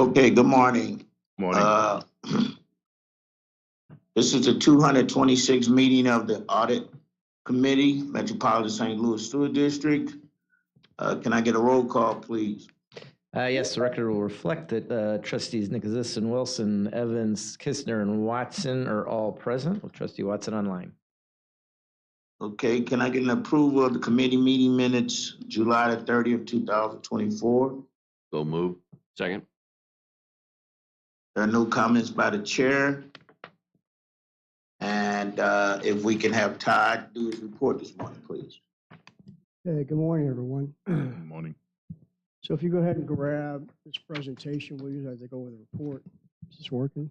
Okay, good morning. Morning. This is the 226th meeting of the Audit Committee, Metropolitan St. Louis Sewer District. Can I get a roll call, please? Yes, the record will reflect that trustees Nicholas Wilson, Evans, Kistner, and Watson are all present, with trustee Watson online. Okay, can I get an approval of the committee meeting minutes, July the 30th, 2024? So move. Second. There are no comments by the chair. And if we can have Todd do his report this morning, please. Hey, good morning, everyone. Good morning. So if you go ahead and grab this presentation, we'll usually have to go with a report. Is this working?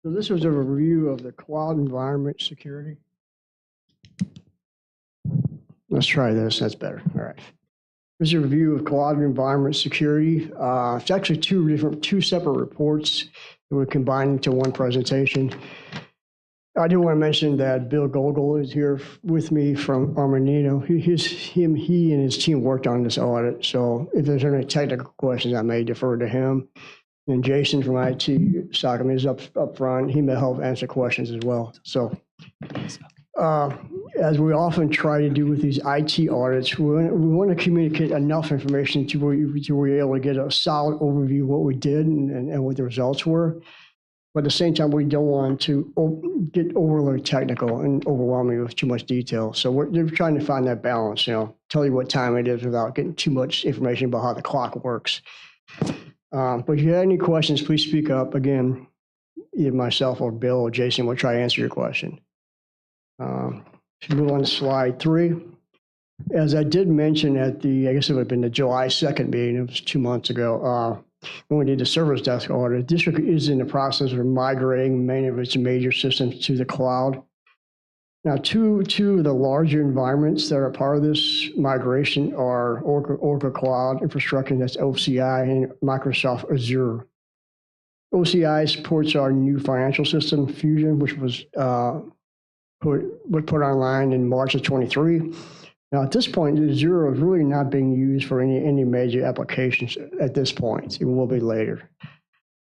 So this was a review of the cloud environment security. Let's try this, that's better, all right. This is a review of cloud environment security. It's actually two separate reports that were combined into one presentation. I do want to mention that Bill Gogol is here with me from Armanino. He and his team worked on this audit. So if there's any technical questions, I may defer to him. And Jason from IT Stockholm is up front. He may help answer questions as well. So as we often try to do with these IT audits, we want to communicate enough information to where we're able to get a solid overview of what we did and what the results were. But at the same time, we don't want to get overly technical and overwhelming with too much detail. So we're trying to find that balance, tell you what time it is without getting too much information about how the clock works. But if you have any questions, please speak up. Again, either myself or Bill or Jason will try to answer your question. If you move on to slide 3. As I did mention at I guess it would have been the July 2nd meeting, it was 2 months ago, when we did the service desk audit, the district is in the process of migrating many of its major systems to the cloud. Now, two of the larger environments that are part of this migration are Oracle Cloud Infrastructure, that's OCI, and Microsoft Azure. OCI supports our new financial system, Fusion, which was put online in March of 23. Now, at this point, Azure is really not being used for any major applications at this point. It will be later.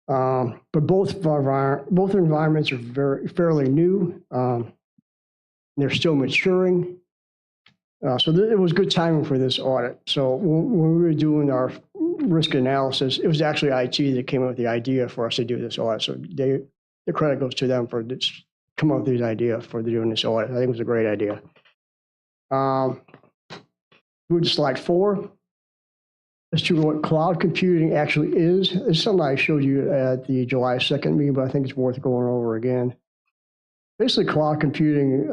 But both environments are fairly new. They're still maturing. So it was good timing for this audit. So when we were doing our risk analysis, it was actually IT that came up with the idea for us to do this audit. So the credit goes to them for come up with this idea for doing this audit. I think it was a great idea. Move to slide 4. As to what cloud computing actually is. It's something I showed you at the July 2nd meeting, but I think it's worth going over again. Basically, cloud computing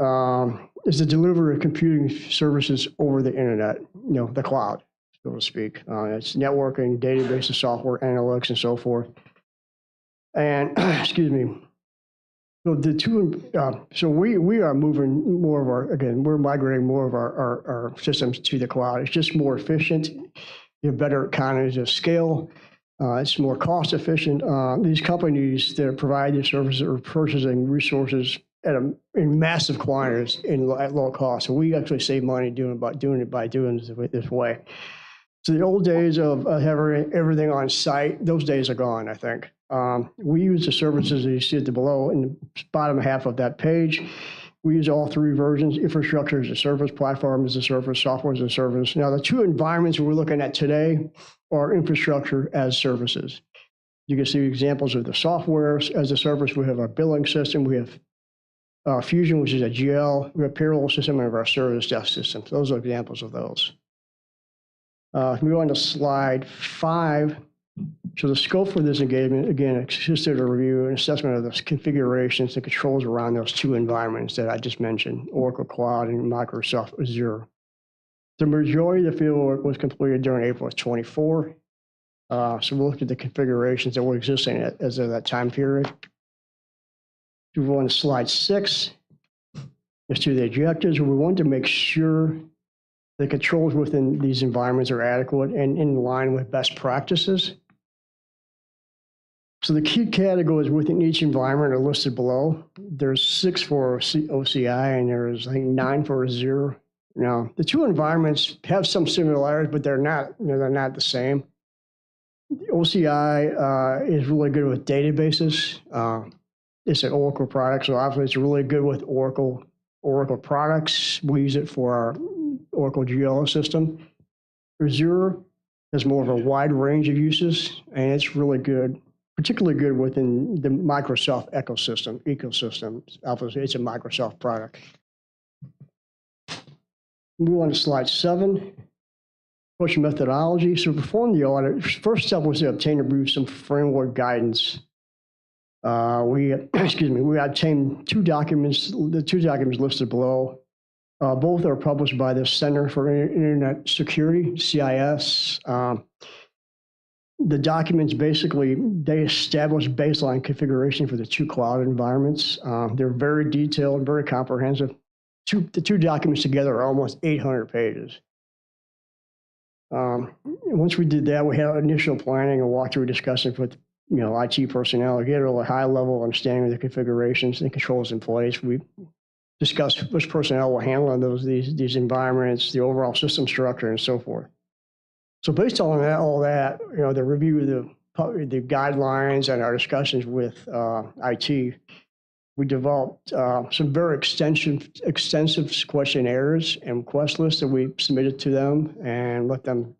is the delivery of computing services over the internet, the cloud, so to speak. It's networking, databases, software, analytics, and so forth. And, excuse me. So we are moving more of we're migrating more of our systems to the cloud. It's just more efficient. You have better economies of scale. It's more cost efficient. These companies that provide these services are purchasing resources in massive quantities at low cost. So we actually save money doing it by doing this way. So the old days of having everything on site, those days are gone, I think. We use the services that you see at the below in the bottom half of that page. We use all 3 versions: infrastructure as a service, platform as a service, software as a service. Now, the 2 environments we're looking at today are infrastructure as services. You can see examples of the software as a service. We have our billing system. We have Fusion, which is a GL. We have payroll system, and we have our service desk system. Those are examples of those. If we go on to slide 5. So the scope for this engagement, again, consisted of review and assessment of the configurations and controls around those 2 environments that I just mentioned, Oracle Cloud and Microsoft Azure. The majority of the field work was completed during April of 24. So we'll look at the configurations that were existing as of that time period. If we go on to slide 6, as to the objectives, we wanted to make sure the controls within these environments are adequate and in line with best practices. So the key categories within each environment are listed below. There's 6 for OCI, and there's, I think, 9 for Azure, Now, the two environments have some similarities, but they're not, they're not the same. The OCI is really good with databases. It's an Oracle product, so obviously it's really good with Oracle products. We use it for our Oracle GL system. Azure has more of a wide range of uses, and it's really good, particularly good within the Microsoft ecosystem. Obviously, it's a Microsoft product. Move on to slide 7. Approach methodology. So to perform the audit, first step was to obtain and review some framework guidance. We obtained 2 documents, the 2 documents listed below. Both are published by the Center for Internet Security, CIS. The documents basically, they establish baseline configuration for the 2 cloud environments. They're very detailed, very comprehensive. The 2 documents together are almost 800 pages. Once we did that, we had initial planning and walkthrough discussions with IT personnel to get a high level understanding of the configurations and controls in place. We discussed which personnel will handle these environments, the overall system structure, and so forth. So based on all that, the review of the guidelines and our discussions with IT, we developed some very extensive questionnaires and quest lists that we submitted to them and let them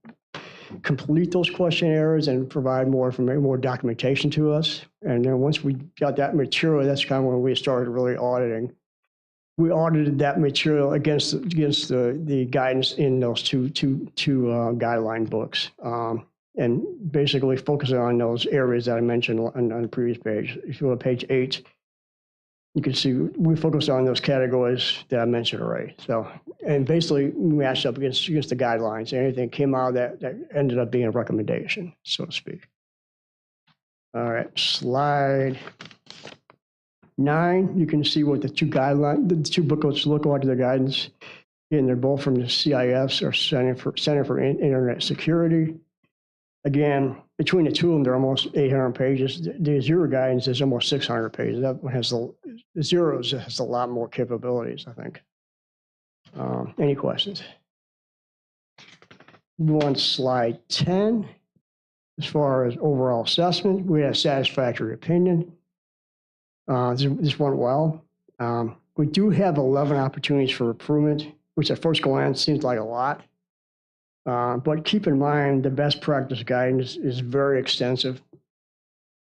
complete those questionnaires and provide more information, more documentation to us. And then once we got that material, that's kind of when we started really auditing. We audited that material against the guidance in those two guideline books, and basically focusing on those areas that I mentioned on the previous page. If you go to page 8, you can see we focused on those categories that I mentioned already. So, and basically we matched up against the guidelines. Anything came out that ended up being a recommendation, so to speak. All right, slide 9. You can see what the 2 booklets look like, the guidance. Again, they're both from the CIS, or Center for Internet Security. Again, between the 2 of them, they're almost 800 pages. The Azure guidance is almost 600 pages. That one has the Zeros has a lot more capabilities, I think. Any questions? Move on to slide 10. As far as overall assessment, we had a satisfactory opinion. This went well. We do have 11 opportunities for improvement, which at first glance seems like a lot. But keep in mind, the best practice guidance is very extensive.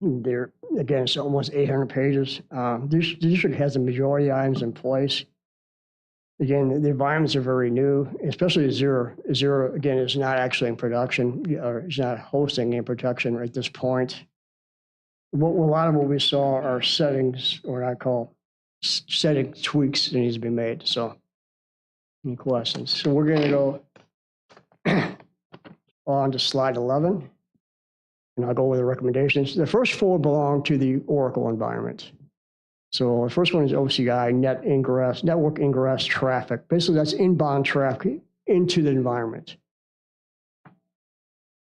There, again, it's almost 800 pages. The district has the majority of items in place. Again, the environments are very new, especially Azure. Azure, again, is not actually in production, or is not hosting in production at this point. A lot of what we saw are settings, or what I call setting tweaks that needs to be made. So, any questions? So we're going to go on to slide 11, and I'll go over the recommendations. The first 4 belong to the Oracle environment. So the first one is OCI, network ingress traffic. Basically, that's inbound traffic into the environment.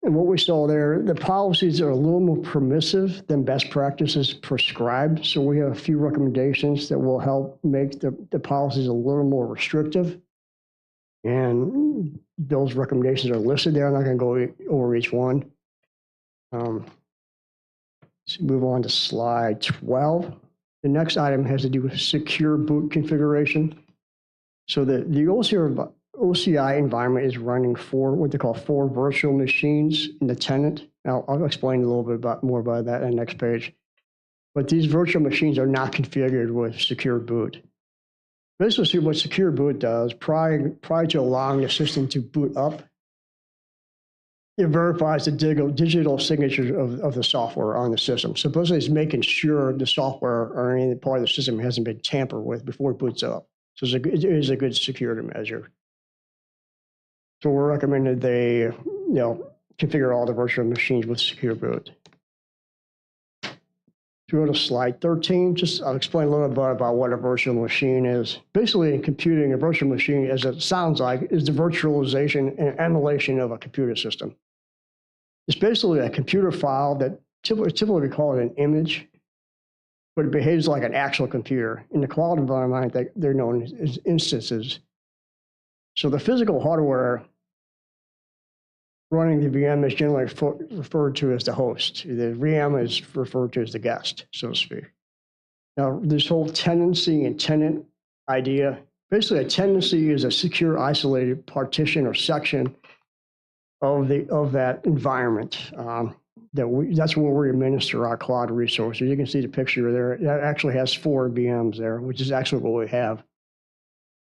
And what we saw there, the policies are a little more permissive than best practices prescribed. So we have a few recommendations that will help make the policies a little more restrictive. And those recommendations are listed there. I'm not going to go over each one. Let's move on to slide 12. The next item has to do with secure boot configuration. So the OCI environment is running what they call 4 virtual machines in the tenant. Now, I'll explain a little bit more about that on the next page. But these virtual machines are not configured with secure boot. Basically, what secure boot does, prior to allowing the system to boot up, it verifies the digital signature of the software on the system. So basically, it's making sure the software or any part of the system hasn't been tampered with before it boots up. So it is a good security measure. So we're recommending they, configure all the virtual machines with secure boot. If you go to slide 13, I'll explain a little bit about what a virtual machine is. Basically, in computing, a virtual machine, as it sounds like, is the virtualization and emulation of a computer system. It's basically a computer file that typically we call it an image, but it behaves like an actual computer. In the cloud environment, they're known as instances. So the physical hardware running the VM is generally referred to as the host. The VM is referred to as the guest, so to speak. Now, this whole tenancy and tenant idea, basically a tenancy is a secure, isolated partition or section of that environment. That's where we administer our cloud resources. You can see the picture there. That actually has 4 VMs there, which is actually what we have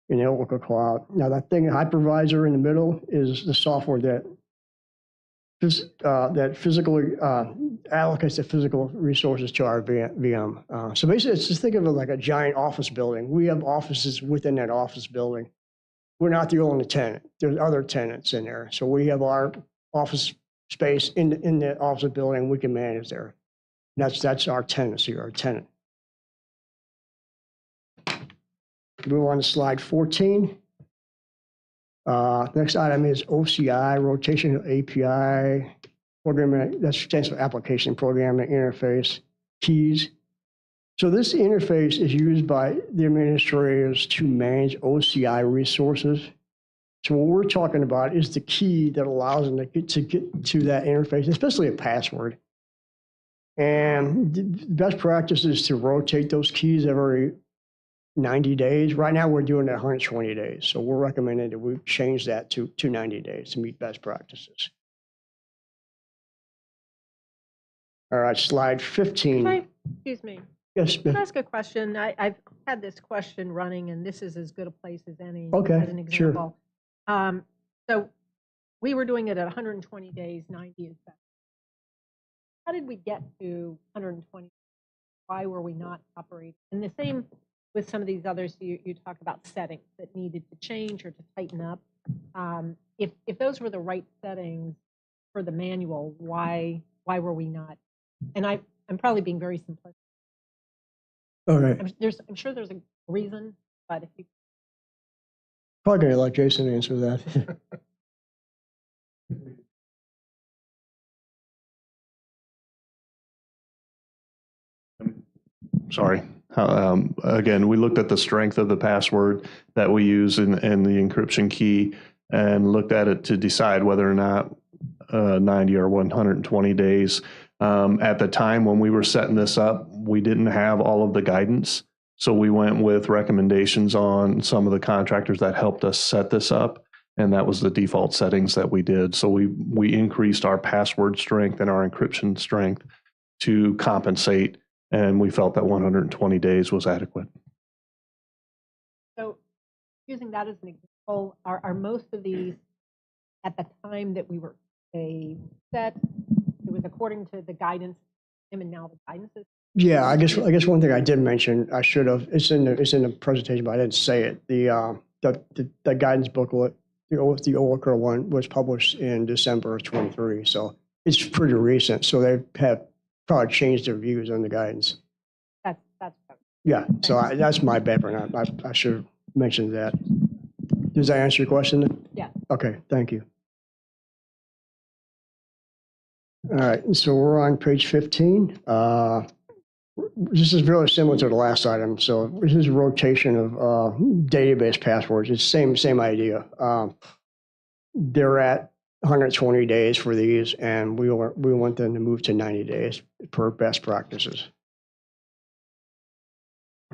in the Oracle Cloud. Now, that thing, hypervisor in the middle, is the software that physically allocates the physical resources to our VM. So basically, it's just think of it like a giant office building. We have offices within that office building. We're not the only tenant. There's other tenants in there. So we have our office space in the office building we can manage there. That's our tenancy, our tenant. Move on to slide 14. Next item is OCI, Rotational API Programming. That stands for Application Programming Interface Keys. So this interface is used by the administrators to manage OCI resources. So what we're talking about is the key that allows them to get to that interface, especially a password. And the best practice is to rotate those keys every 90 days. Right now, we're doing it 120 days. So we're recommending that we change that to 90 days to meet best practices. All right, slide 15. Excuse me. Yes, Can I ask a question? I've had this question running, and this is as good a place as any Okay, as an sure. example. So we were doing it at 120 days, 90 is best. How did we get to 120? Why were we not operating? And the same with some of these others, you talk about settings that needed to change or to tighten up. If those were the right settings for the manual, why were we not? And I'm probably being very simplistic. Okay. I'm sure there's a reason, but if you Probably going to let Jason answer that. Sorry. Again, we looked at the strength of the password that we use and the encryption key and looked at it to decide whether or not 90 or 120 days. At the time when we were setting this up, we didn't have all of the guidance. So we went with recommendations on some of the contractors that helped us set this up. And that was the default settings that we did. So we increased our password strength and our encryption strength to compensate. And we felt that 120 days was adequate. So using that as an example, are most of these at the time that we were set, it was according to the guidance, and now the guidance is? Yeah, I guess one thing I did mention, I should have, it's in the presentation, but I didn't say it. The guidance booklet, the Oracle one, was published in December of 23. So it's pretty recent. So they have probably changed their views on the guidance. That's Yeah, so that's my bad for not. I should have mentioned that. Does that answer your question? Yeah. Okay, thank you. All right, so we're on page 15. This is really similar to the last item. So this is rotation of database passwords. It's same idea. They're at 120 days for these, and we want them to move to 90 days per best practices.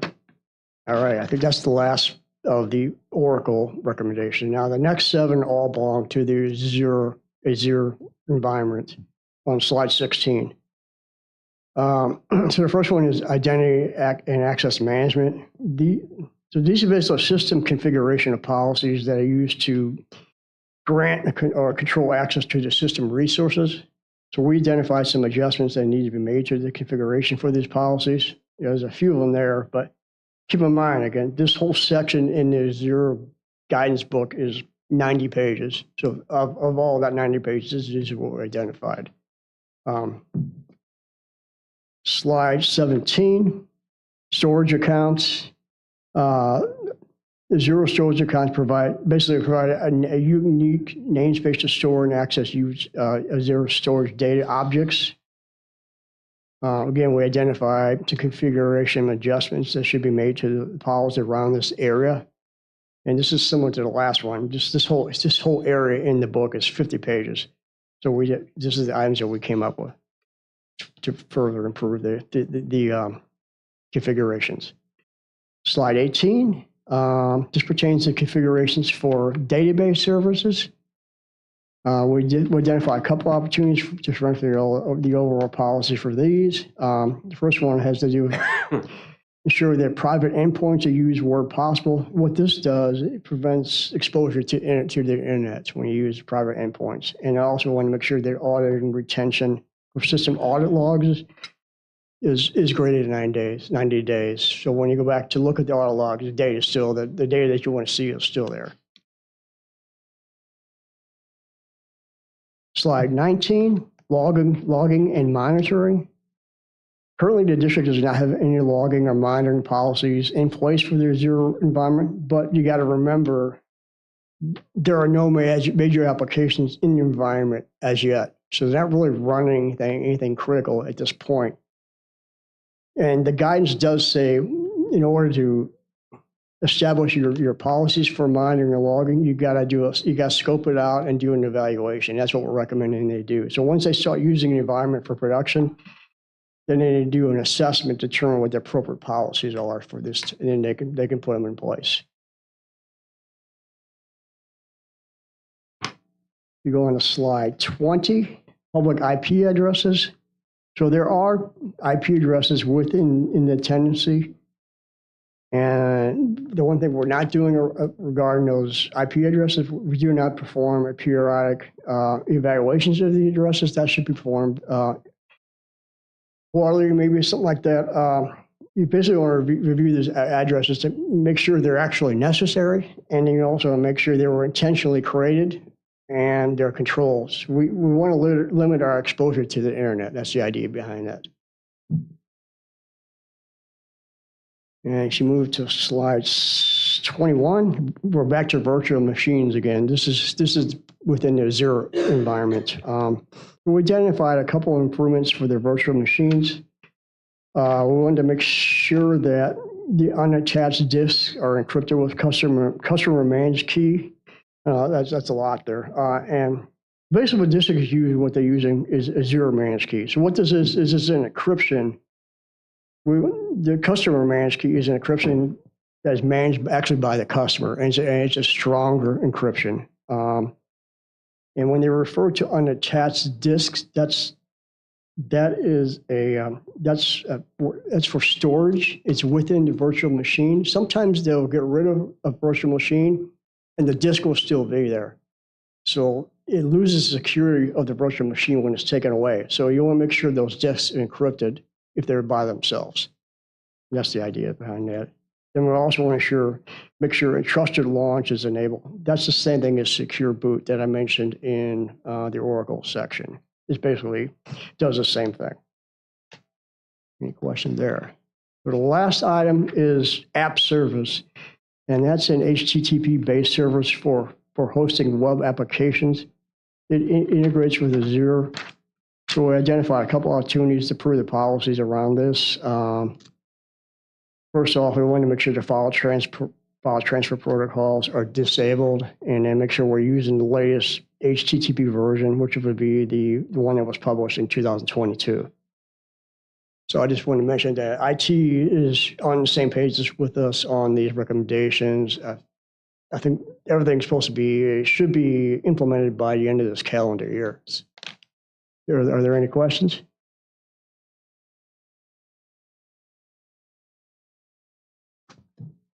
All right, I think that's the last of the Oracle recommendation. Now, the next 7 all belong to the Azure environment on slide 16. So the first one is identity and access management. So these are basically system configuration of policies that are used to grant or control access to the system resources. So we identified some adjustments that need to be made to the configuration for these policies. There's a few of them there, but keep in mind, again, this whole section in the Azure guidance book is 90 pages. So of all that 90 pages, this is what we identified. Slide 17, storage accounts. Azure storage accounts provide a unique namespace to store and access Azure storage data objects. Again, we identified the configuration adjustments that should be made to the policy around this area. And this is similar to the last one. Just this whole area in the book is 50 pages. So this is the items that we came up with to further improve the configurations. Slide 18. This pertains to configurations for database services. We identify a couple opportunities to strengthen the overall policy for these. The first one has to do with ensure that private endpoints are used where possible. What this does, it prevents exposure to the internet when you use private endpoints. And I also want to make sure that audit and retention for system audit logs is greater than 90 days. So when you go back to look at the audit logs, the data is still, the data that you want to see is still there. Slide 19, logging and monitoring. Currently, the district does not have any logging or monitoring policies in place for their zero environment, but you got to remember there are no major applications in the environment as yet. So they're not really running anything critical at this point. And the guidance does say in order to establish your policies for monitoring and logging, you got to scope it out and do an evaluation. That's what we're recommending they do. So once they start using the environment for production, then they need to do an assessment to determine what the appropriate policies are for this, and then they can put them in place. You go on to slide 20, public IP addresses. So there are IP addresses within the tenancy. And the one thing we're not doing regarding those IP addresses, we do not perform a periodic evaluations of the addresses. That should be performed quarterly, maybe something like that. You basically want to review these addresses to make sure they're actually necessary, and then you also make sure they were intentionally created and their controls. We want to limit our exposure to the internet. That's the idea behind that. And she moved to slide 21. We're back to virtual machines again. This is within the zero environment. We identified a couple of improvements for the virtual machines. We wanted to make sure that the unattached disks are encrypted with customer managed key. That's a lot there. And basically what district is using, what they're using is a zero managed key. So what this is an encryption. The customer managed key is an encryption that is managed actually by the customer, and it's a stronger encryption. And when they refer to unattached disks, that's for storage. It's within the virtual machine. Sometimes they'll get rid of a virtual machine, and the disk will still be there. So it loses security of the virtual machine when it's taken away. So you want to make sure those disks are encrypted if they're by themselves. That's the idea behind that. Then we also want to make sure a trusted launch is enabled. That's the same thing as secure boot that I mentioned in the Oracle section. It basically does the same thing. Any question there? So the last item is app service, and that's an HTTP-based service for hosting web applications. It integrates with Azure. So we identified a couple opportunities to improve the policies around this. First off, we want to make sure the file transfer protocols are disabled, and then make sure we're using the latest HTTP version, which would be the one that was published in 2022. So I just want to mention that IT is on the same page with us on these recommendations. I think everything's should be implemented by the end of this calendar year. Are there any questions?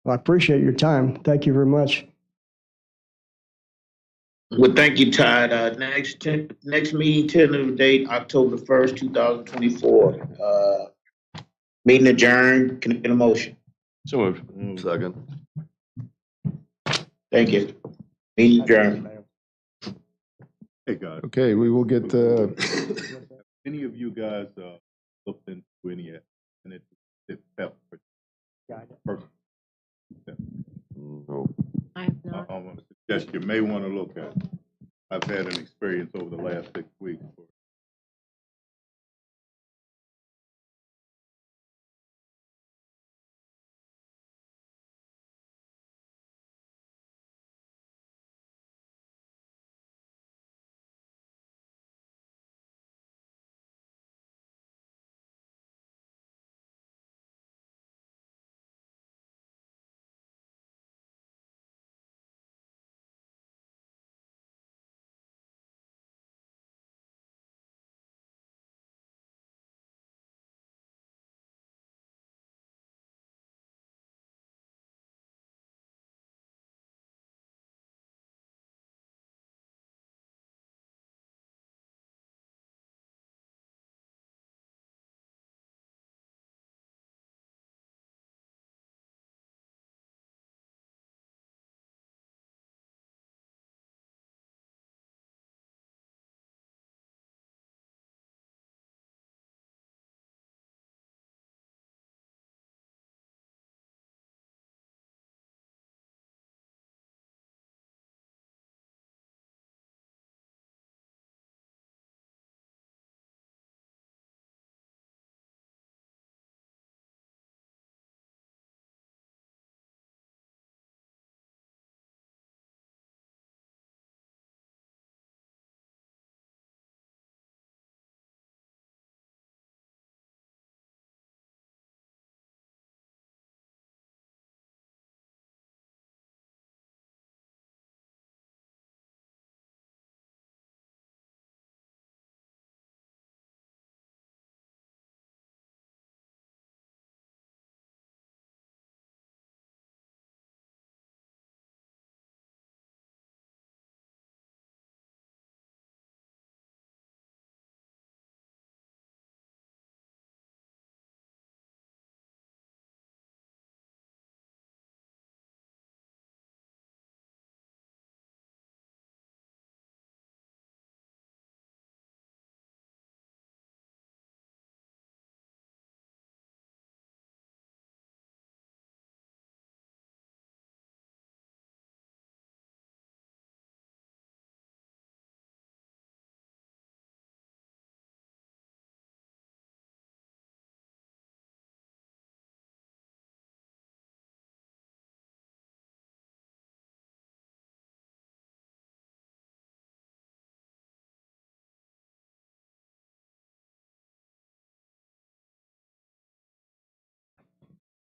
Well, I appreciate your time. Thank you very much. Well, thank you, Todd. Next meeting, tentative date, October 1st, 2024. Meeting adjourned. Can I get a motion? So moved. Second. Thank you. Meeting adjourned. Hey, guys, Okay, we will get, any of you guys looked into any, and it felt perfect. No. I have not. I'm gonna suggest you may want to look at it. I've had an experience over the last 6 weeks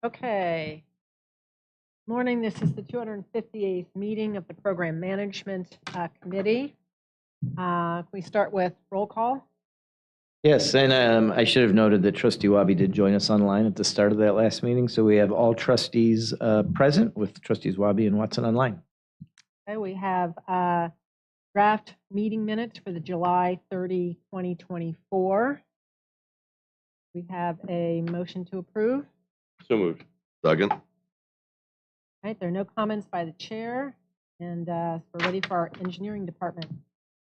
Okay. Morning, this is the 258th meeting of the Program Management Committee. Can we start with roll call? Yes, and I should have noted that Trustee Wabi did join us online at the start of that last meeting. So we have all trustees present with Trustees Wabi and Watson online. Okay, we have draft meeting minutes for the July 30, 2024. We have a motion to approve. So moved. Second. All right, there are no comments by the chair, and we're ready for our engineering department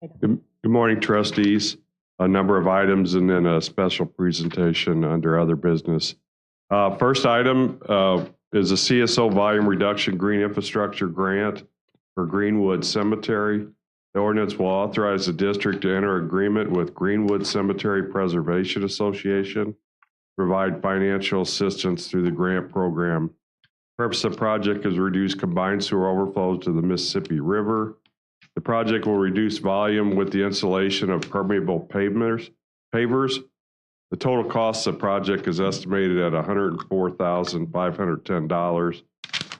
item. Good morning, trustees. A number of items and then a special presentation under other business. First item is a CSO volume reduction green infrastructure grant for Greenwood Cemetery. The ordinance will authorize the district to enter agreement with Greenwood Cemetery Preservation Association, provide financial assistance through the grant program. Purpose of the project is to reduce combined sewer overflows to the Mississippi River. The project will reduce volume with the installation of permeable pavers. The total cost of the project is estimated at $104,510.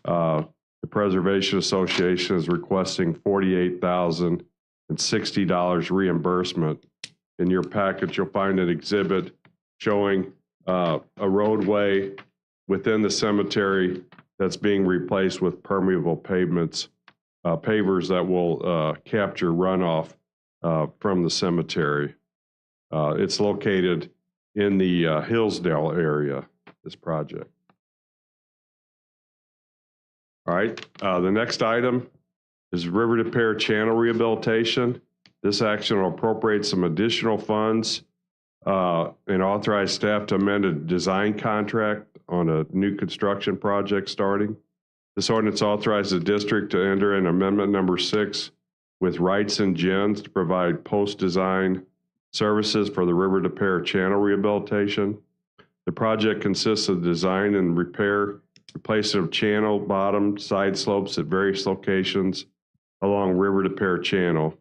The Preservation Association is requesting $48,060 reimbursement. In your package, you'll find an exhibit showing a roadway within the cemetery that's being replaced with permeable pavers that will capture runoff from the cemetery. It's located in the Hillsdale area, this project. All right, the next item is River to Pear Channel rehabilitation. This action will appropriate some additional funds and authorize staff to amend a design contract on a new construction project starting. This ordinance authorizes the district to enter in amendment number 6 with Wrights and Gens to provide post-design services for the River to Pear Channel rehabilitation. The project consists of design and replacement of channel, bottom, side slopes at various locations along River to Pear Channel.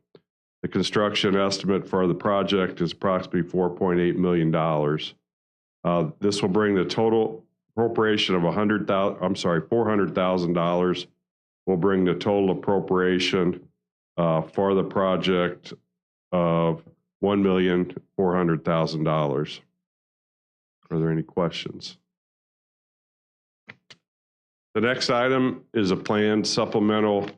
The construction estimate for the project is approximately $4.8 million. This will bring the total appropriation of $400,000 will bring the total appropriation for the project of $1,400,000. Are there any questions? The next item is a planned supplemental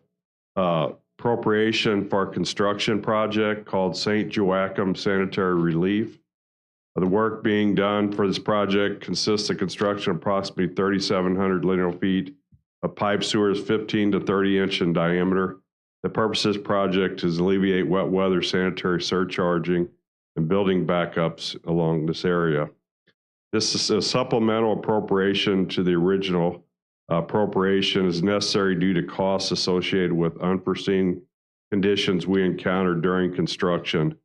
appropriation for a construction project called St. Joachim Sanitary Relief. The work being done for this project consists of construction of approximately 3,700 linear feet of pipe sewers 15 to 30 inch in diameter. The purpose of this project is to alleviate wet weather sanitary surcharging and building backups along this area. This is a supplemental appropriation to the original appropriation is necessary due to costs associated with unforeseen conditions we encountered during construction.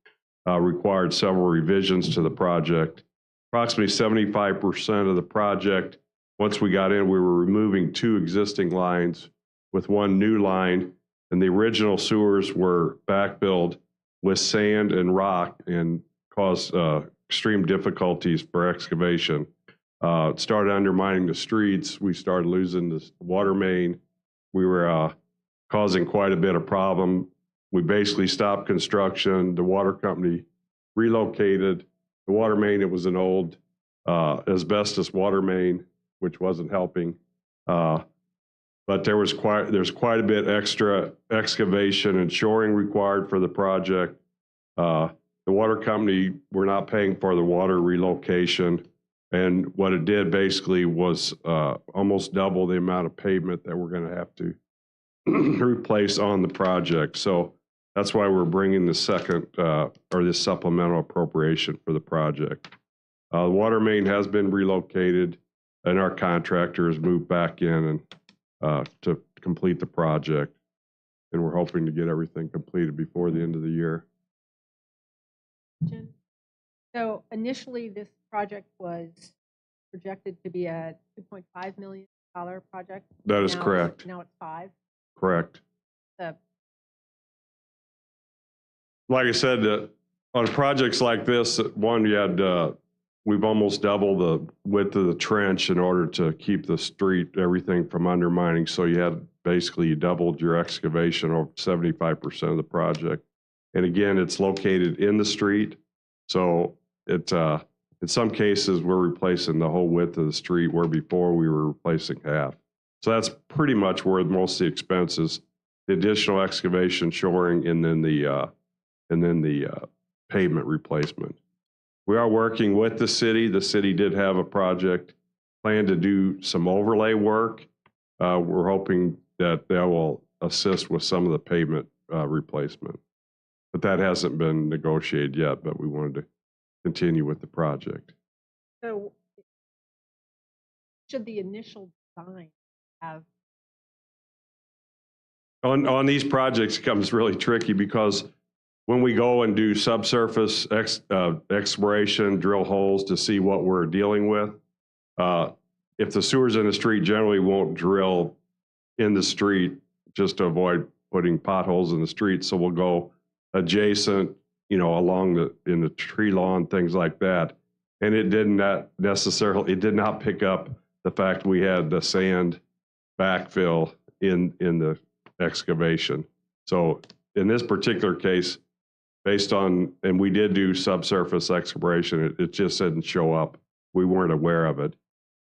Required several revisions to the project. Approximately 75% of the project, once we got in, we were removing 2 existing lines with 1 new line, and the original sewers were backfilled with sand and rock and caused extreme difficulties for excavation. It started undermining the streets. We started losing the water main. We were causing quite a bit of problem. We basically stopped construction. The water company relocated. The water main, it was an old asbestos water main, which wasn't helping. But there's quite a bit extra excavation and shoring required for the project. The water company, we're not paying for the water relocation. And what it did basically was almost double the amount of pavement that we're going to have to replace on the project. So that's why we're bringing the this supplemental appropriation for the project. The water main has been relocated, and our contractor has moved back in and to complete the project. And we're hoping to get everything completed before the end of the year. So initially, this project was projected to be a $2.5 million project. That is correct. Now it's 5. Correct. Like I said, on projects like this, one, you had we've almost doubled the width of the trench in order to keep the street, everything from undermining. So you doubled your excavation over 75% of the project. And again, it's located in the street. So it, in some cases, we're replacing the whole width of the street, where before we were replacing half. So that's pretty much where most of the expenses, the additional excavation, shoring, and then the pavement replacement. We are working with the city. The city did have a project planned to do some overlay work. We're hoping that they will assist with some of the pavement replacement. But that hasn't been negotiated yet, but we wanted to continue with the project. So should the initial design have? On these projects, it becomes really tricky because when we go and do subsurface exploration, drill holes to see what we're dealing with, if the sewer's in the street, generally won't drill in the street just to avoid putting potholes in the street. So we'll go adjacent, along in the tree lawn, things like that. And it did not pick up the fact we had the sand backfill in the excavation. So in this particular case, and we did do subsurface exploration, it just didn't show up. We weren't aware of it.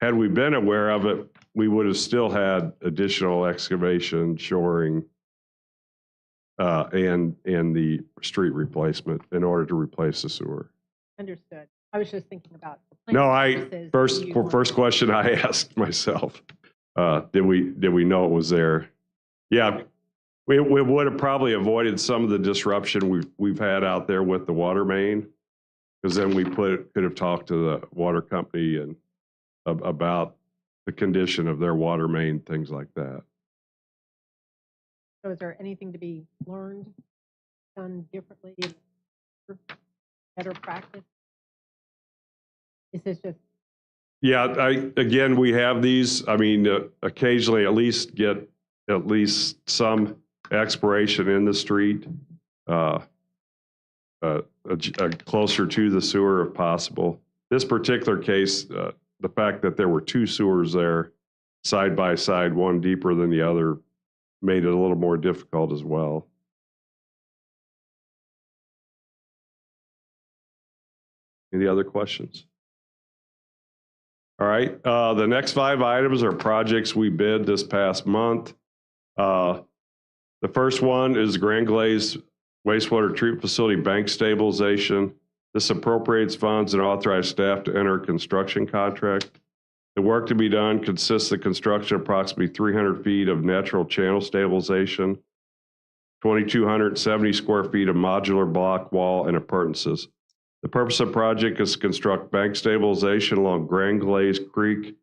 Had we been aware of it, we would have still had additional excavation, shoring, and the street replacement in order to replace the sewer. Understood. I was just thinking about the No, first question I asked myself, did we know it was there? Yeah, we would have probably avoided some of the disruption we've had out there with the water main, because then we could have talked to the water company and about the condition of their water main, things like that. So is there anything to be learned, done differently, better practice? Is this just? Yeah, again, we have these. I mean, occasionally at least get some exploration in the street, closer to the sewer if possible. This particular case, the fact that there were two sewers there side by side, one deeper than the other, made it a little more difficult as well. Any other questions? All right, the next 5 items are projects we bid this past month. The first one is Grand Glaze Wastewater Treatment Facility bank stabilization. This appropriates funds and authorizes staff to enter a construction contract. The work to be done consists of construction of approximately 300 feet of natural channel stabilization, 2,270 square feet of modular block wall and appurtenances. The purpose of the project is to construct bank stabilization along Grand Glaze Creek.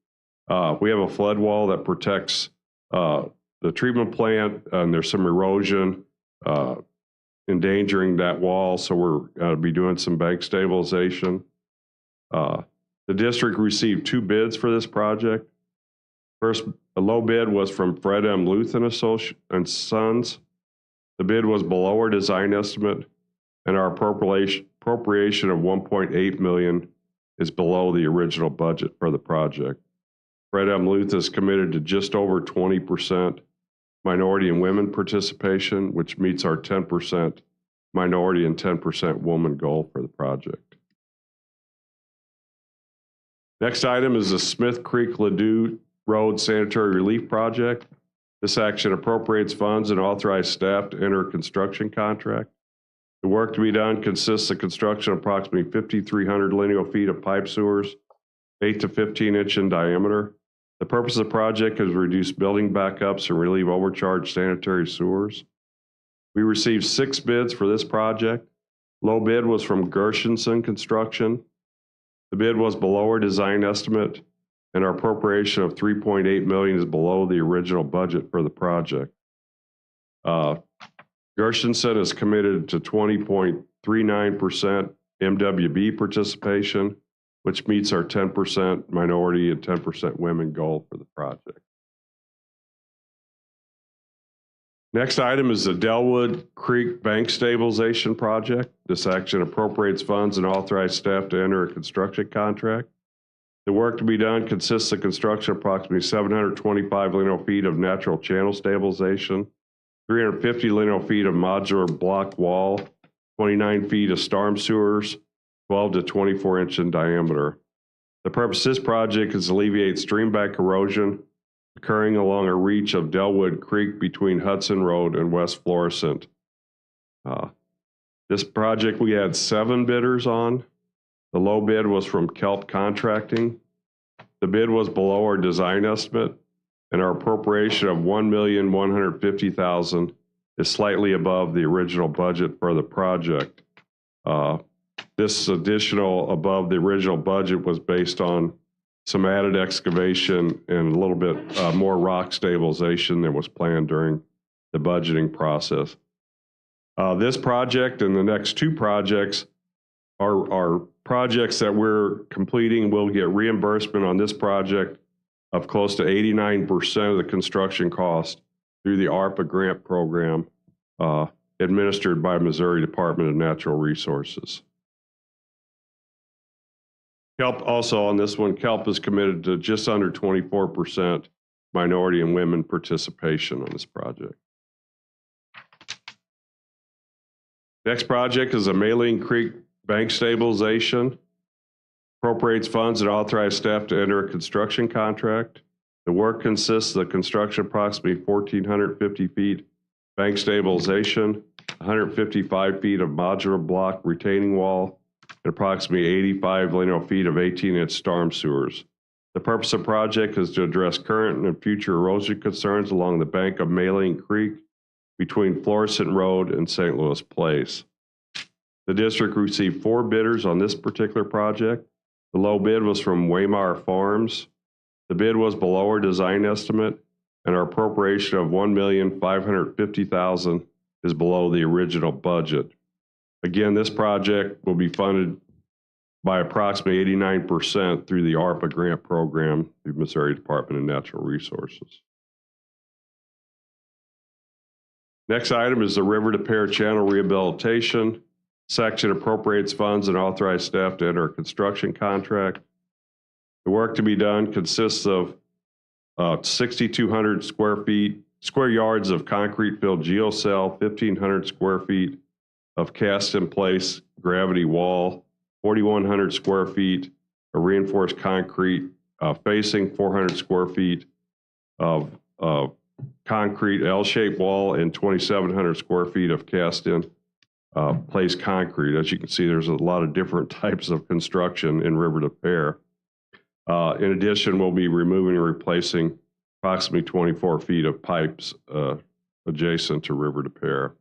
We have a flood wall that protects the treatment plant, and there's some erosion endangering that wall, so we're going to be doing some bank stabilization. The district received 2 bids for this project. First, the low bid was from Fred M. Luth and Sons. The bid was below our design estimate, and our appropriation of $1.8 million is below the original budget for the project. Fred M. Luth is committed to just over 20% minority and women participation, which meets our 10% minority and 10% woman goal for the project. Next item is the Smith Creek Ladue Road Sanitary Relief Project. This action appropriates funds and authorizes staff to enter a construction contract. The work to be done consists of construction of approximately 5,300 lineal feet of pipe sewers, 8 to 15-inch in diameter. The purpose of the project is to reduce building backups and relieve overcharged sanitary sewers. We received 6 bids for this project. Low bid was from Gershenson Construction. The bid was below our design estimate, and our appropriation of $3.8 million is below the original budget for the project. Gershenson is committed to 20.39% MWB participation, which meets our 10% minority and 10% women goal for the project. Next item is the Delwood Creek Bank Stabilization Project. This action appropriates funds and authorizes staff to enter a construction contract. The work to be done consists of construction of approximately 725 lineal feet of natural channel stabilization, 350 lineal feet of modular block wall, 29 feet of storm sewers, 12 to 24 inch in diameter. The purpose of this project is to alleviate stream bank erosion occurring along a reach of Delwood Creek between Hudson Road and West Florissant. This project we had 7 bidders on. The low bid was from Kelp Contracting. The bid was below our design estimate, and our appropriation of $1,150,000 is slightly above the original budget for the project. This additional above the original budget was based on some added excavation and a little bit more rock stabilization than was planned during the budgeting process. This project and the next 2 projects are projects that we're completing. We'll get reimbursement on this project of close to 89% of the construction cost through the ARPA grant program administered by Missouri Department of Natural Resources. Kelp also on this one, Kelp is committed to just under 24% minority and women participation on this project. Next project is a Maline Creek Bank Stabilization. Appropriates funds and authorizes staff to enter a construction contract. The work consists of the construction of approximately 1,450 feet bank stabilization, 155 feet of modular block retaining wall, and approximately 85 lineal feet of 18-inch storm sewers. The purpose of the project is to address current and future erosion concerns along the bank of Maline Creek between Florissant Road and St. Louis Place. The district received 4 bidders on this particular project. The low bid was from Waymar Farms. The bid was below our design estimate, and our appropriation of $1,550,000 is below the original budget. Again, this project will be funded by approximately 89% through the ARPA grant program through Missouri Department of Natural Resources. Next item is the River to Pear Channel Rehabilitation. Section appropriates funds and authorizes staff to enter a construction contract. The work to be done consists of 6,200 square yards of concrete-filled geocell, 1,500 square feet of cast-in-place gravity wall, 4,100 square feet of reinforced concrete facing, 400 square feet of concrete L-shaped wall, and 2,700 square feet of cast-in place concrete. As you can see, there's a lot of different types of construction in River to Pear. In addition, we'll be removing and replacing approximately 24 feet of pipes adjacent to River to Pear.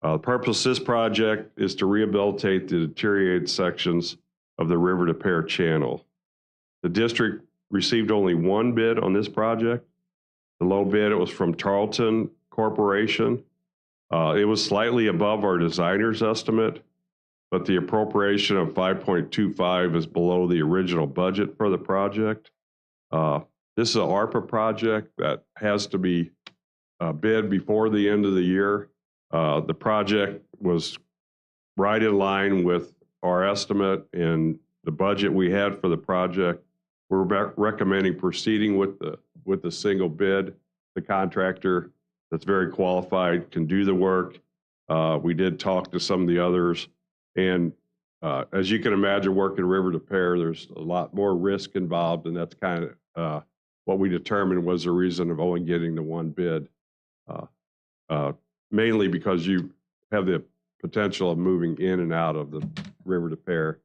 The purpose of this project is to rehabilitate the deteriorated sections of the River to Pear channel. The district received only 1 bid on this project. The low bid, it was from Tarleton Corporation. It was slightly above our designer's estimate, but the appropriation of 5.25 is below the original budget for the project. This is an ARPA project that has to be bid before the end of the year. The project was right in line with our estimate and the budget we had for the project. We're recommending proceeding with the single bid. The contractor that's very qualified can do the work. We did talk to some of the others, and as you can imagine, working River to Pear, there's a lot more risk involved, and that's kind of what we determined was the reason of only getting the 1 bid. Mainly because you have the potential of moving in and out of the River to Pear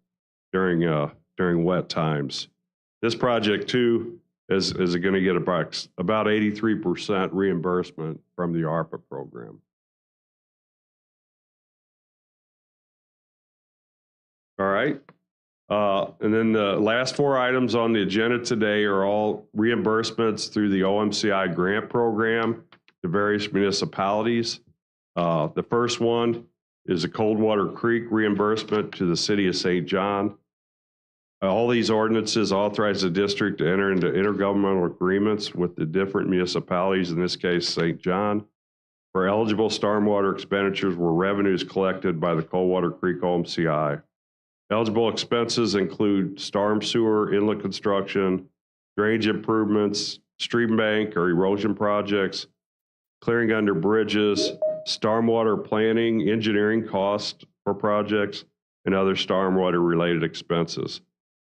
during wet times. This project too is going to get about 83% reimbursement from the ARPA program. All right. And then the last 4 items on the agenda today are all reimbursements through the OMCI grant program to various municipalities. The first one is the Coldwater Creek reimbursement to the city of St. John. All these ordinances authorize the district to enter into intergovernmental agreements with the different municipalities, in this case, St. John, for eligible stormwater expenditures where revenues collected by the Coldwater Creek OMCI. Eligible expenses include storm sewer, inlet construction, drainage improvements, stream bank or erosion projects, clearing under bridges, stormwater planning, engineering costs for projects, and other stormwater related expenses.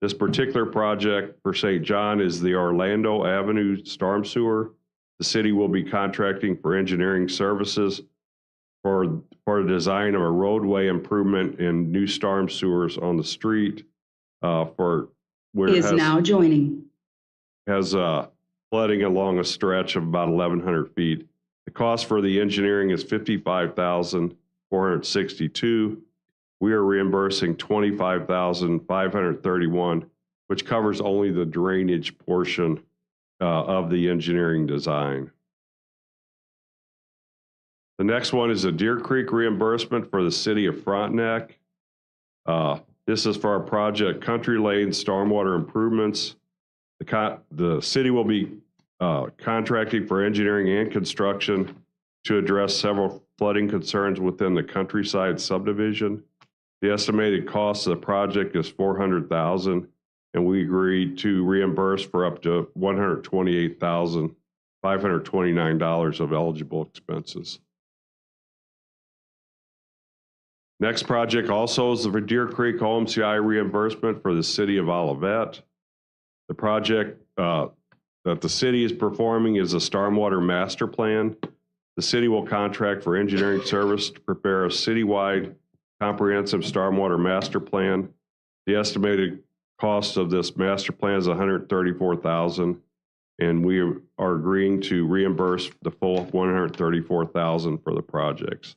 This particular project for St. John is the Orlando Avenue storm sewer. The city will be contracting for engineering services for the design of a roadway improvement and new storm sewers on the street for where it has flooding along a stretch of about 1,100 feet. The cost for the engineering is $55,462. We are reimbursing $25,531, which covers only the drainage portion of the engineering design. The next one is a Deer Creek reimbursement for the city of Frontenac. This is for our project Country Lane Stormwater Improvements. The city will be contracting for engineering and construction to address several flooding concerns within the Countryside subdivision. The estimated cost of the project is $400,000, and we agreed to reimburse for up to $128,529 of eligible expenses. Next project also is the Deer Creek OMCI reimbursement for the city of Olivet. The project that the city is performing is a stormwater master plan. The city will contract for engineering service to prepare a citywide comprehensive stormwater master plan. The estimated cost of this master plan is $134,000, and we are agreeing to reimburse the full $134,000 for the projects.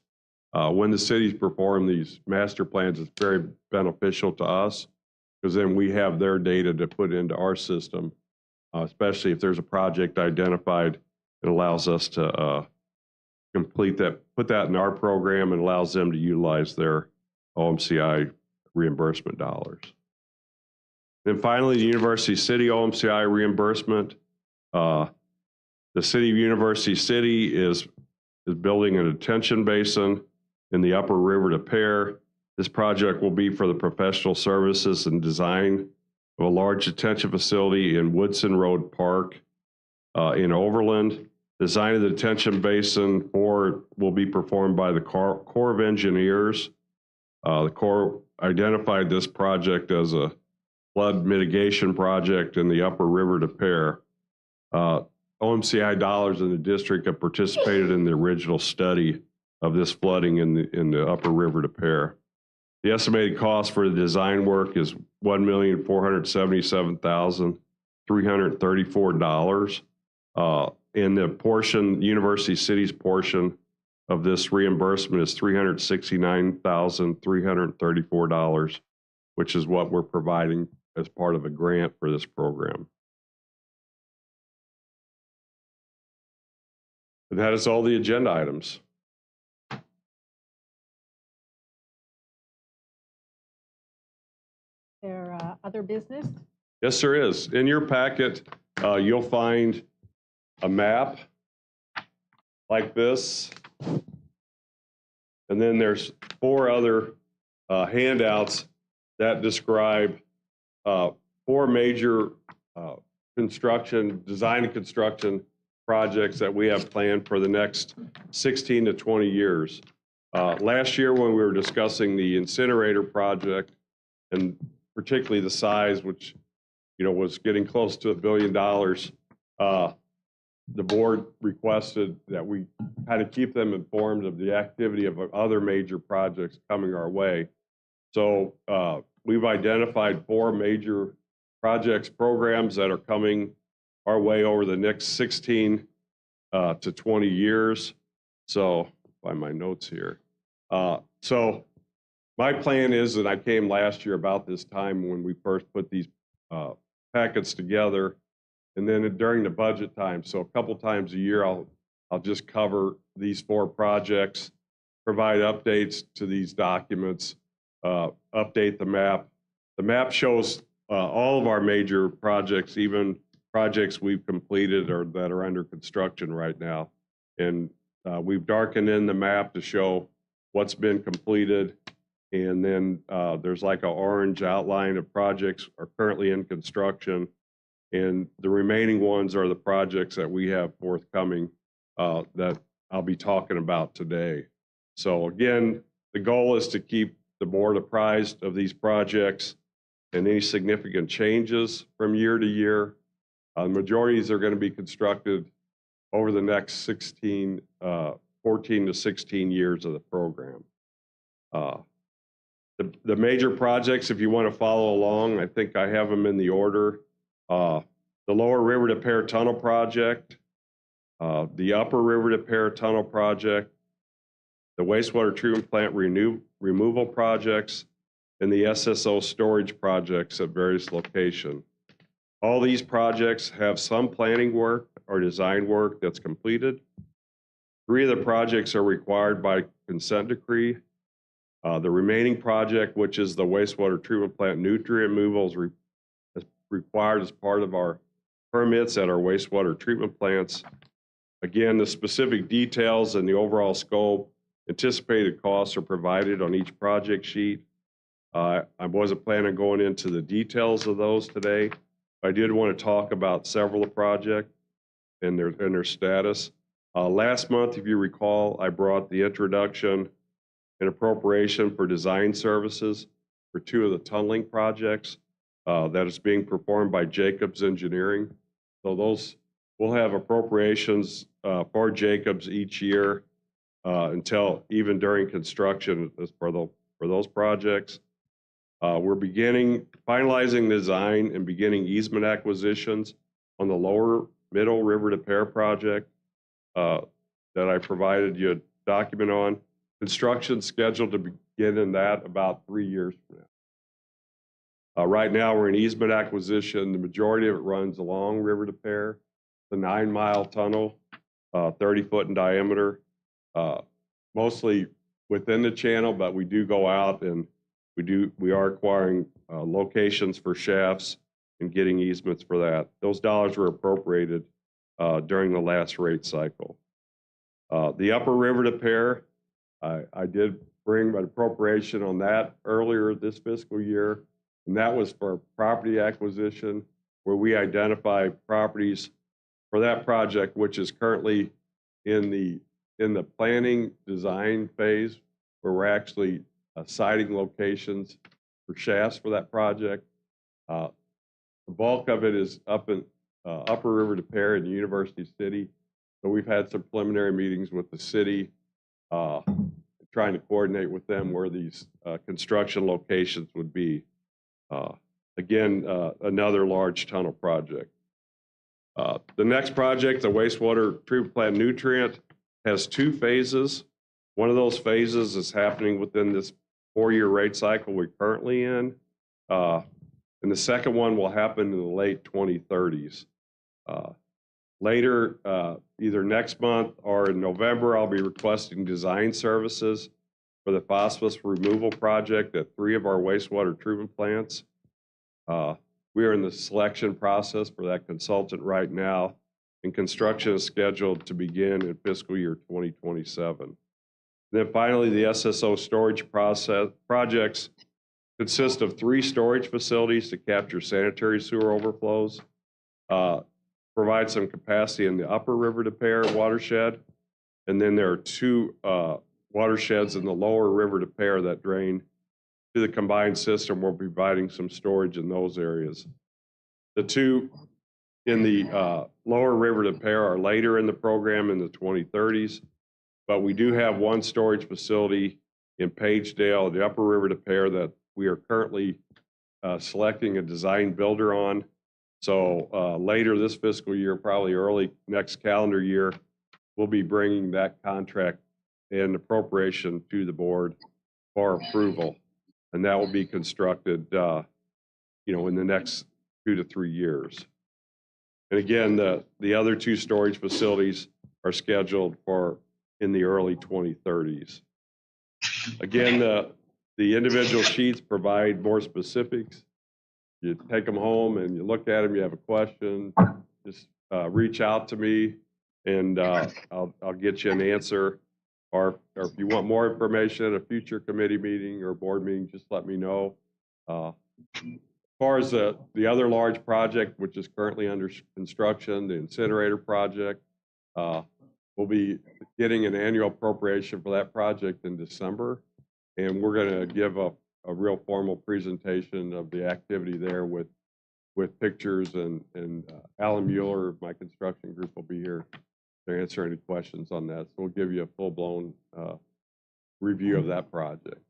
When the cities perform these master plans, it's very beneficial to us because then we have their data to put into our system, especially if there's a project identified. It allows us to complete that, put that in our program, and allows them to utilize their OMCI reimbursement dollars. Then finally, the University City OMCI reimbursement. The city of University City is building a detention basin in the upper river to Pear. This project will be for the professional services and design of a large detention facility in Woodson Road Park in Overland. Design of the detention basin will be performed by the Corps of Engineers. The Corps identified this project as a flood mitigation project in the upper river to Pear. OMCI dollars in the district have participated in the original study of this flooding in the upper river to Pear. The estimated cost for the design work is $1,477,334. And the portion, University City's portion of this reimbursement is $369,334, which is what we're providing as part of a grant for this program. And that is all the agenda items. There other business? Yes, there is. In your packet, you'll find a map like this. And then there's 4 other handouts that describe 4 major design and construction projects that we have planned for the next 16 to 20 years. Last year when we were discussing the incinerator project, and particularly the size, which was getting close to $1 billion, the board requested that we kind of keep them informed of the activity of other major projects coming our way. So we've identified 4 major programs that are coming our way over the next 16 to 20 years. So find my notes here. So my plan is, and I came last year about this time when we first put these packets together, and then during the budget time, so a couple times a year, I'll just cover these 4 projects, provide updates to these documents, update the map. The map shows all of our major projects, even projects we've completed or that are under construction right now. And we've darkened in the map to show what's been completed. And then there's like an orange outline of projects are currently in construction. And the remaining ones are the projects that we have forthcoming that I'll be talking about today. So again, the goal is to keep the board apprised of these projects and any significant changes from year to year. The majorities are going to be constructed over the next 14 to 16 years of the program. The major projects, if you want to follow along, I think I have them in the order. The Lower River to Pear Tunnel Project, the Upper River to Pear Tunnel Project, the Wastewater Treatment Plant Removal Projects, and the SSO storage projects at various locations. All these projects have some planning work or design work that's completed. 3 of the projects are required by consent decree. The remaining project, which is the wastewater treatment plant nutrient removal, is required as part of our permits at our wastewater treatment plants. Again, the specific details and the overall scope, anticipated costs are provided on each project sheet. I wasn't planning on going into the details of those today. I did want to talk about several projects and their status. Last month, if you recall, I brought the introduction and appropriation for design services for 2 of the tunneling projects that is being performed by Jacobs Engineering. So those will have appropriations for Jacobs each year until even during construction for those projects. We're finalizing design and beginning easement acquisitions on the Lower Middle River to Pear project that I provided you a document on. Construction scheduled to begin in that about 3 years from now. Right now we're in easement acquisition. The majority of it runs along River to Pear, the 9-mile tunnel, 30 foot in diameter, mostly within the channel, but we do go out and we are acquiring locations for shafts and getting easements for that. Those dollars were appropriated during the last rate cycle. The Upper River to Pear, I did bring an appropriation on that earlier this fiscal year, and that was for property acquisition, where we identify properties for that project, which is currently in the planning design phase, where we're actually siting locations for shafts for that project. The bulk of it is up in Upper River to Pear in University City. So we've had some preliminary meetings with the city, trying to coordinate with them where these construction locations would be. Again, another large tunnel project. The next project, the wastewater treatment plant nutrient, has 2 phases. One of those phases is happening within this 4-year rate cycle we're currently in. And the second one will happen in the late 2030s. Later, either next month or in November, I'll be requesting design services for the phosphorus removal project at 3 of our wastewater treatment plants. We are in the selection process for that consultant right now, and construction is scheduled to begin in fiscal year 2027. Then finally, the SSO storage projects consist of 3 storage facilities to capture sanitary sewer overflows, provide some capacity in the Upper River to Pear watershed, and then there are 2 watersheds in the Lower River to Pear that drain to the combined system. We're providing some storage in those areas. The 2 in the Lower River to Pear are later in the program in the 2030s, but we do have 1 storage facility in Pagedale, the Upper River to Pear, that we are currently selecting a design builder on. So later this fiscal year, probably early next calendar year, we'll be bringing that contract and appropriation to the board for approval, and that will be constructed, in the next 2 to 3 years. And again, the other 2 storage facilities are scheduled for in the early 2030s. Again, the individual sheets provide more specifics. You take them home and you look at them, you have a question, just reach out to me and I'll get you an answer. Or if you want more information at a future committee meeting or board meeting, just let me know. As far as the other large project, which is currently under construction, the incinerator project, we'll be getting an annual appropriation for that project in December. And we're going to give a real formal presentation of the activity there with pictures, and Alan Mueller of my construction group will be here to answer any questions on that. So we'll give you a full-blown review of that project.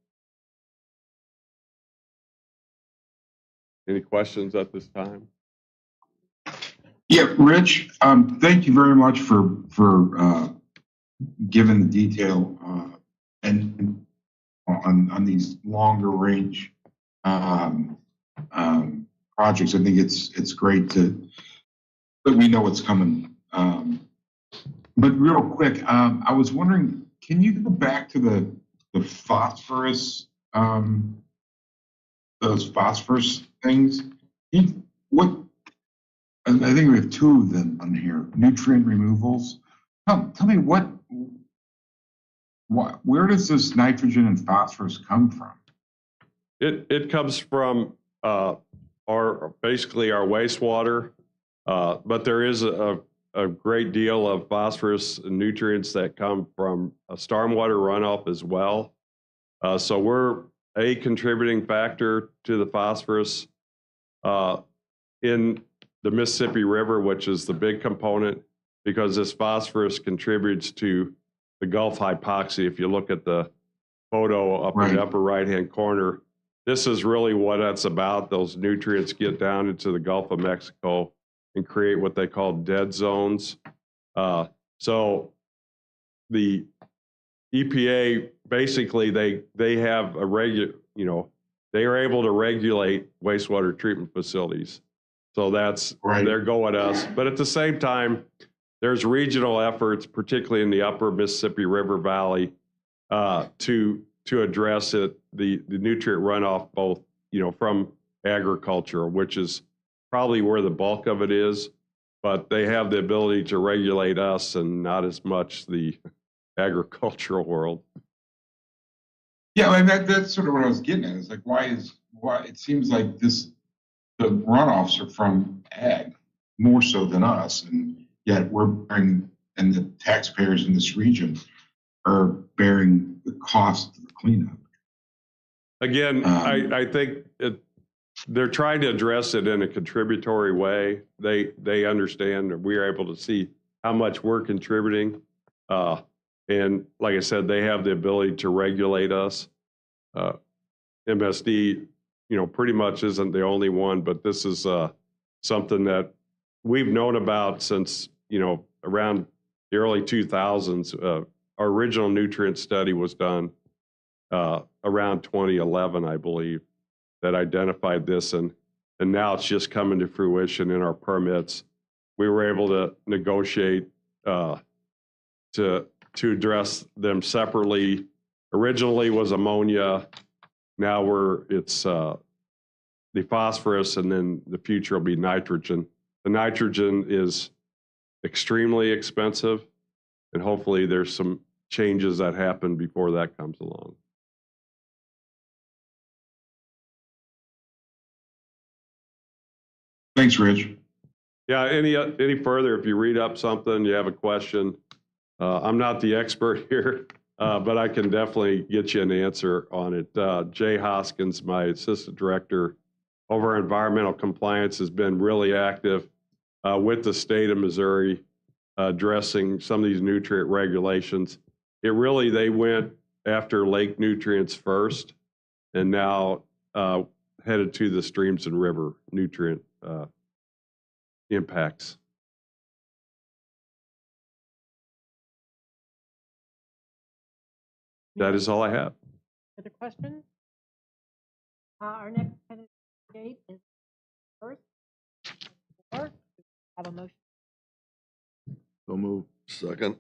Any questions at this time? Yeah, Rich, thank you very much for giving the detail and on these longer range projects. I think it's great that we know what's coming. But real quick, I was wondering, can you go back to the phosphorus, those phosphorus things? What? I think we have two of them on here. Nutrient removals. Tell me where does this nitrogen and phosphorus come from? It comes from basically our wastewater, but there is a great deal of phosphorus and nutrients that come from a stormwater runoff as well. So we're a contributing factor to the phosphorus in the Mississippi River, which is the big component, because this phosphorus contributes to the Gulf hypoxia. If you look at the photo up in the upper right-hand corner, this is really what that's about. Those nutrients get down into the Gulf of Mexico and create what they call dead zones. So the EPA, basically, they have a they are able to regulate wastewater treatment facilities. So that's they're going us. But at the same time, there's regional efforts, particularly in the upper Mississippi River Valley, to address the nutrient runoff, both from agriculture, which is probably where the bulk of it is, but they have the ability to regulate us and not as much the agricultural world. Yeah, and that's sort of what I was getting at. It's like, why it seems like the runoffs are from ag more so than us, and yet we're bearing, and the taxpayers in this region are bearing the cost of the cleanup. Again, I think they're trying to address it in a contributory way. They understand, and we are able to see how much we're contributing. And like I said, they have the ability to regulate us. MSD, pretty much isn't the only one, but this is something that we've known about since, around the early 2000s. Our original nutrient study was done around 2011, I believe, that identified this, and now it's just coming to fruition in our permits. We were able to negotiate to address them separately. Originally was ammonia. Now it's the phosphorus, and then the future will be nitrogen. The nitrogen is extremely expensive, and hopefully there's some changes that happen before that comes along. Thanks, Rich. Yeah, any further, if you read up something, you have a question. I'm not the expert here, but I can definitely get you an answer on it. Jay Hoskins, my assistant director over environmental compliance, has been really active with the state of Missouri addressing some of these nutrient regulations. They went after lake nutrients first, and now headed to the streams and river nutrient impacts. That is all I have. Other questions? Our next candidate date is first. Have a motion. So move. Second.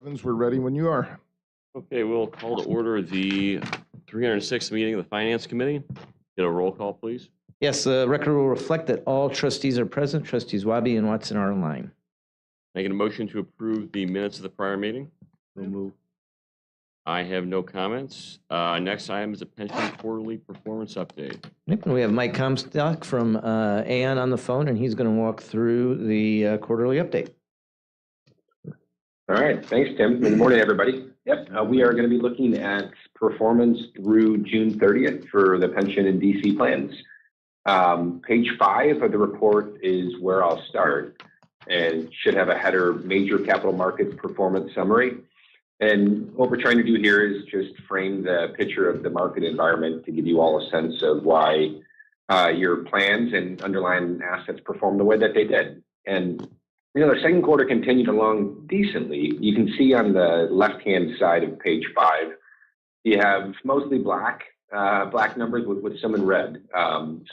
Evans, we're ready when you are. Okay, we'll call to order the 306th meeting of the Finance Committee. Get a roll call, please. Yes, the record will reflect that all trustees are present. Trustees Wabi and Watson are online. Making a motion to approve the minutes of the prior meeting. So move. I have no comments. Next item is a pension quarterly performance update. We have Mike Comstock from Aon on the phone, and he's going to walk through the quarterly update. All right, thanks, Tim. Good morning, everybody. Yep, we are going to be looking at performance through June 30th for the pension and DC plans. Page 5 of the report is where I'll start, and should have a header, Major Capital Markets Performance Summary. And what we're trying to do here is just frame the picture of the market environment to give you all a sense of why your plans and underlying assets performed the way that they did. And the second quarter continued along decently. You can see on the left-hand side of page 5, you have mostly black numbers with some in red.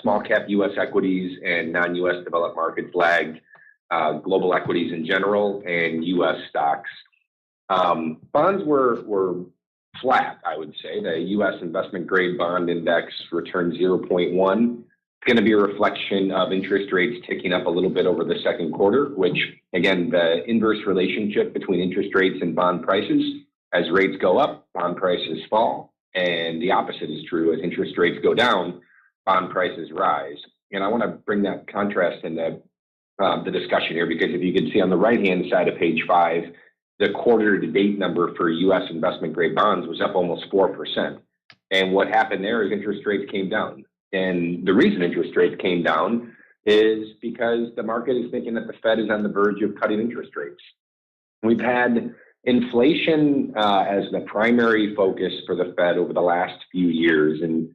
Small cap U.S. equities and non-U.S. developed markets lagged global equities in general and U.S. stocks. Bonds were flat, I would say. The U.S. investment grade bond index returned 0.1. It's going to be a reflection of interest rates ticking up a little bit over the second quarter, which, again, the inverse relationship between interest rates and bond prices. As rates go up, bond prices fall, and the opposite is true. As interest rates go down, bond prices rise. And I want to bring that contrast in the discussion here, because if you can see on the right-hand side of page 5, the quarter-to-date number for U.S. investment-grade bonds was up almost 4%. And what happened there is interest rates came down. And the reason interest rates came down is because the market is thinking that the Fed is on the verge of cutting interest rates. We've had inflation as the primary focus for the Fed over the last few years. And,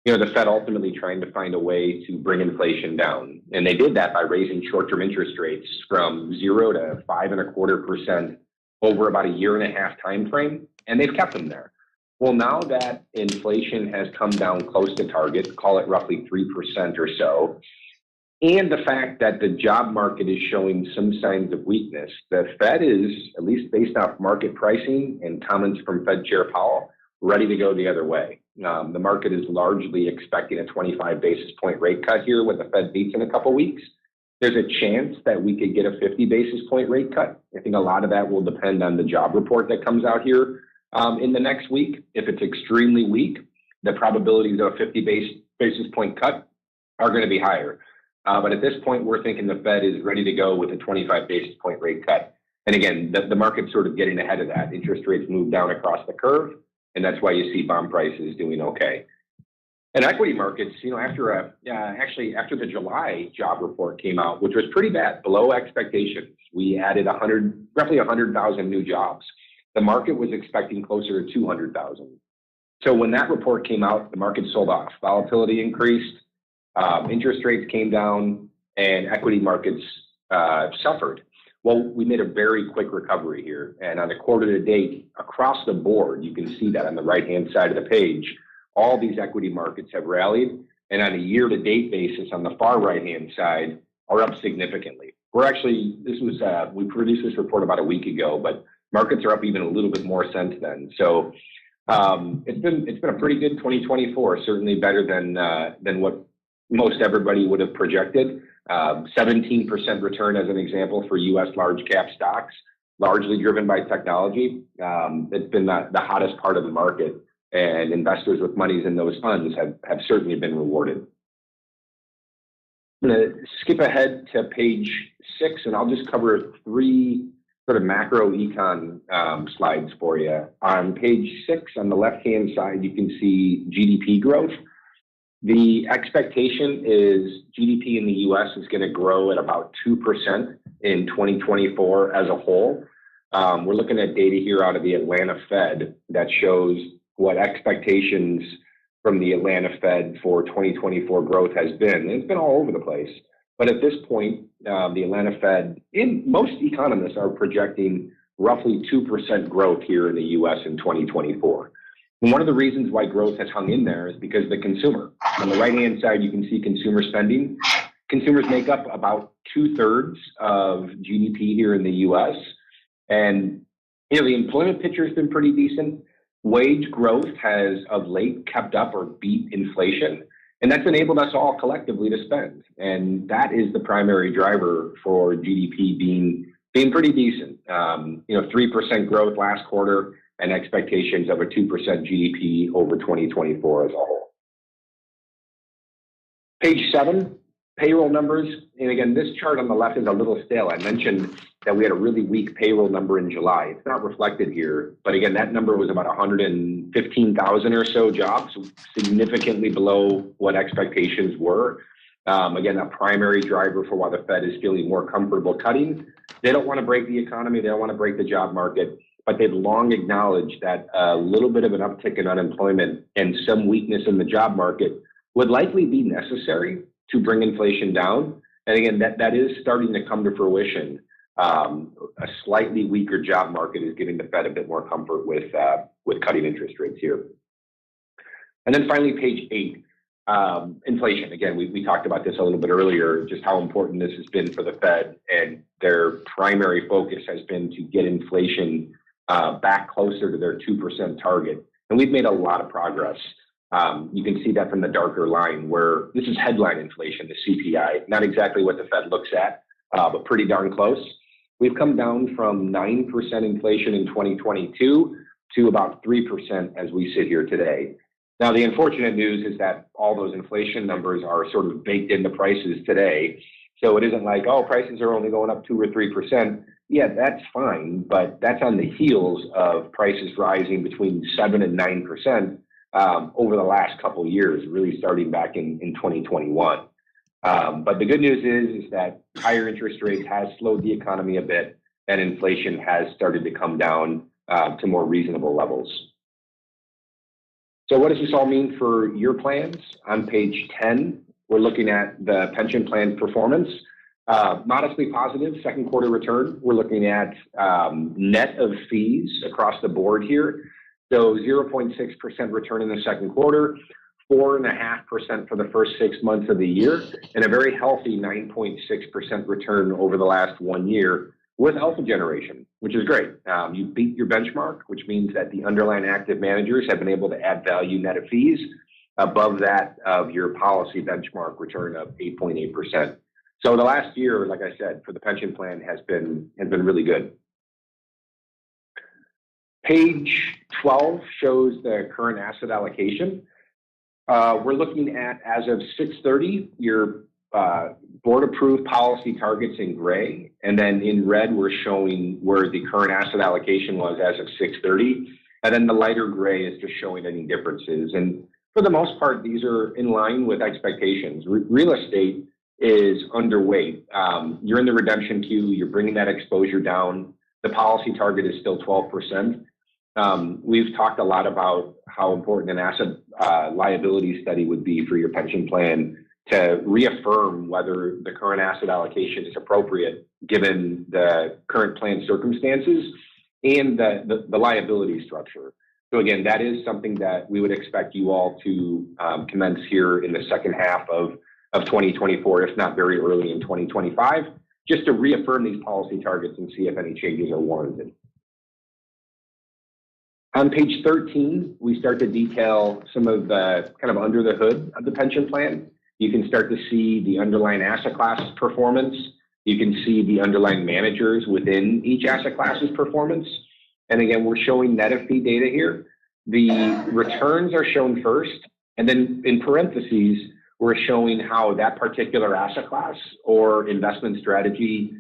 the Fed ultimately trying to find a way to bring inflation down. And they did that by raising short-term interest rates from 0 to 5.25% over about a 1.5-year time frame, and they've kept them there. Well, now that inflation has come down close to target, call it roughly 3% or so, and the fact that the job market is showing some signs of weakness, the Fed is, at least based off market pricing and comments from Fed Chair Powell, ready to go the other way. The market is largely expecting a 25 basis point rate cut here when the Fed meets in a couple weeks. There's a chance that we could get a 50 basis point rate cut. I think a lot of that will depend on the job report that comes out here in the next week. If it's extremely weak, the probabilities of a 50 basis point cut are going to be higher. But at this point, we're thinking the Fed is ready to go with a 25 basis point rate cut. And again, the market's sort of getting ahead of that. Interest rates move down across the curve, and that's why you see bond prices doing okay. And equity markets, after the July job report came out, which was pretty bad, below expectations, we added roughly 100,000 new jobs. The market was expecting closer to 200,000. So when that report came out, the market sold off. Volatility increased, interest rates came down, and equity markets suffered. Well, we made a very quick recovery here. And on a quarter to date, across the board, you can see that on the right-hand side of the page, all these equity markets have rallied. And on a year-to-date basis, on the far right-hand side, are up significantly. We produced this report about a week ago, but markets are up even a little bit more since then. So it's been a pretty good 2024, certainly better than what most everybody would have projected. 17% return as an example for U.S. large cap stocks, largely driven by technology. It's been the hottest part of the market, and investors with monies in those funds have certainly been rewarded. I'm going to skip ahead to page 6, and I'll just cover 3 sort of macro econ slides for you. On page 6, on the left-hand side, you can see GDP growth. The expectation is GDP in the U.S. is going to grow at about 2% in 2024 as a whole. We're looking at data here out of the Atlanta Fed that shows what expectations from the Atlanta Fed for 2024 growth has been. And it's been all over the place. But at this point, the Atlanta Fed, most economists are projecting roughly 2% growth here in the U.S. in 2024. And one of the reasons why growth has hung in there is because the consumer. On the right-hand side, you can see consumer spending. Consumers make up about 2/3 of GDP here in the U.S. And The employment picture has been pretty decent. Wage growth has of late kept up or beat inflation, and that's enabled us all collectively to spend. And that is the primary driver for GDP being pretty decent. 3% growth last quarter and expectations of a 2% GDP over 2024 as a whole. Page 7, payroll numbers. And again, this chart on the left is a little stale. I mentioned that we had a really weak payroll number in July. It's not reflected here, but again, that number was about 115,000 or so jobs, significantly below what expectations were. Again, a primary driver for why the Fed is feeling more comfortable cutting. They don't want to break the economy. They don't want to break the job market, but they've long acknowledged that a little bit of an uptick in unemployment and some weakness in the job market would likely be necessary to bring inflation down. And again, that is starting to come to fruition. A slightly weaker job market is giving the Fed a bit more comfort with cutting interest rates here. And then finally, page 8, inflation. Again, we talked about this a little bit earlier, just how important this has been for the Fed, and their primary focus has been to get inflation back closer to their 2% target. And we've made a lot of progress. You can see that from the darker line, where this is headline inflation, the CPI, not exactly what the Fed looks at, but pretty darn close. We've come down from 9% inflation in 2022 to about 3% as we sit here today. Now, the unfortunate news is that all those inflation numbers are sort of baked into prices today. So it isn't like, oh, prices are only going up 2 or 3%. Yeah, that's fine, but that's on the heels of prices rising between 7 and 9% over the last couple of years, really starting back in 2021. But the good news is that higher interest rates has slowed the economy a bit, and inflation has started to come down to more reasonable levels. So what does this all mean for your plans? On page 10, we're looking at the pension plan performance. Modestly positive second quarter return. We're looking at net of fees across the board here. So 0.6% return in the second quarter, 4.5% for the first 6 months of the year, and a very healthy 9.6% return over the last 1 year with alpha generation, which is great. You beat your benchmark, which means that the underlying active managers have been able to add value net of fees above that of your policy benchmark return of 8.8%. So the last year, like I said, for the pension plan has been really good. Page 12 shows the current asset allocation. We're looking at, as of 6/30, your board-approved policy targets in gray, and then in red, we're showing where the current asset allocation was as of 6/30, and then the lighter gray is just showing any differences. And for the most part, these are in line with expectations. Real estate is underweight. You're in the redemption queue. You're bringing that exposure down. The policy target is still 12%. We've talked a lot about how important an asset liability study would be for your pension plan to reaffirm whether the current asset allocation is appropriate given the current plan circumstances and the liability structure. So again, that is something that we would expect you all to commence here in the second half of 2024, if not very early in 2025, just to reaffirm these policy targets and see if any changes are warranted. On page 13, we start to detail some of the kind of under the hood of the pension plan. You can start to see the underlying asset class performance. You can see the underlying managers within each asset class's performance. And again, we're showing net of fee data here. The returns are shown first, and then in parentheses, we're showing how that particular asset class or investment strategy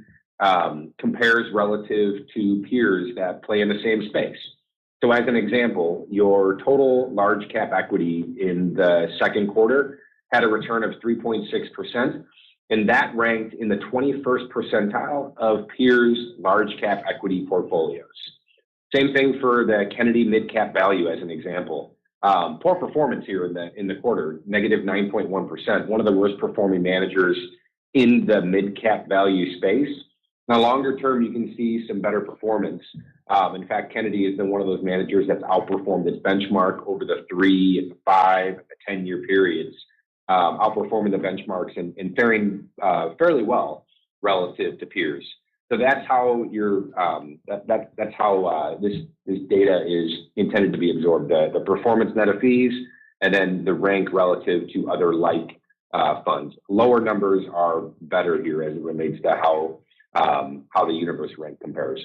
compares relative to peers that play in the same space. So as an example, your total large cap equity in the second quarter had a return of 3.6%, and that ranked in the 21st percentile of peers' large cap equity portfolios. Same thing for the Kennedy mid cap value as an example. Poor performance here in the quarter, negative 9.1%, one of the worst performing managers in the mid cap value space. Now, longer term, you can see some better performance. In fact, Kennedy has been one of those managers that's outperformed its benchmark over the 3, 5, 10-year periods, outperforming the benchmarks and faring fairly well relative to peers. So that's how that's how this data is intended to be absorbed. The performance net of fees, and then the rank relative to other like funds. Lower numbers are better here as it relates to how the universe rank compares.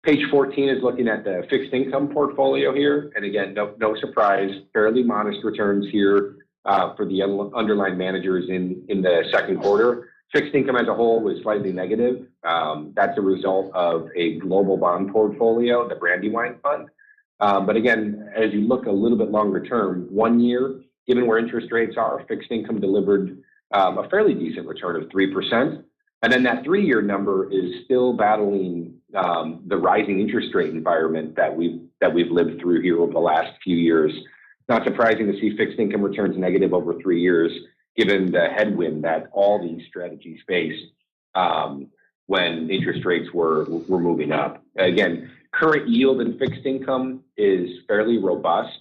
Page 14 is looking at the fixed income portfolio here. And again, no surprise, fairly modest returns here for the underlying managers in the second quarter. Fixed income as a whole was slightly negative. That's a result of a global bond portfolio, the Brandywine Fund. But again, as you look a little bit longer term, 1 year, given where interest rates are, fixed income delivered a fairly decent return of 3%. And then that 3-year number is still battling the rising interest rate environment that we've lived through here over the last few years. Not surprising to see fixed income returns negative over 3 years, given the headwind that all these strategies face when interest rates were moving up. Again, current yield in fixed income is fairly robust.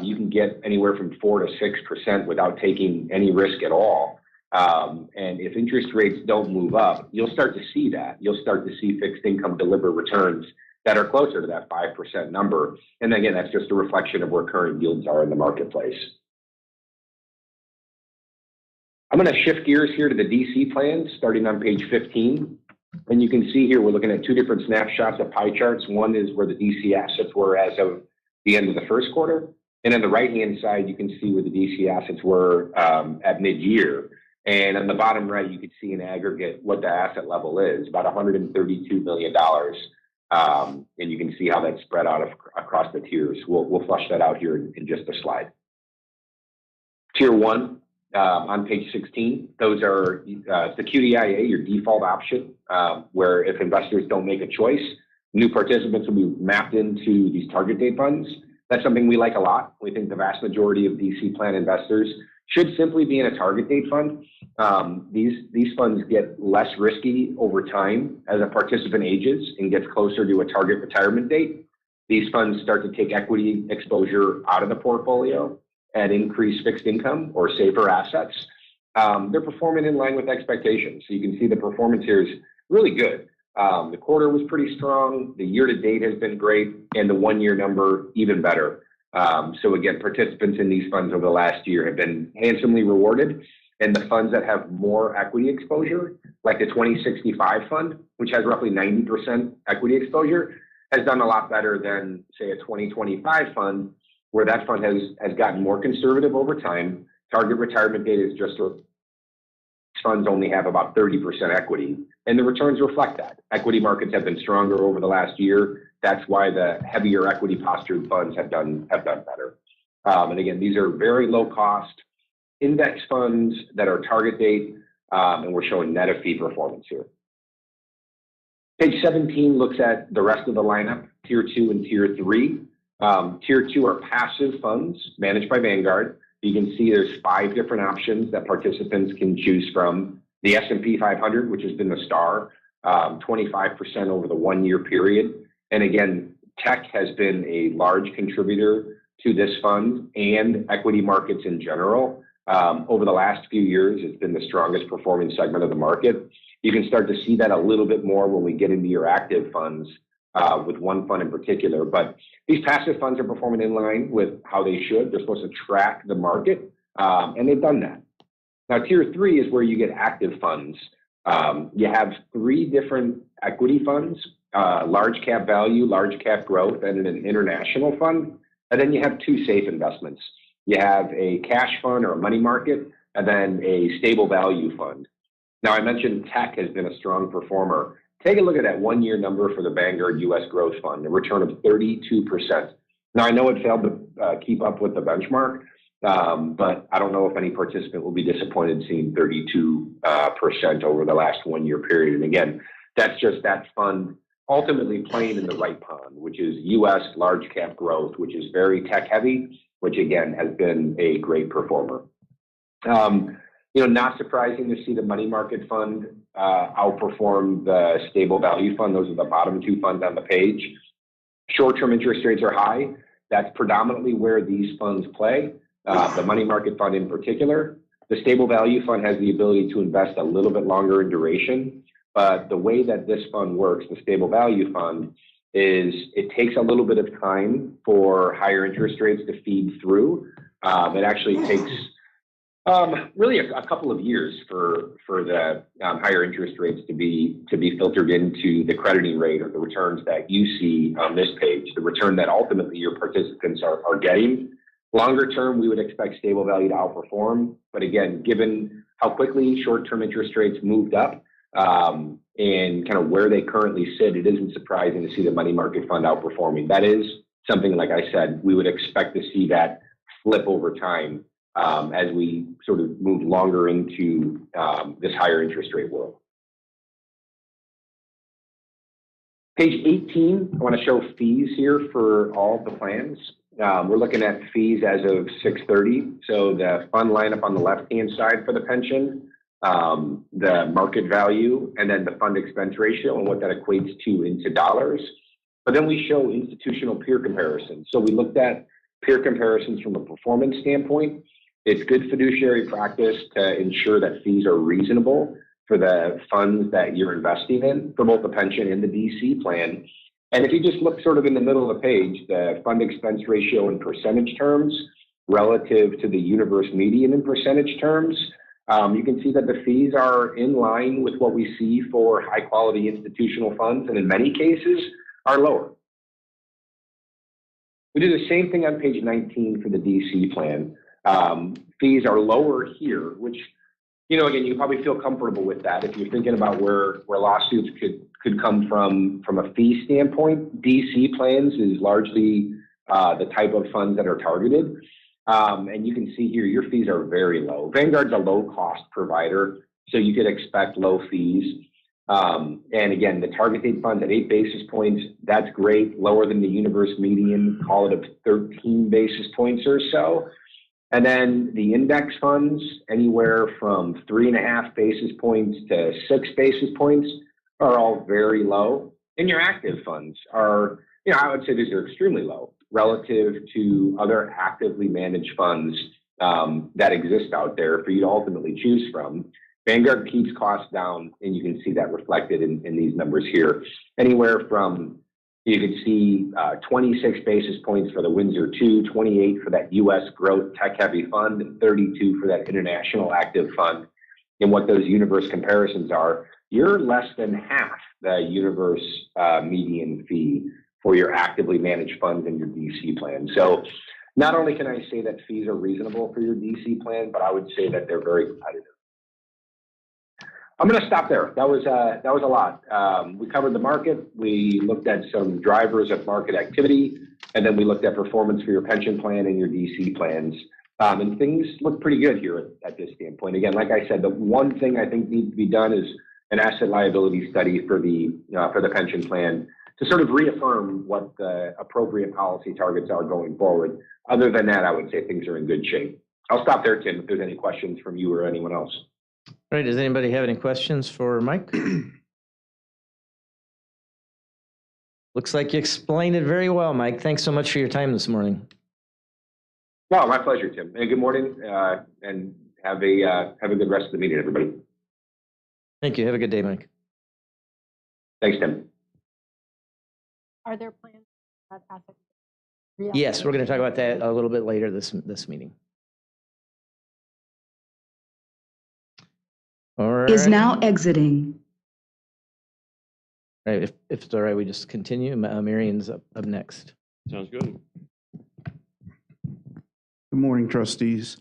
You can get anywhere from 4 to 6% without taking any risk at all. And if interest rates don't move up, you'll start to see that. You'll start to see fixed income deliver returns that are closer to that 5% number. And again, that's just a reflection of where current yields are in the marketplace. I'm going to shift gears here to the DC plans, starting on page 15. And you can see here, we're looking at two different snapshots of pie charts. One is where the DC assets were as of the end of the first quarter. And on the right-hand side, you can see where the DC assets were at mid-year. And on the bottom right, you can see in aggregate what the asset level is, about $132 million. And you can see how that's spread out across the tiers. We'll flush that out here in just a slide. Tier 1 on page 16, those are the QDIA, your default option, where if investors don't make a choice, new participants will be mapped into these target date funds. That's something we like a lot. We think the vast majority of DC plan investors should simply be in a target date fund. These funds get less risky over time as a participant ages and gets closer to a target retirement date. These funds start to take equity exposure out of the portfolio and increase fixed income or safer assets. They're performing in line with expectations. So you can see the performance here is really good. The quarter was pretty strong. The year to date has been great, and the 1 year number even better. So again, participants in these funds over the last year have been handsomely rewarded. And the funds that have more equity exposure, like the 2065 fund, which has roughly 90% equity exposure, has done a lot better than, say, a 2025 fund, where that fund has gotten more conservative over time. Target retirement date is just funds only have about 30% equity, and the returns reflect that. Equity markets have been stronger over the last year. That's why the heavier equity postured funds have done better. And again, these are very low cost index funds that are target date, and we're showing net of fee performance here. Page 17 looks at the rest of the lineup, Tier 2 and Tier 3. Tier 2 are passive funds managed by Vanguard. You can see there's 5 different options that participants can choose from. The S&P 500, which has been the star, 25% over the 1 year period. And again, tech has been a large contributor to this fund and equity markets in general. Over the last few years, it's been the strongest performing segment of the market. You can start to see that a little bit more when we get into your active funds with one fund in particular. But these passive funds are performing in line with how they should. They're supposed to track the market, and they've done that. Now, Tier 3 is where you get active funds. You have 3 different equity funds, large cap value, large cap growth, and an international fund. And then you have 2 safe investments. You have a cash fund or a money market, and then a stable value fund. Now, I mentioned tech has been a strong performer. Take a look at that 1 year number for the Vanguard US Growth Fund, a return of 32%. Now, I know it failed to keep up with the benchmark, but I don't know if any participant will be disappointed seeing 32% over the last 1 year period. And again, that's just that fund ultimately playing in the right pond, which is US large cap growth, which is very tech heavy, which again has been a great performer. Not surprising to see the money market fund outperform the stable value fund. Those are the bottom 2 funds on the page. Short-term interest rates are high. That's predominantly where these funds play. The money market fund in particular. The stable value fund has the ability to invest a little bit longer in duration, But the way that this fund works, the stable value fund, is it takes a little bit of time for higher interest rates to feed through. It actually takes really a couple of years for the higher interest rates to be filtered into the crediting rate or the returns that you see on this page, the return that ultimately your participants are getting. Longer term, we would expect stable value to outperform. But again, given how quickly short-term interest rates moved up and kind of where they currently sit, it isn't surprising to see the money market fund outperforming. That is something, like I said, we would expect to see that flip over time as we sort of move longer into this higher interest rate world. Page 18, I want to show fees here for all the plans. We're looking at fees as of 6/30. So the fund lineup on the left-hand side for the pension, the market value, and then the fund expense ratio and what that equates to into dollars. But then we show institutional peer comparisons. So we looked at peer comparisons from a performance standpoint. It's good fiduciary practice to ensure that fees are reasonable for the funds that you're investing in for both the pension and the DC plan. And if you just look sort of in the middle of the page, the fund expense ratio in percentage terms relative to the universe median in percentage terms, you can see that the fees are in line with what we see for high quality institutional funds, and in many cases are lower. We do the same thing on page 19 for the DC plan. Fees are lower here, which, you know, again, you probably feel comfortable with that. If you're thinking about where lawsuits could come from a fee standpoint, DC plans is largely the type of funds that are targeted. And you can see here, your fees are very low. Vanguard's a low cost provider, so you could expect low fees. And again, the target date funds at 8 basis points, that's great, lower than the universe median, call it of 13 basis points or so. And then the index funds, anywhere from 3.5 basis points to 6 basis points, are all very low. And your active funds are, you know, I would say these are extremely low relative to other actively managed funds that exist out there for you to ultimately choose from. Vanguard keeps costs down, and you can see that reflected in these numbers here. Anywhere from, you can see 26 basis points for the Windsor 2, 28 for that U.S. growth tech-heavy fund, and 32 for that international active fund. And what those universe comparisons are, you're less than half the universe median fee for your actively managed funds in your DC plan. So not only can I say that fees are reasonable for your DC plan, but I would say that they're very competitive. I'm going to stop there. That was a lot. We covered the market. We looked at some drivers of market activity, and then we looked at performance for your pension plan and your DC plans. And things look pretty good here at this standpoint. Again, like I said, the one thing I think needs to be done is an asset liability study for the pension plan to sort of reaffirm what the appropriate policy targets are going forward. Other than that, I would say things are in good shape. I'll stop there, Tim, if there's any questions from you or anyone else. All right, does anybody have any questions for Mike? Looks like you explained it very well, Mike. Thanks so much for your time this morning. No, my pleasure, Tim. And good morning, and have a good rest of the meeting, everybody. Thank you. Have a good day, Mike. Thanks, Tim. Are there plans at asset? Yes, we're going to talk about that a little bit later this meeting. All right. Is now exiting. All right, if it's all right, we just continue. Marion's up next. Sounds good. Good morning, trustees.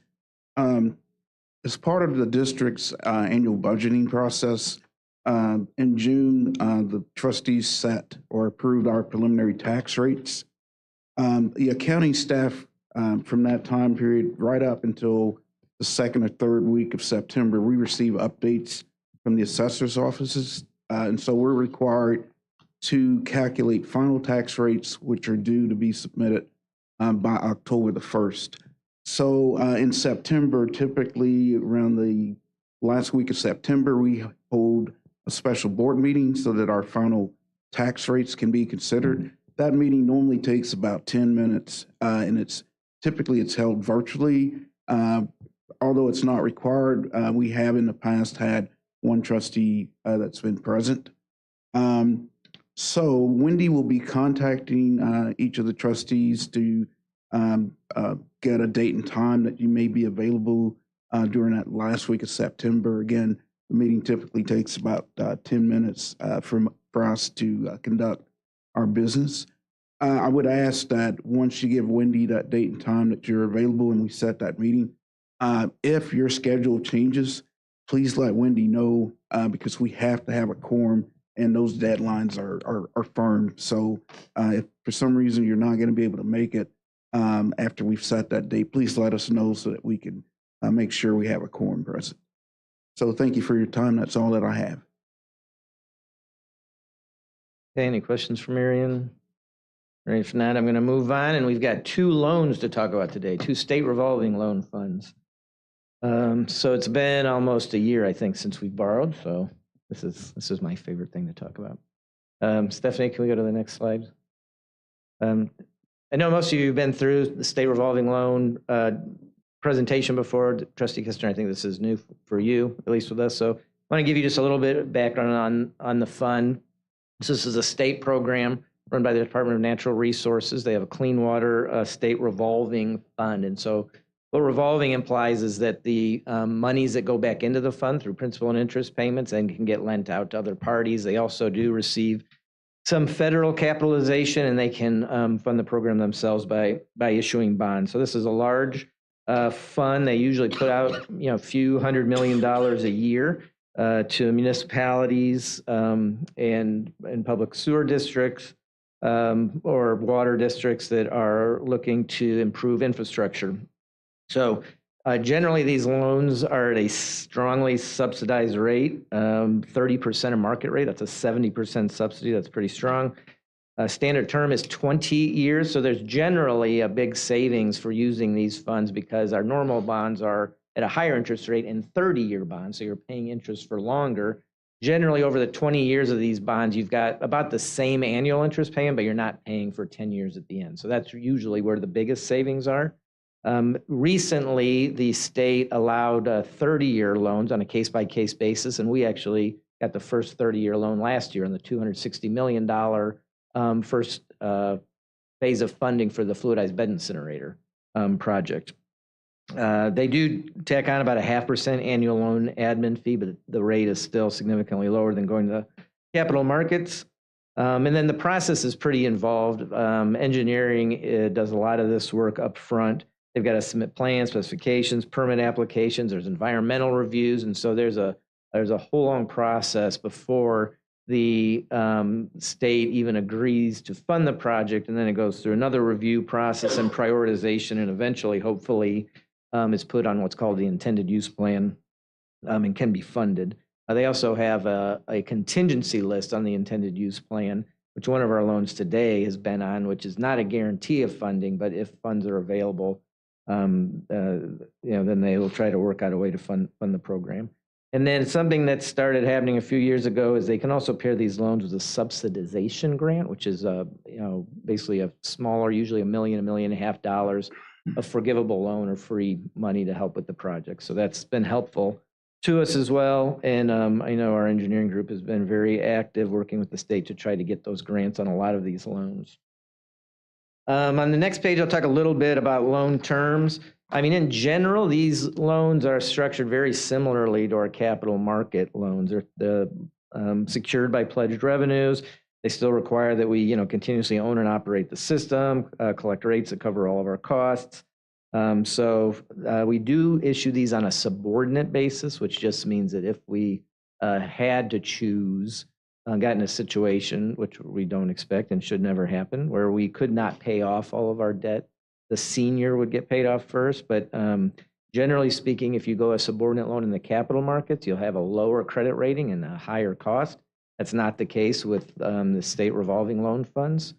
As part of the district's annual budgeting process, in June, the trustees set or approved our preliminary tax rates. The accounting staff from that time period right up until the second or third week of September, we receive updates from the assessor's offices. And so we're required to calculate final tax rates, which are due to be submitted by October the 1st. So in September, typically around the last week of September, we hold a special board meeting so that our final tax rates can be considered. That meeting normally takes about 10 minutes, and it's held virtually. Although it's not required, we have in the past had one trustee that's been present. So Wendy will be contacting each of the trustees to get a date and time that you may be available during that last week of September. Again, the meeting typically takes about 10 minutes for us to conduct our business. I would ask that once you give Wendy that date and time that you're available and we set that meeting, if your schedule changes, please let Wendy know because we have to have a quorum and those deadlines are firm. So if for some reason you're not going to be able to make it after we've set that date, please let us know so that we can make sure we have a quorum present. So thank you for your time. That's all that I have. Okay, any questions for Marion? Or if not, I'm going to move on, and we've got two loans to talk about today, two state revolving loan funds. So it's been almost a year, I think, since we borrowed. So this is my favorite thing to talk about. Stephanie, can we go to the next slide? I know most of you have been through the state revolving loan presentation before. Trustee Kistner, I think this is new for you, at least with us. So I want to give you just a little bit of background on the fund. So this is a state program run by the Department of Natural Resources. They have a clean water state revolving fund. And so what revolving implies is that the monies that go back into the fund through principal and interest payments and can get lent out to other parties. They also do receive some federal capitalization, and they can fund the program themselves by issuing bonds. So this is a large fund. They usually put out a few $100 million a year to municipalities and public sewer districts or water districts that are looking to improve infrastructure. So generally, these loans are at a strongly subsidized rate, 30% of market rate. That's a 70% subsidy. That's pretty strong. Standard term is 20 years. So there's generally a big savings for using these funds because our normal bonds are at a higher interest rate and 30-year bonds. So you're paying interest for longer. Generally, over the 20 years of these bonds, you've got about the same annual interest payment, but you're not paying for 10 years at the end. So that's usually where the biggest savings are. Recently, the state allowed 30-year loans on a case-by-case basis, and we actually got the first 30-year loan last year in the $260 million first phase of funding for the fluidized bed incinerator project. They do tack on about a 0.5% annual loan admin fee, but the rate is still significantly lower than going to capital markets. And then the process is pretty involved. Engineering does a lot of this work up front. They've got to submit plans, specifications, permit applications. There's environmental reviews, and so there's a whole long process before the state even agrees to fund the project, and then it goes through another review process and prioritization, and eventually, hopefully, is put on what's called the intended use plan and can be funded. They also have a contingency list on the intended use plan, which one of our loans today has been on, which is not a guarantee of funding, but if funds are available, then they will try to work out a way to fund the program. And then something that started happening a few years ago is they can also pair these loans with a subsidization grant, which is basically a smaller, usually $1 million, $1.5 million, a forgivable loan or free money to help with the project. So that's been helpful to us as well. And I know our engineering group has been very active working with the state to try to get those grants on a lot of these loans. On the next page, I'll talk a little bit about loan terms. I mean, in general, these loans are structured very similarly to our capital market loans. They're secured by pledged revenues. They still require that we, continuously own and operate the system, collect rates that cover all of our costs. So we do issue these on a subordinate basis, which just means that if we had to choose, got in a situation, which we don't expect and should never happen, where we could not pay off all of our debt, the senior would get paid off first. But generally speaking, if you go a subordinate loan in the capital markets, you'll have a lower credit rating and a higher cost. That's not the case with the state revolving loan funds.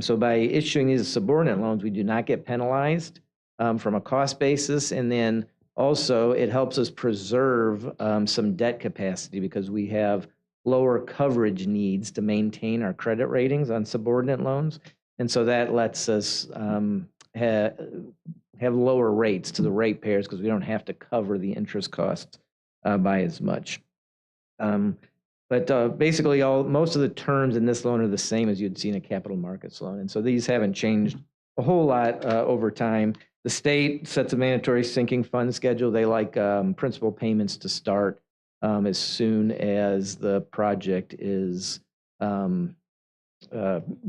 So by issuing these subordinate loans, we do not get penalized from a cost basis. And then also it helps us preserve some debt capacity because we have lower coverage needs to maintain our credit ratings on subordinate loans. And so that lets us have lower rates to the ratepayers because we don't have to cover the interest costs by as much. But basically, most of the terms in this loan are the same as you'd see in a capital markets loan. And so these haven't changed a whole lot over time. The state sets a mandatory sinking fund schedule. They like principal payments to start as soon as the project is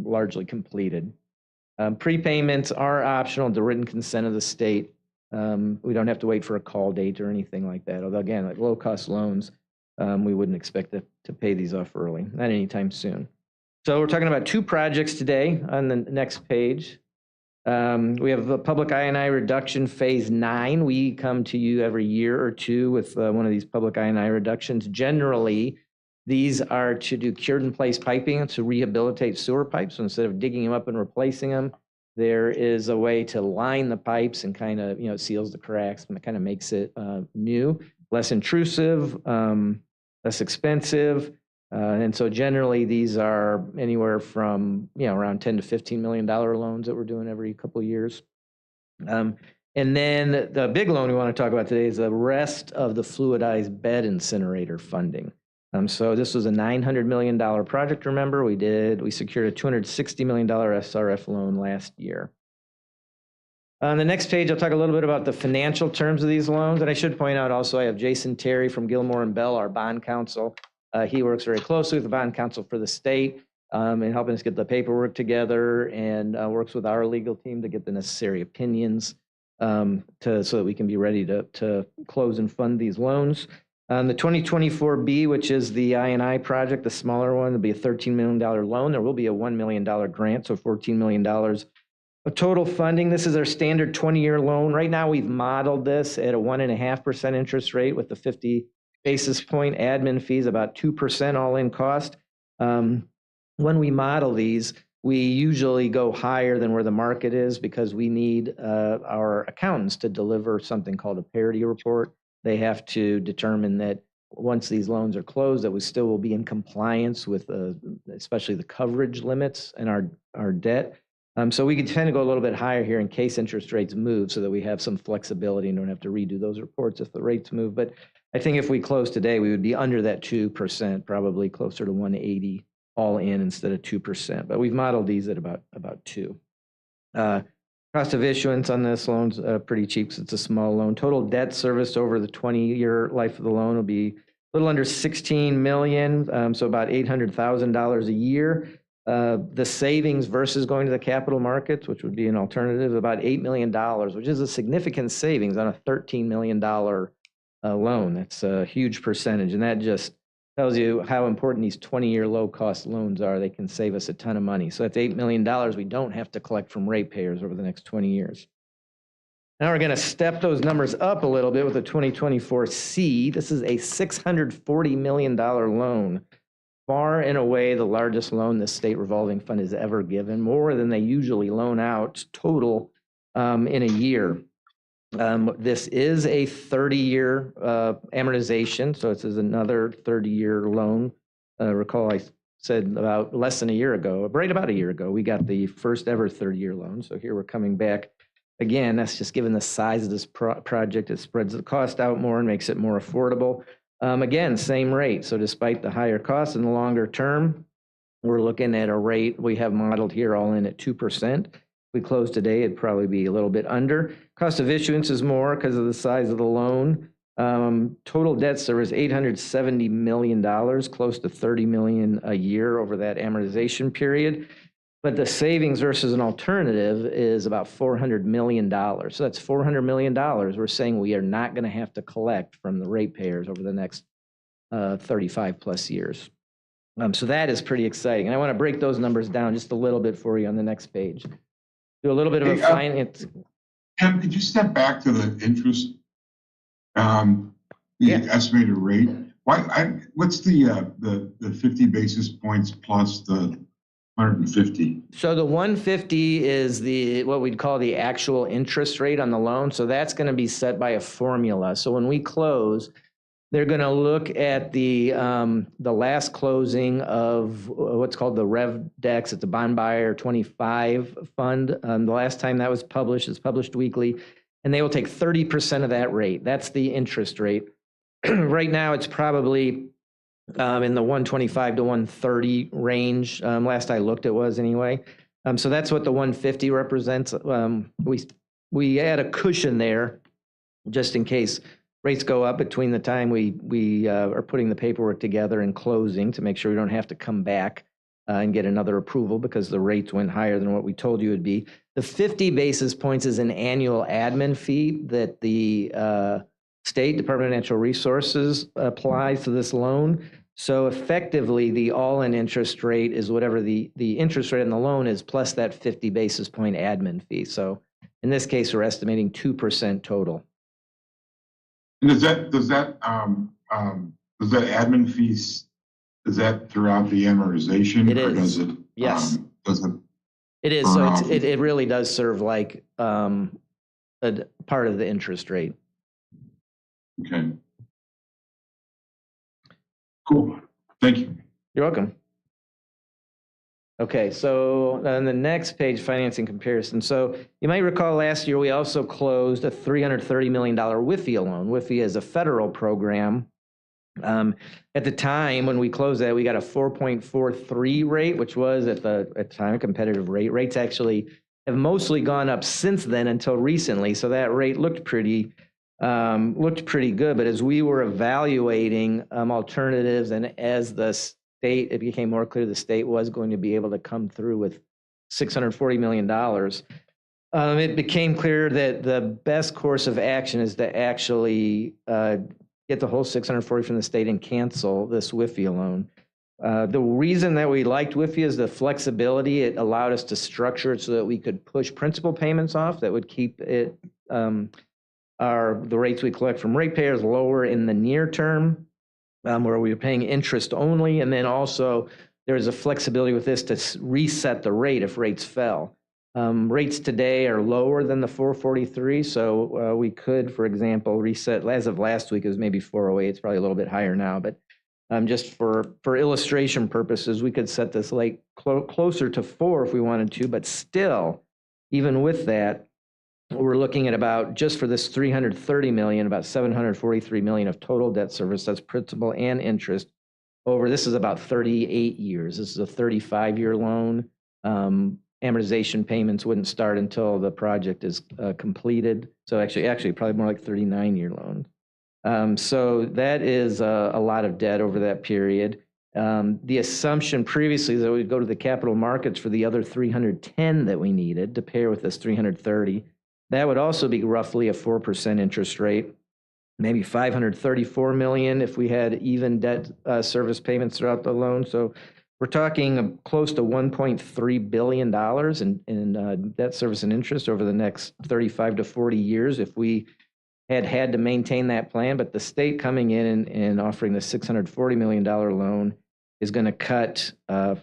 largely completed. Prepayments are optional to written consent of the state. We don't have to wait for a call date or anything like that. Although again, like low-cost loans, we wouldn't expect to pay these off early, not anytime soon. So we're talking about two projects today on the next page. We have the public I&I reduction phase 9. We come to you every year or two with one of these public I&I reductions. Generally, these are to do cured in place piping to rehabilitate sewer pipes. So instead of digging them up and replacing them, there is a way to line the pipes and kind of, it seals the cracks and it kind of makes it new, less intrusive, less expensive. And so generally these are anywhere from, around $10 to $15 million loans that we're doing every couple of years. And then the big loan we want to talk about today is the rest of the fluidized bed incinerator funding. So this was a $900 million project, remember? We secured a $260 million SRF loan last year. On the next page, I'll talk a little bit about the financial terms of these loans. And I should point out also, I have Jason Terry from Gilmore and Bell, our bond counsel. He works very closely with the bond counsel for the state in helping us get the paperwork together and works with our legal team to get the necessary opinions so that we can be ready to close and fund these loans. The 2024B, which is the I&I project, the smaller one, will be a $13 million loan. There will be a $1 million grant, so $14 million of total funding. This is our standard 20-year loan. Right now, we've modeled this at a 1.5% interest rate with the 50 basis point admin fees, about 2% all-in cost. When we model these, we usually go higher than where the market is because we need our accountants to deliver something called a parity report. They have to determine that once these loans are closed, that we still will be in compliance with especially the coverage limits and our debt. So we could tend to go a little bit higher here in case interest rates move so that we have some flexibility and don't have to redo those reports if the rates move. But I think if we close today, we would be under that 2%, probably closer to 180 all in instead of 2%. But we've modeled these at about 2. Cost of issuance on this loan's pretty cheap because it's a small loan. Total debt serviced over the 20-year life of the loan will be a little under $16 million, so about $800,000 a year. The savings versus going to the capital markets, which would be an alternative, about $8 million, which is a significant savings on a $13 million loan. That's a huge percentage, and that just tells you how important these 20-year low-cost loans are. They can save us a ton of money. So that's $8 million we don't have to collect from ratepayers over the next 20 years. Now we're going to step those numbers up a little bit with the 2024C. This is a $640 million loan, far and away the largest loan the state revolving fund has ever given, more than they usually loan out total in a year. This is a 30-year amortization, so this is another 30-year loan. Recall I said about less than a year ago, right about a year ago, we got the first ever 30-year loan. So here we're coming back again. That's just given the size of this project, it spreads the cost out more and makes it more affordable. Again, same rate. So despite the higher cost in the longer term, we're looking at a rate we have modeled here all in at 2%. We close today, it'd probably be a little bit under. Cost of issuance is more because of the size of the loan. Total debt service $870 million, close to $30 million a year over that amortization period. But the savings versus an alternative is about $400 million. So that's $400 million we're saying we are not going to have to collect from the ratepayers over the next 35 plus years. So that is pretty exciting. And I want to break those numbers down just a little bit for you on the next page. Do a little bit of a finance. Tim, could you step back to the interest, the estimated rate? What's the 50 basis points plus the 150? So the 150 is what we'd call the actual interest rate on the loan. So that's going to be set by a formula. So when we close, they're going to look at the last closing of what's called the RevDex. It's a bond buyer 25 fund. The last time that was published, it's published weekly, and they will take 30% of that rate. That's the interest rate. Right now, it's probably in the 125 to 130 range. Last I looked, it was anyway. So that's what the 150 represents. We add a cushion there just in case rates go up between the time we are putting the paperwork together and closing to make sure we don't have to come back and get another approval because the rates went higher than what we told you would be. The 50 basis points is an annual admin fee that the State Department of Natural Resources applies to this loan. So effectively, the all-in interest rate is whatever the interest rate on the loan is plus that 50 basis point admin fee. So in this case, we're estimating 2% total. And does that admin fees, is that throughout the amortization? It or is. does it? Yes. Does it? It is. burn So off? it really does serve like a part of the interest rate. Okay. Cool. Thank you. You're welcome. Okay, so on the next page, financing comparison. So you might recall last year we also closed a $330 million WIFIA loan. WIFIA is a federal program. At the time when we closed that, we got a 4.43 rate, which was at the time a competitive rate. Rates actually have mostly gone up since then until recently. So that rate looked pretty good. But as we were evaluating alternatives and as the state, it became more clear the state was going to be able to come through with $640 million. It became clear that the best course of action is to actually get the whole 640 from the state and cancel this WIFIA loan. The reason that we liked WIFIA is the flexibility. It allowed us to structure it so that we could push principal payments off that would keep it the rates we collect from ratepayers lower in the near term, where we were paying interest only. And then also there's a flexibility with this to reset the rate if rates fell. Rates today are lower than the 443, so we could, for example, reset, as of last week, it was maybe 408. It's probably a little bit higher now, but just for illustration purposes, we could set this rate closer to 4 if we wanted to, but still, even with that, we're looking at about, just for this $330 million, about $743 million of total debt service, that's principal and interest, over, this is about 38 years. This is a 35-year loan. Amortization payments wouldn't start until the project is completed. So actually probably more like 39-year loan. So that is a lot of debt over that period. The assumption previously is that we'd go to the capital markets for the other 310 that we needed to pair with this 330. That would also be roughly a 4% interest rate, maybe $534 million if we had even debt service payments throughout the loan. So we're talking close to $1.3 billion in debt service and interest over the next 35 to 40 years if we had to maintain that plan. But the state coming in and offering the $640 million loan is going to cut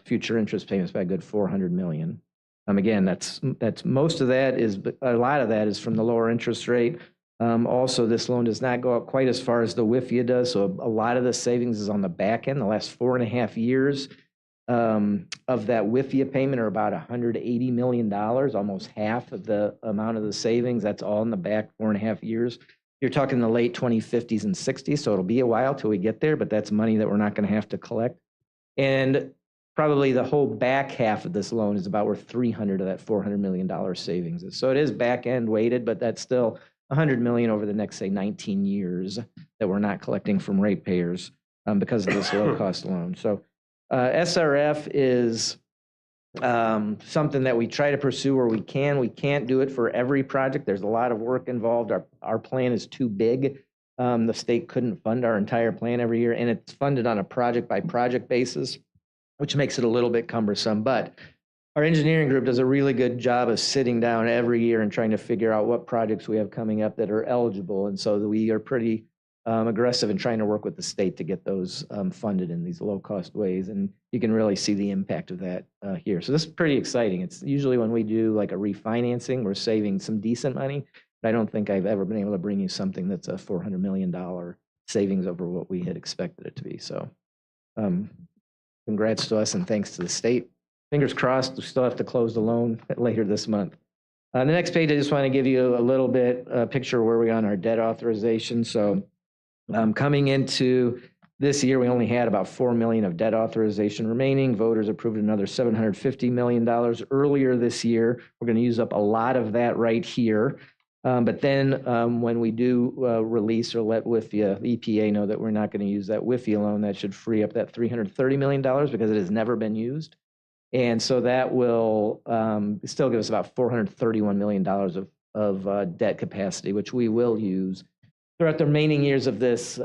future interest payments by a good $400 million. Again, that's most of that is, a lot of that is from the lower interest rate. Also, this loan does not go up quite as far as the WIFIA does. So a lot of the savings is on the back end. The last 4.5 years of that WIFIA payment are about $180 million, almost half of the amount of the savings. That's all in the back 4.5 years. You're talking the late 2050s and 60s, so it'll be a while till we get there, but that's money that we're not going to have to collect. And probably the whole back half of this loan is about where 300 of that $400 million savings is. So it is back end weighted, but that's still $100 million over the next, say, 19 years that we're not collecting from ratepayers because of this low cost loan. So SRF is something that we try to pursue where we can. We can't do it for every project. There's a lot of work involved. Our plan is too big. The state couldn't fund our entire plan every year, and it's funded on a project by project basis, which makes it a little bit cumbersome. But our engineering group does a really good job of sitting down every year and trying to figure out what projects we have coming up that are eligible. And so we are pretty aggressive in trying to work with the state to get those funded in these low-cost ways. And you can really see the impact of that here. So this is pretty exciting. It's usually when we do like a refinancing, we're saving some decent money. But I don't think I've ever been able to bring you something that's a $400 million savings over what we had expected it to be. So congrats to us and thanks to the state. Fingers crossed, we still have to close the loan later this month. On the next page, I just want to give you a little bit picture where we are on our debt authorization. So coming into This year, we only had about $4 million of debt authorization remaining. Voters approved another $750 million earlier this year. We're going to use up a lot of that right here. But then when we do release or let WIFIA, the EPA know that we're not going to use that WIFIA loan, that should free up that $330 million because it has never been used. And so that will still give us about $431 million of debt capacity, which we will use throughout the remaining years of this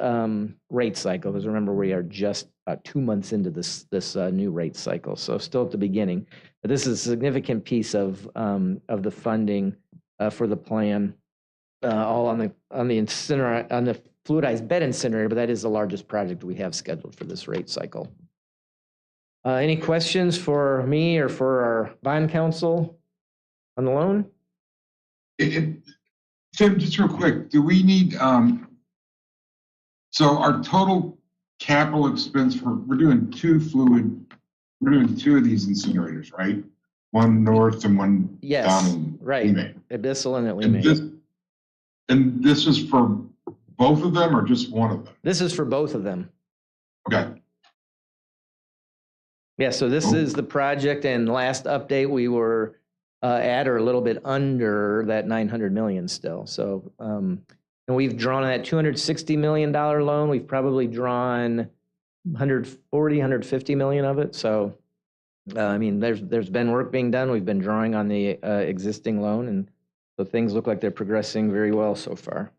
rate cycle. Because remember, we are just about 2 months into this new rate cycle, so still at the beginning. But this is a significant piece of the funding for the plan, all on the fluidized bed incinerator. But that is the largest project we have scheduled for this rate cycle. Any questions for me or for our bond counsel on the loan? Tim, just real quick, do we need, so our total capital expense we're doing two of these incinerators, right? One north and one down in right. Lemay. Abyssal and at Lemay. And this is for both of them or just one of them? This is for both of them. Okay. Yeah, so this is the project, and last update we were at or a little bit under that 900 million still. So, and we've drawn on that $260 million loan. We've probably drawn 140, 150 million of it. So, I mean, there's been work being done. We've been drawing on the existing loan, and so things look like they're progressing very well so far.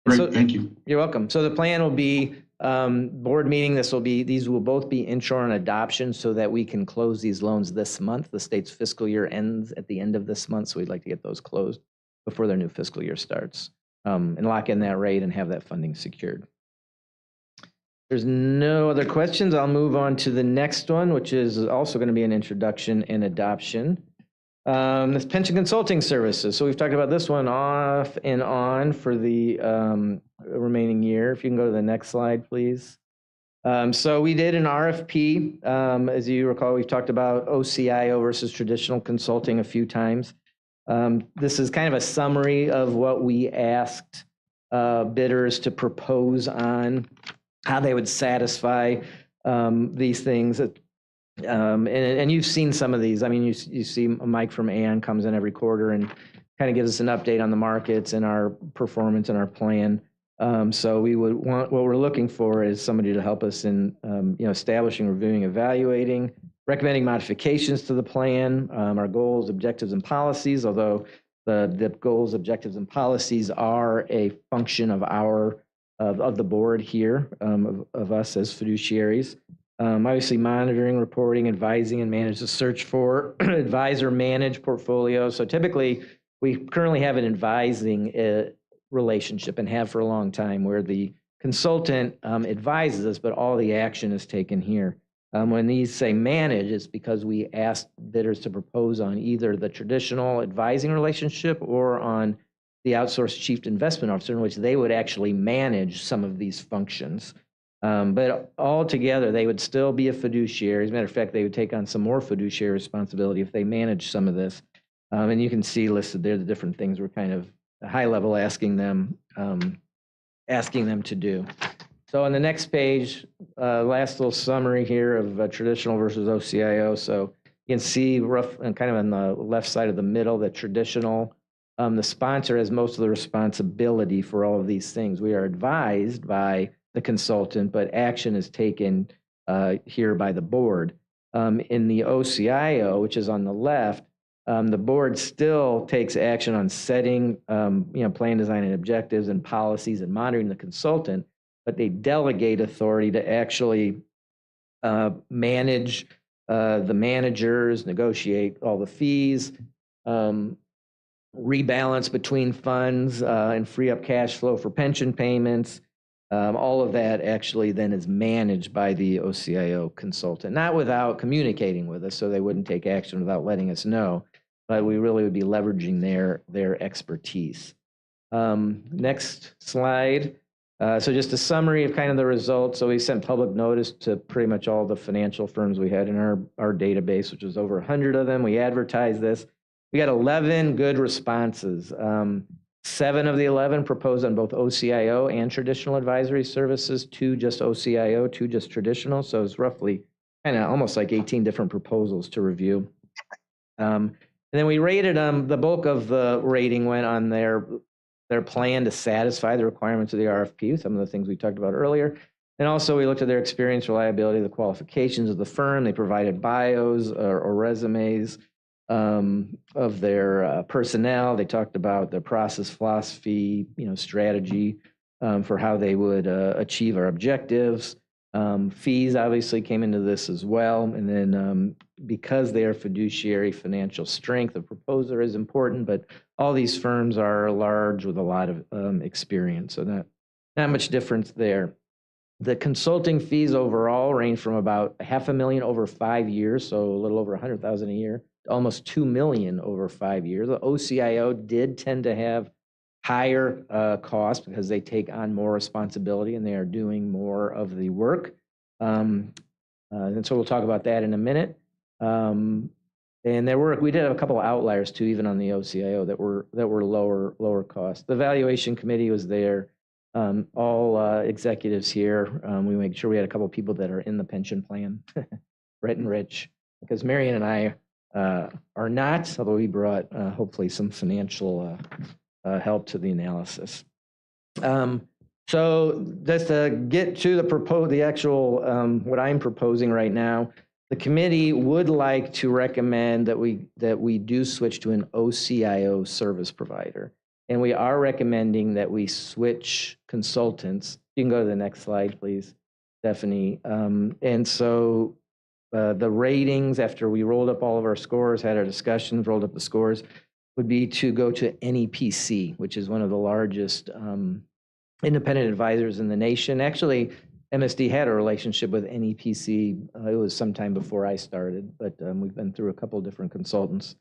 Great, thank you. You're welcome. So the plan will be board meeting. These will both be intro and adoption so that we can close these loans this month. The state's fiscal year ends at the end of this month, so we'd like to get those closed before their new fiscal year starts, and lock in that rate and have that funding secured. There's no other questions. I'll move on to the next one, which is also going to be an introduction and adoption. This pension consulting services. So we've talked about this one off and on for the remaining year. If you can go to the next slide, please. So we did an RFP. As you recall, we've talked about OCIO versus traditional consulting a few times. This is kind of a summary of what we asked bidders to propose on how they would satisfy these things. And you've seen some of these. I mean, you see Mike from Aon comes in every quarter and kind of gives us an update on the markets and our performance and our plan. So we would want, what we're looking for is somebody to help us in establishing, reviewing, evaluating, recommending modifications to the plan, our goals, objectives, and policies, although the goals, objectives, and policies are a function of of the board here, of us as fiduciaries. Obviously monitoring, reporting, advising, and manage the search for advisor managed portfolios. So typically we currently have an advising relationship and have for a long time where the consultant advises us, but all the action is taken here. When these say manage, it's because we asked bidders to propose on either the traditional advising relationship or on the outsourced chief investment officer, in which they would actually manage some of these functions. But altogether, they would still be a fiduciary. As a matter of fact, they would take on some more fiduciary responsibility if they manage some of this. And you can see listed there the different things we're kind of high level asking them to do. So on the next page, last little summary here of traditional versus OCIO. So you can see rough and kind of on the left side of the middle, that traditional, the sponsor has most of the responsibility for all of these things. We are advised by the consultant, but action is taken here by the board. In the OCIO, which is on the left, the board still takes action on setting, plan design and objectives and policies and monitoring the consultant, but they delegate authority to actually manage the managers, negotiate all the fees, rebalance between funds and free up cash flow for pension payments. All of that actually then is managed by the OCIO consultant, not without communicating with us, so they wouldn't take action without letting us know, but we really would be leveraging their expertise. Next slide. So just a summary of kind of the results. So we sent public notice to pretty much all the financial firms we had in our database, which was over 100 of them. We advertised this. We got 11 good responses. 7 of the 11 proposed on both OCIO and traditional advisory services, 2 just OCIO, 2 just traditional. So it's roughly kind of almost like 18 different proposals to review. And then we rated them. The bulk of the rating went on their plan to satisfy the requirements of the RFP, some of the things we talked about earlier. And also we looked at their experience, reliability, the qualifications of the firm. They provided bios or resumes of their personnel. They talked about the process, philosophy, strategy for how they would achieve our objectives. Fees obviously came into this as well. And then because they are fiduciary, financial strength, the proposer is important, but all these firms are large with a lot of experience. So not much difference there. The consulting fees overall range from about $500,000 over 5 years, so a little over $100,000 a year, to almost $2 million over 5 years. The OCIO did tend to have higher costs because they take on more responsibility and they are doing more of the work. And so we'll talk about that in a minute. And we did have a couple of outliers too, even on the OCIO that were lower cost. The valuation committee was there. All executives here. We make sure we had a couple of people that are in the pension plan, Brett and Rich, because Marion and I are not, although we brought hopefully some financial help to the analysis. So just to get to the actual what I'm proposing right now, the committee would like to recommend that we do switch to an OCIO service provider. And we are recommending that we switch consultants. You can go to the next slide, please, Stephanie. And so the ratings, after we rolled up all of our scores, had our discussions, rolled up the scores, would be to go to NEPC, which is one of the largest independent advisors in the nation. Actually, MSD had a relationship with NEPC. It was sometime before I started, but we've been through a couple different consultants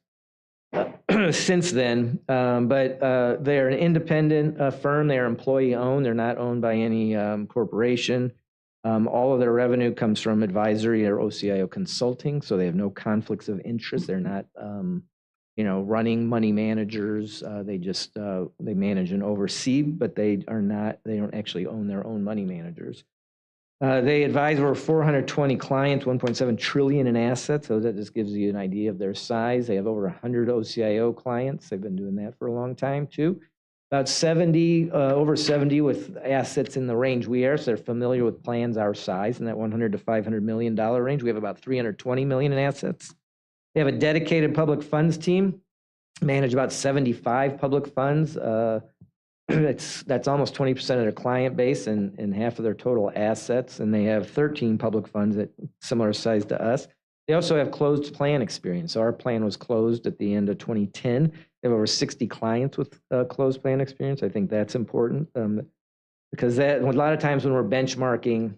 since then. But they're an independent firm. They're employee-owned. They're not owned by any corporation. All of their revenue comes from advisory or OCIO consulting, so they have no conflicts of interest. They're not running money managers. They manage and oversee, but they don't actually own their own money managers. They advise over 420 clients, 1.7 trillion in assets. So that just gives you an idea of their size. They have over 100 OCIO clients. They've been doing that for a long time too. About 70, over 70 with assets in the range we are. So they're familiar with plans our size in that $100 to $500 million range. We have about 320 million in assets. They have a dedicated public funds team, manage about 75 public funds. That's almost 20% of their client base and half of their total assets. And they have 13 public funds that similar size to us. They also have closed plan experience. So our plan was closed at the end of 2010. They have over 60 clients with closed plan experience. I think that's important because a lot of times when we're benchmarking,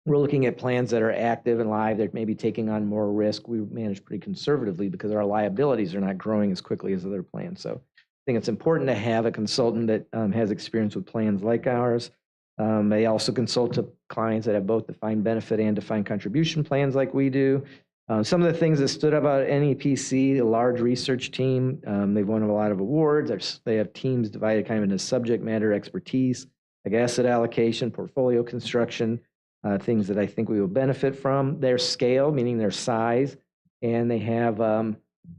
we're looking at plans that are active and live. They're maybe taking on more risk. We manage pretty conservatively because our liabilities are not growing as quickly as other plans. So I think it's important to have a consultant that has experience with plans like ours. They also consult to clients that have both defined benefit and defined contribution plans like we do. Some of the things that stood out about NEPC, a large research team. They've won a lot of awards. They have teams divided kind of into subject matter expertise, like asset allocation, portfolio construction, things that I think we will benefit from. Their scale, meaning their size, and they have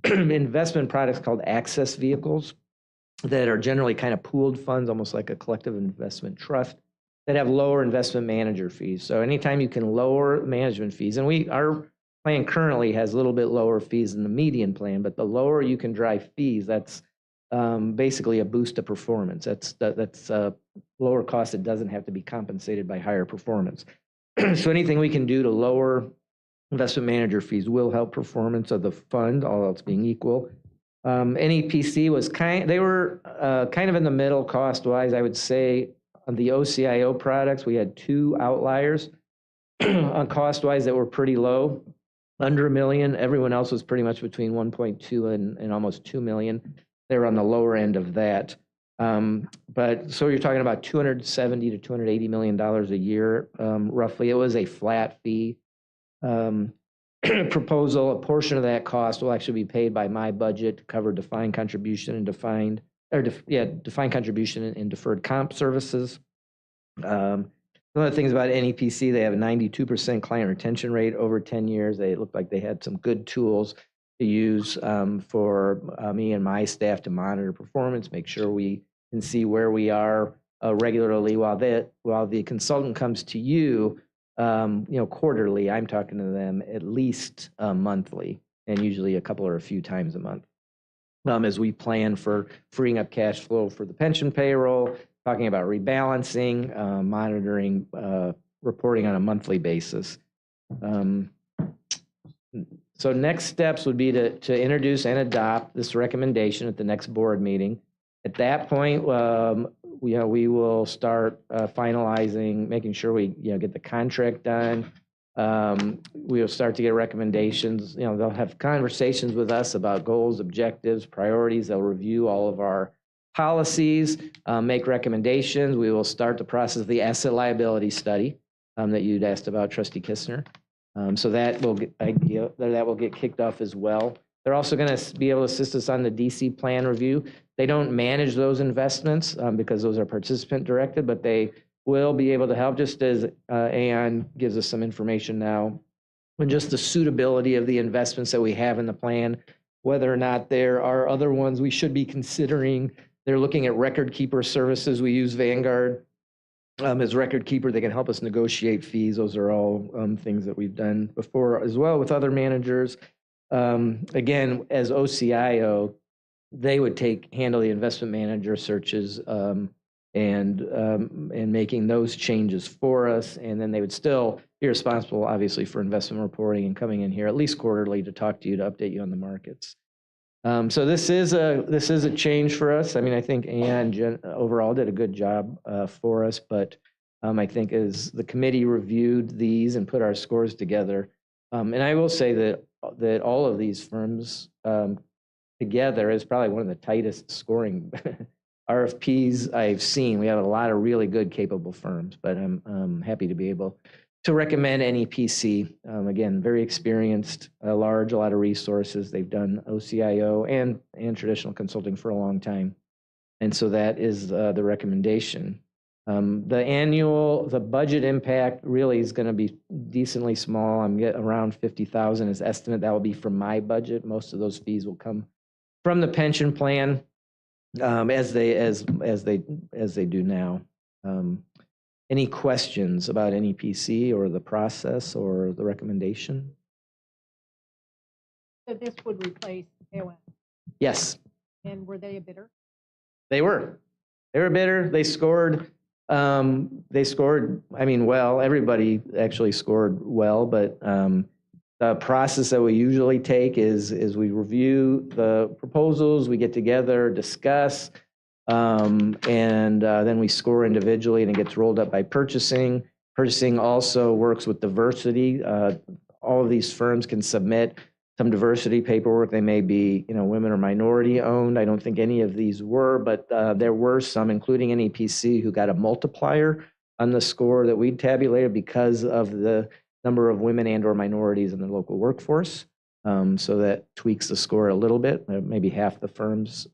investment products called access vehicles that are generally kind of pooled funds, almost like a collective investment trust, that have lower investment manager fees. So anytime you can lower management fees, and our plan currently has a little bit lower fees than the median plan, but the lower you can drive fees, that's basically a boost to performance. That's lower cost that doesn't have to be compensated by higher performance. So anything we can do to lower investment manager fees will help performance of the fund, all else being equal. NEPC was they were kind of in the middle cost-wise, I would say. On the OCIO products, we had 2 outliers on cost-wise that were pretty low, under $1 million. Everyone else was pretty much between 1.2 and almost 2 million. They were on the lower end of that. But so you're talking about $270 to $280 million a year, roughly. It was a flat fee proposal. A portion of that cost will actually be paid by my budget to cover defined contribution and defined defined contribution and deferred comp services. One of the things about NEPC, they have a 92% client retention rate over 10 years. They look like they had some good tools to use for me and my staff to monitor performance, make sure we can see where we are regularly while the consultant comes to you, quarterly. I'm talking to them at least monthly, and usually a couple or a few times a month. As we plan for freeing up cash flow for the pension payroll, talking about rebalancing, monitoring, reporting on a monthly basis. So next steps would be to introduce and adopt this recommendation at the next board meeting. At that point, we will start finalizing, making sure we get the contract done. We will start to get recommendations. They'll have conversations with us about goals, objectives, priorities. They'll review all of our policies, make recommendations. We will start the process of the asset liability study that you'd asked about, Trustee Kistner. So that will get kicked off as well. They're also going to be able to assist us on the DC plan review. They don't manage those investments because those are participant directed, but they will be able to help, just as Aon gives us some information now on just the suitability of the investments that we have in the plan, whether or not there are other ones we should be considering. They're looking at record keeper services. We use Vanguard as record keeper. They can help us negotiate fees. Those are all things that we've done before as well with other managers. Again, as OCIO, they would handle the investment manager searches and making those changes for us. And then they would still be responsible, obviously, for investment reporting and coming in here at least quarterly to talk to you, to update you on the markets. So this is a change for us. I mean, I think Aon overall did a good job for us, but I think as the committee reviewed these and put our scores together, and I will say that all of these firms together is probably one of the tightest scoring RFPs I've seen. We have a lot of really good, capable firms, but I'm happy to be able to recommend NEPC. Again, very experienced, a lot of resources. They've done OCIO and traditional consulting for a long time. And so that is the recommendation. The budget impact really is going to be decently small. I'm getting around 50,000 as estimate. That will be from my budget. Most of those fees will come from the pension plan, as they do now. Any questions about NEPC or the process or the recommendation? So this would replace AON. Yes. And were they a bidder? They were. They were a bidder. They scored. I mean, well, everybody actually scored well, but the process that we usually take is we review the proposals, we get together, discuss, and then we score individually, and it gets rolled up by purchasing. Purchasing also works with diversity. All of these firms can submit some diversity paperwork. They may be, women or minority owned. I don't think any of these were, but there were some, including NEPC, who got a multiplier on the score that we tabulated because of the number of women and or minorities in the local workforce. So that tweaks the score a little bit. Maybe half the firms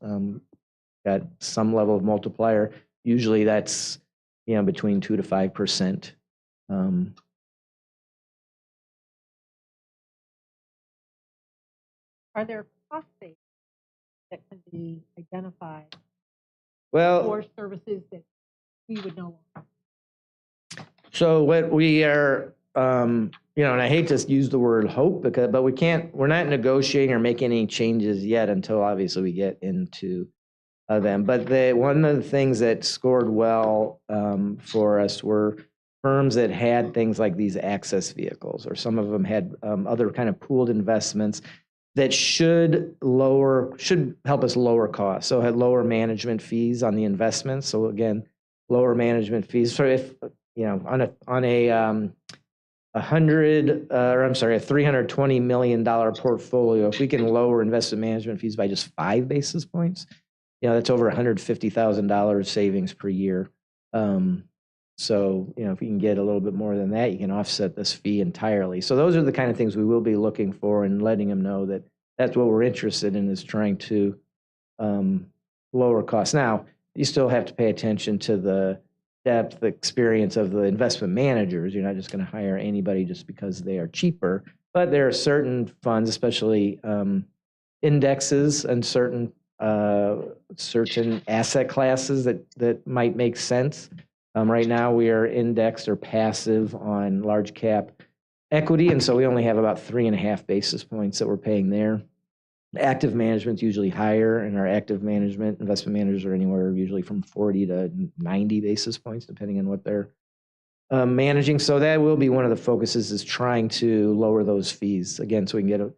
got some level of multiplier. Usually that's between 2 to 5%. Are there cost savings that can be identified for services that we would know? So what we are, and I hate to use the word hope, but we're not negotiating or making any changes yet until obviously we get into them. But one of the things that scored well for us were firms that had things like these access vehicles, or some of them had other kind of pooled investments that should help us lower costs. So had lower management fees on the investments. So again, lower management fees. So if on a $320 million portfolio, if we can lower investment management fees by just 5 basis points, that's over $150,000 savings per year. So, if you can get a little bit more than that, you can offset this fee entirely. So those are the kind of things we will be looking for and letting them know that that's what we're interested in, is trying to lower costs. Now, you still have to pay attention to the depth, the experience of the investment managers. You're not just going to hire anybody just because they are cheaper. But there are certain funds, especially indexes and certain asset classes that might make sense. Right now, we are indexed or passive on large cap equity, and so we only have about 3.5 basis points that we're paying there. Active management's usually higher, and our active management investment managers are anywhere usually from 40 to 90 basis points, depending on what they're managing. So that will be one of the focuses, is trying to lower those fees again, so we can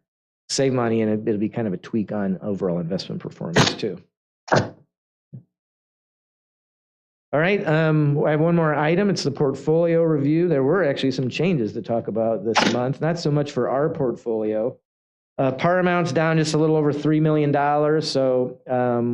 save money, and it'll be kind of a tweak on overall investment performance too. All right, I have one more item. It's the portfolio review. There were actually some changes to talk about this month, not so much for our portfolio. Par amount's down just a little over $3 million. So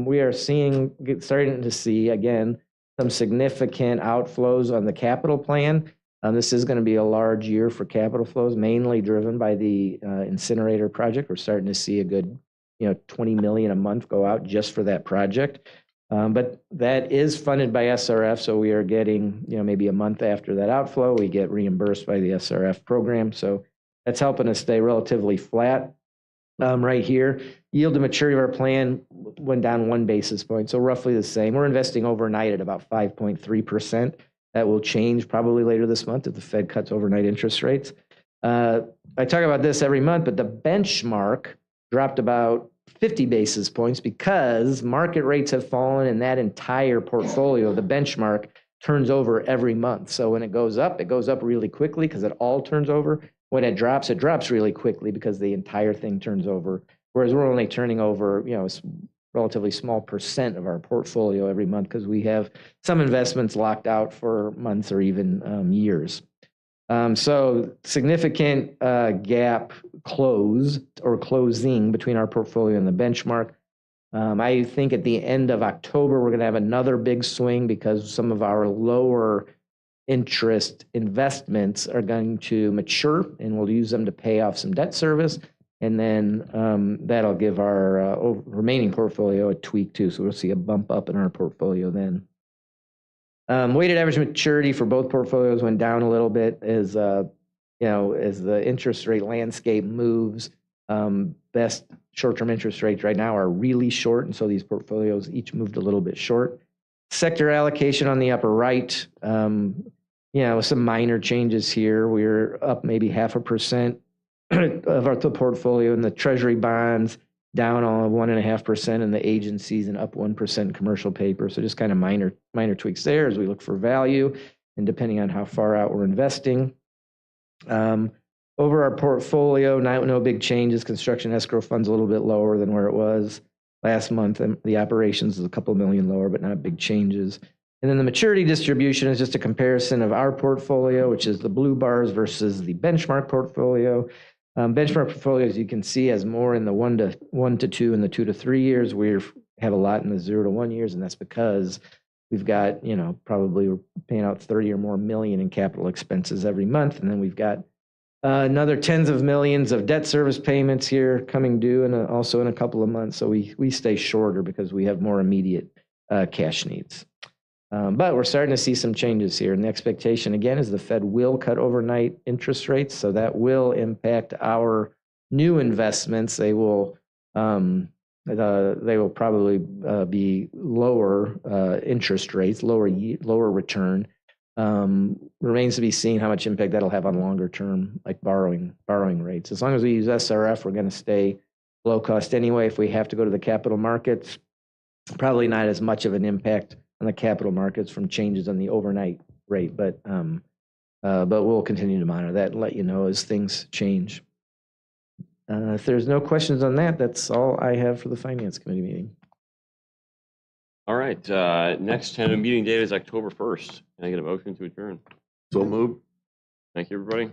we are starting to see, again, some significant outflows on the capital plan. This is going to be a large year for capital flows, mainly driven by the incinerator project. We're starting to see a good, $20 million a month go out just for that project. But that is funded by SRF, so we are getting, maybe a month after that outflow, we get reimbursed by the SRF program. So that's helping us stay relatively flat. Right here, yield to maturity of our plan went down 1 basis point, so roughly the same. We're investing overnight at about 5.3%. That will change probably later this month if the Fed cuts overnight interest rates. I talk about this every month, but the benchmark dropped about 50 basis points because market rates have fallen, and that entire portfolio, the benchmark, turns over every month. So when it goes up really quickly because it all turns over. When it drops really quickly because the entire thing turns over. Whereas we're only turning over, a relatively small percent of our portfolio every month because we have some investments locked out for months or even years. So significant gap closing between our portfolio and the benchmark. I think at the end of October, we're going to have another big swing because some of our lower interest investments are going to mature, and we'll use them to pay off some debt service. And then that'll give our remaining portfolio a tweak too. So we'll see a bump up in our portfolio then. Weighted average maturity for both portfolios went down a little bit as the interest rate landscape moves. Best short-term interest rates right now are really short, and so these portfolios each moved a little bit short. Sector allocation on the upper right, some minor changes here. We're up maybe 0.5% of our portfolio in the treasury bonds, down on 1.5% in the agencies, and up 1% in commercial paper. So just kind of minor tweaks there as we look for value, and depending on how far out we're investing. Over our portfolio, no big changes. Construction escrow fund's a little bit lower than where it was last month, and the operations is a couple million lower, but not big changes. And then the maturity distribution is just a comparison of our portfolio, which is the blue bars, versus the benchmark portfolio. Benchmark portfolio, as you can see, has more in the 1 to 2 and the 2 to 3 years. We have a lot in the 0 to 1 years, and that's because we've got, probably we're paying out 30 or more million in capital expenses every month, and then we've got another tens of millions of debt service payments here coming due, and also in a couple of months. So we stay shorter because we have more immediate cash needs. But we're starting to see some changes here. And the expectation, again, is the Fed will cut overnight interest rates. So that will impact our new investments. They will probably be lower interest rates, lower return. Remains to be seen how much impact that'll have on longer term, like borrowing rates. As long as we use SRF, we're going to stay low cost anyway. If we have to go to the capital markets, probably not as much of an impact on the capital markets from changes on the overnight rate, but we'll continue to monitor that and let you know as things change. If there's no questions on that, that's all I have for the Finance Committee meeting. All right, next tentative meeting date is October 1st. Can I get a motion to adjourn? So move. Thank you, everybody.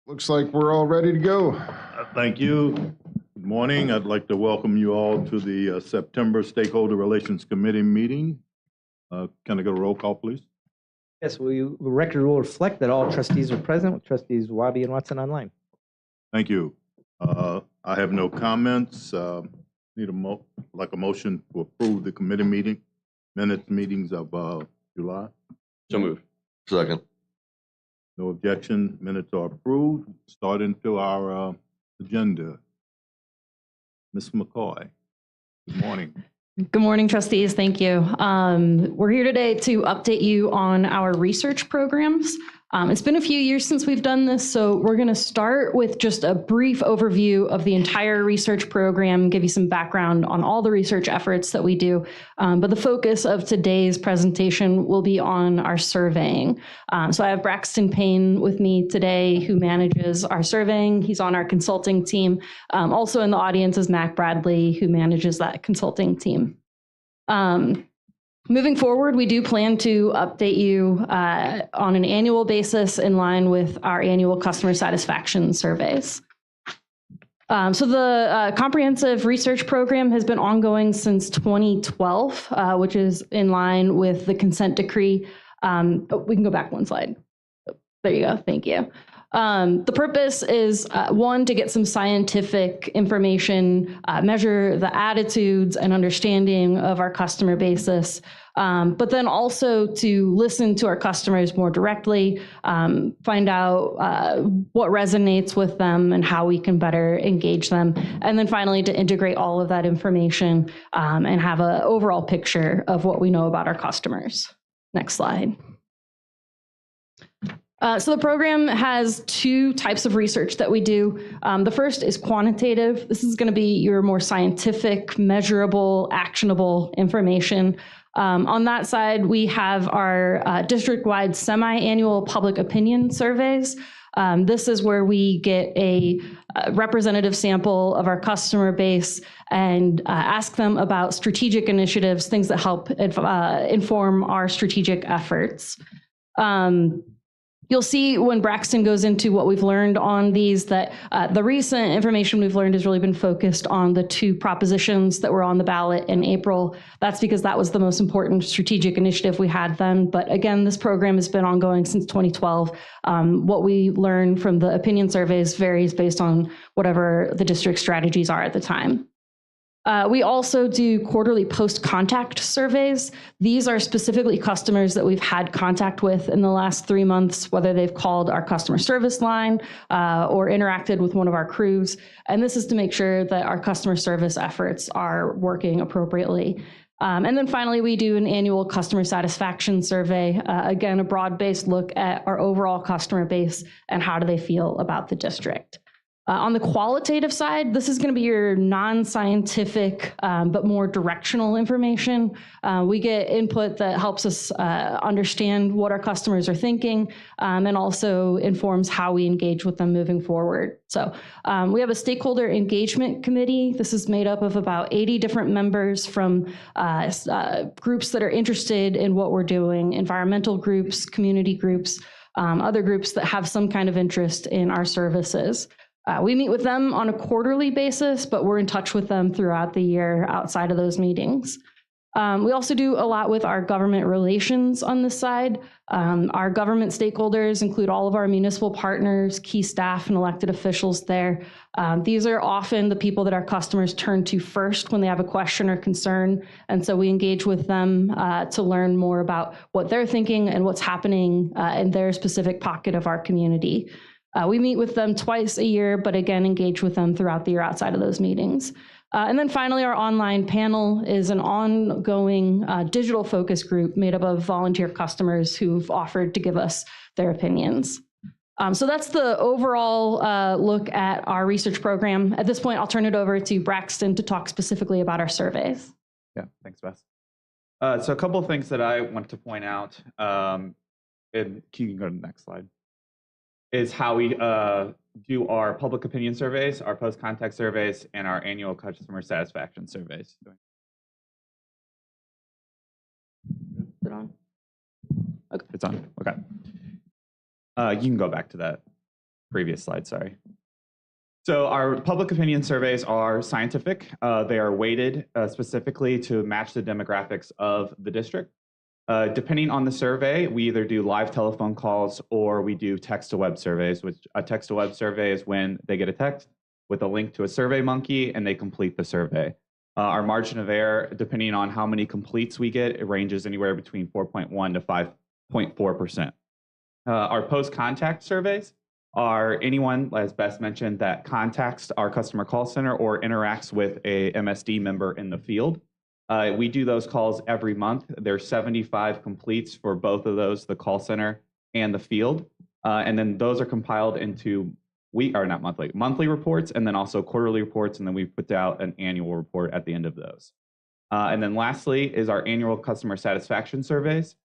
Looks like we're all ready to go. Thank you. Good morning. I'd like to welcome you all to the September Stakeholder Relations Committee meeting. Can I get a roll call, please? Yes, the record will reflect that all trustees are present, with trustees Wabi and Watson online. Thank you. I have no comments. Need a motion to approve the committee meetings of July. So moved. Second. No objection. Minutes are approved. Start into our agenda. Ms. McCoy, good morning. Good morning, trustees. Thank you. We're here today to update you on our research programs. It's been a few years since we've done this, so we're going to start with just a brief overview of the entire research program, give you some background on all the research efforts that we do. But the focus of today's presentation will be on our surveying. So I have Braxton Payne with me today, who manages our surveying. He's on our consulting team. Also in the audience is Mac Bradley, who manages that consulting team. Moving forward, we do plan to update you on an annual basis in line with our annual customer satisfaction surveys. So the comprehensive research program has been ongoing since 2012, which is in line with the consent decree. We can go back one slide. There you go. Thank you. The purpose is, one, to get some scientific information, measure the attitudes and understanding of our customer basis, but then also to listen to our customers more directly, find out what resonates with them and how we can better engage them, and then finally to integrate all of that information and have an overall picture of what we know about our customers. Next slide. So the program has two types of research that we do. The first is quantitative. This is going to be your more scientific, measurable, actionable information. On that side, we have our district-wide semi-annual public opinion surveys. This is where we get a representative sample of our customer base and ask them about strategic initiatives, things that help inform our strategic efforts. You'll see when Braxton goes into what we've learned on these that the recent information we've learned has really been focused on the two propositions that were on the ballot in April. That's because that was the most important strategic initiative we had then. But again, this program has been ongoing since 2012. What we learn from the opinion surveys varies based on whatever the district strategies are at the time. We also do quarterly post-contact surveys. These are specifically customers that we've had contact with in the last 3 months, whether they've called our customer service line or interacted with one of our crews. And this is to make sure that our customer service efforts are working appropriately. And then finally, we do an annual customer satisfaction survey. Again, a broad-based look at our overall customer base and how do they feel about the district. On the qualitative side, this is going to be your non-scientific but more directional information. We get input that helps us understand what our customers are thinking and also informs how we engage with them moving forward. So we have a stakeholder engagement committee. This is made up of about 80 different members from groups that are interested in what we're doing, environmental groups, community groups, other groups that have some kind of interest in our services. We meet with them on a quarterly basis, but we're in touch with them throughout the year outside of those meetings. We also do a lot with our government relations on this side. Our government stakeholders include all of our municipal partners, key staff, and elected officials there. These are often the people that our customers turn to first when they have a question or concern. And so we engage with them to learn more about what they're thinking and what's happening in their specific pocket of our community. We meet with them twice a year, but again, engage with them throughout the year outside of those meetings. And then finally, our online panel is an ongoing digital focus group made up of volunteer customers who've offered to give us their opinions. So that's the overall look at our research program. At this point, I'll turn it over to Braxton to talk specifically about our surveys. Yeah, thanks, Beth. So a couple of things that I want to point out, and you can go to the next slide, is how we do our public opinion surveys, our post-contact surveys, and our annual customer satisfaction surveys. Is it on? Okay. It's on. Okay. You can go back to that previous slide, sorry. So our public opinion surveys are scientific. They are weighted specifically to match the demographics of the district. Depending on the survey, we either do live telephone calls or we do text-to-web surveys, which a text-to-web survey is when they get a text with a link to a Survey Monkey and they complete the survey. Our margin of error, depending on how many completes we get, it ranges anywhere between 4.1 to 5.4%. Our post-contact surveys are anyone, as Beth mentioned, that contacts our customer call center or interacts with a MSD member in the field. We do those calls every month. There's 75 completes for both of those, the call center and the field. And then those are compiled into monthly reports, and then also quarterly reports, and then we put out an annual report at the end of those. And then lastly is our annual customer satisfaction surveys.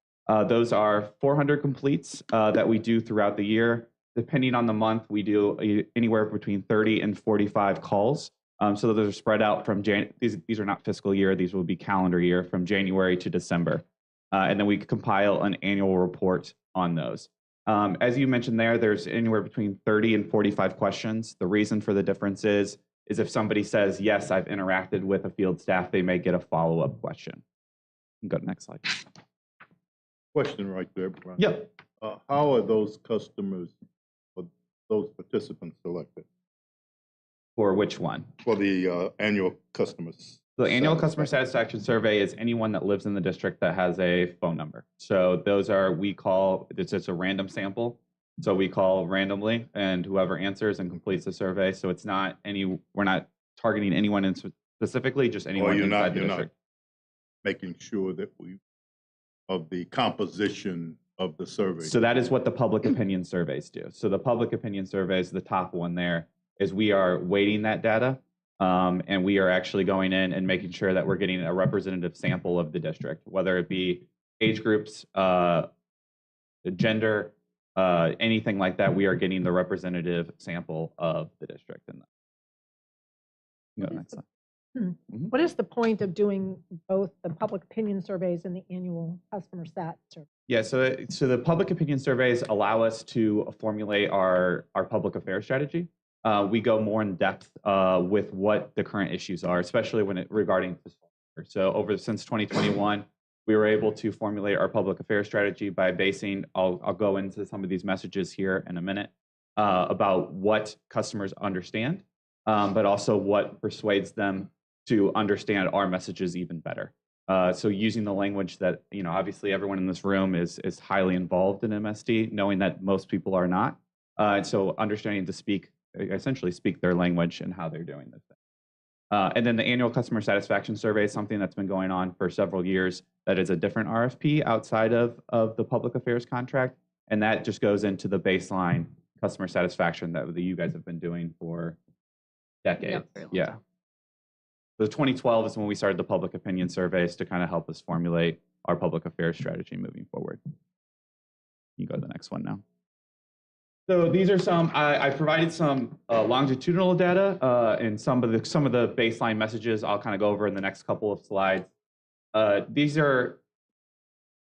Those are 400 completes that we do throughout the year. Depending on the month, we do anywhere between 30 and 45 calls. So those are spread out from these are not fiscal year, these will be calendar year from January to December. And then we compile an annual report on those. As you mentioned there's anywhere between 30 and 45 questions. The reason for the difference is if somebody says, yes, I've interacted with a field staff, they may get a follow-up question. You can go to the next slide. Question right there, Brian. Yep. How are those customers, or those participants selected? For which one? For the annual customers. The annual customer satisfaction survey is anyone that lives in the district that has a phone number. So those are, it's just a random sample. So we call randomly and whoever answers and completes the survey. So it's not we're not targeting anyone specifically, just anyone inside the district. Making sure that of the composition of the survey. So that is what the public opinion surveys do. So the public opinion surveys, the top one there, is we are weighting that data, and we are actually going in and making sure that we're getting a representative sample of the district, whether it be age groups, gender, anything like that. We are getting the representative sample of the district. Next slide. What is the point of doing both the public opinion surveys and the annual customer sat survey? Yeah, so the public opinion surveys allow us to formulate our public affairs strategy. We go more in depth with what the current issues are, especially regarding fiscal year. So since 2021, we were able to formulate our public affairs strategy by basing, I'll go into some of these messages here in a minute, about what customers understand, but also what persuades them to understand our messages even better. So using the language that, obviously everyone in this room is highly involved in MSD, knowing that most people are not. And so understanding to essentially speak their language and how they're doing this thing. And then the annual customer satisfaction survey is something that's been going on for several years. That is a different RFP outside of the public affairs contract. And that just goes into the baseline customer satisfaction that you guys have been doing for decades. Yeah. So 2012 is when we started the public opinion surveys to kind of help us formulate our public affairs strategy moving forward. You go to the next one now. So these are I provided some longitudinal data and some of the baseline messages I'll kind of go over in the next couple of slides. These are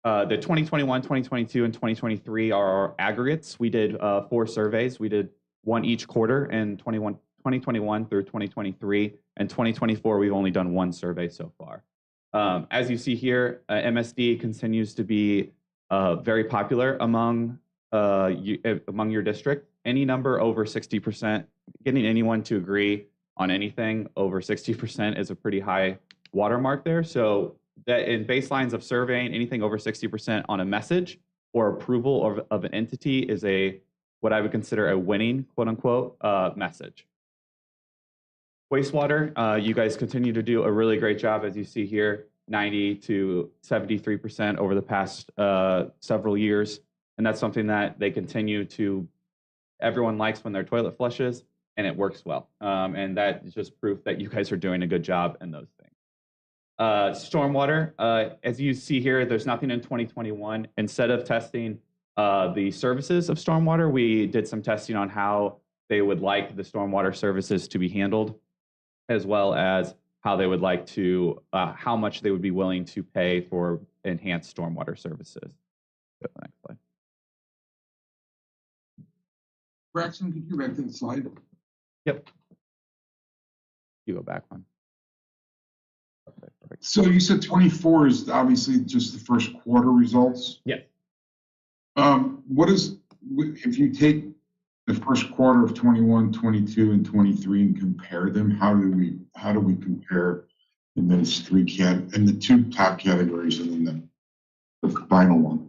the 2021, 2022, and 2023 are our aggregates. We did 4 surveys. We did one each quarter in 2021 through 2023. And 2024, we've only done 1 survey so far. As you see here, MSD continues to be very popular among your district. Any number over 60%, getting anyone to agree on anything over 60% is a pretty high watermark there. So that in baselines of surveying, anything over 60% on a message or approval of an entity is what I would consider a winning, quote unquote, message. Wastewater, you guys continue to do a really great job, as you see here, 90 to 73% over the past several years. And that's something that they continue to, everyone likes when their toilet flushes and it works well. And that is just proof that you guys are doing a good job in those things. Stormwater, as you see here, there's nothing in 2021. Instead of testing the services of stormwater, we did some testing on how they would like the stormwater services to be handled, as well as how they would like to, how much they would be willing to pay for enhanced stormwater services. Go to the next slide. Braxton, could you go back to the slide? Yep. You go back one. Okay, perfect. So you said 24 is obviously just the first quarter results. Yeah. What is, if you take the first quarter of 21, 22, and 23 and compare them, how do we compare in those in the two top categories and then the final one?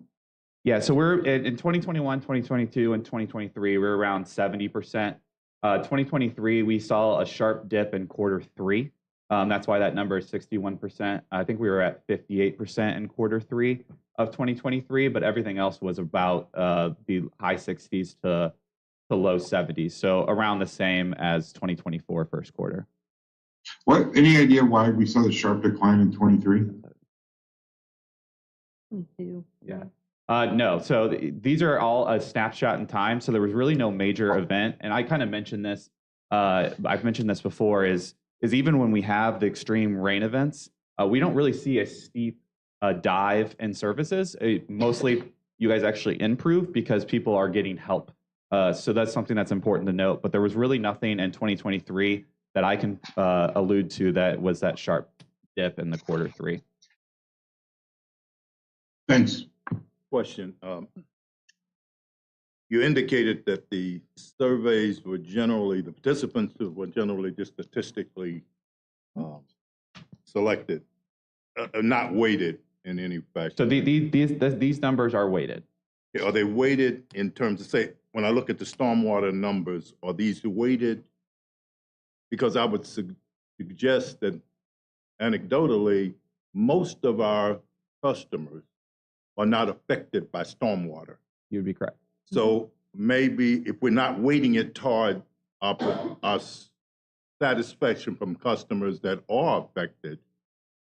Yeah, so we're in 2021, 2022, and 2023, we're around 70%. 2023, we saw a sharp dip in quarter three. That's why that number is 61%. I think we were at 58% in quarter three of 2023, but everything else was about the high 60s to low 70s. So around the same as 2024 first quarter. Any idea why we saw the sharp decline in 23? Yeah. No, so these are all a snapshot in time. So there was really no major event. And I kind of mentioned this, I've mentioned this before, is even when we have the extreme rain events, we don't really see a steep dive in services. Mostly you guys actually improve because people are getting help. So that's something that's important to note. But there was really nothing in 2023 that I can allude to that was that sharp dip in the quarter three. Thanks. Question. You indicated that the surveys were generally, the participants were generally just statistically selected, not weighted in any fashion. So these numbers are weighted. Are they weighted in terms of, say, when I look at the stormwater numbers, are these weighted? Because I would suggest that anecdotally, most of our customers are not affected by stormwater. You'd be correct. So maybe if we're not weighting it toward our satisfaction from customers that are affected,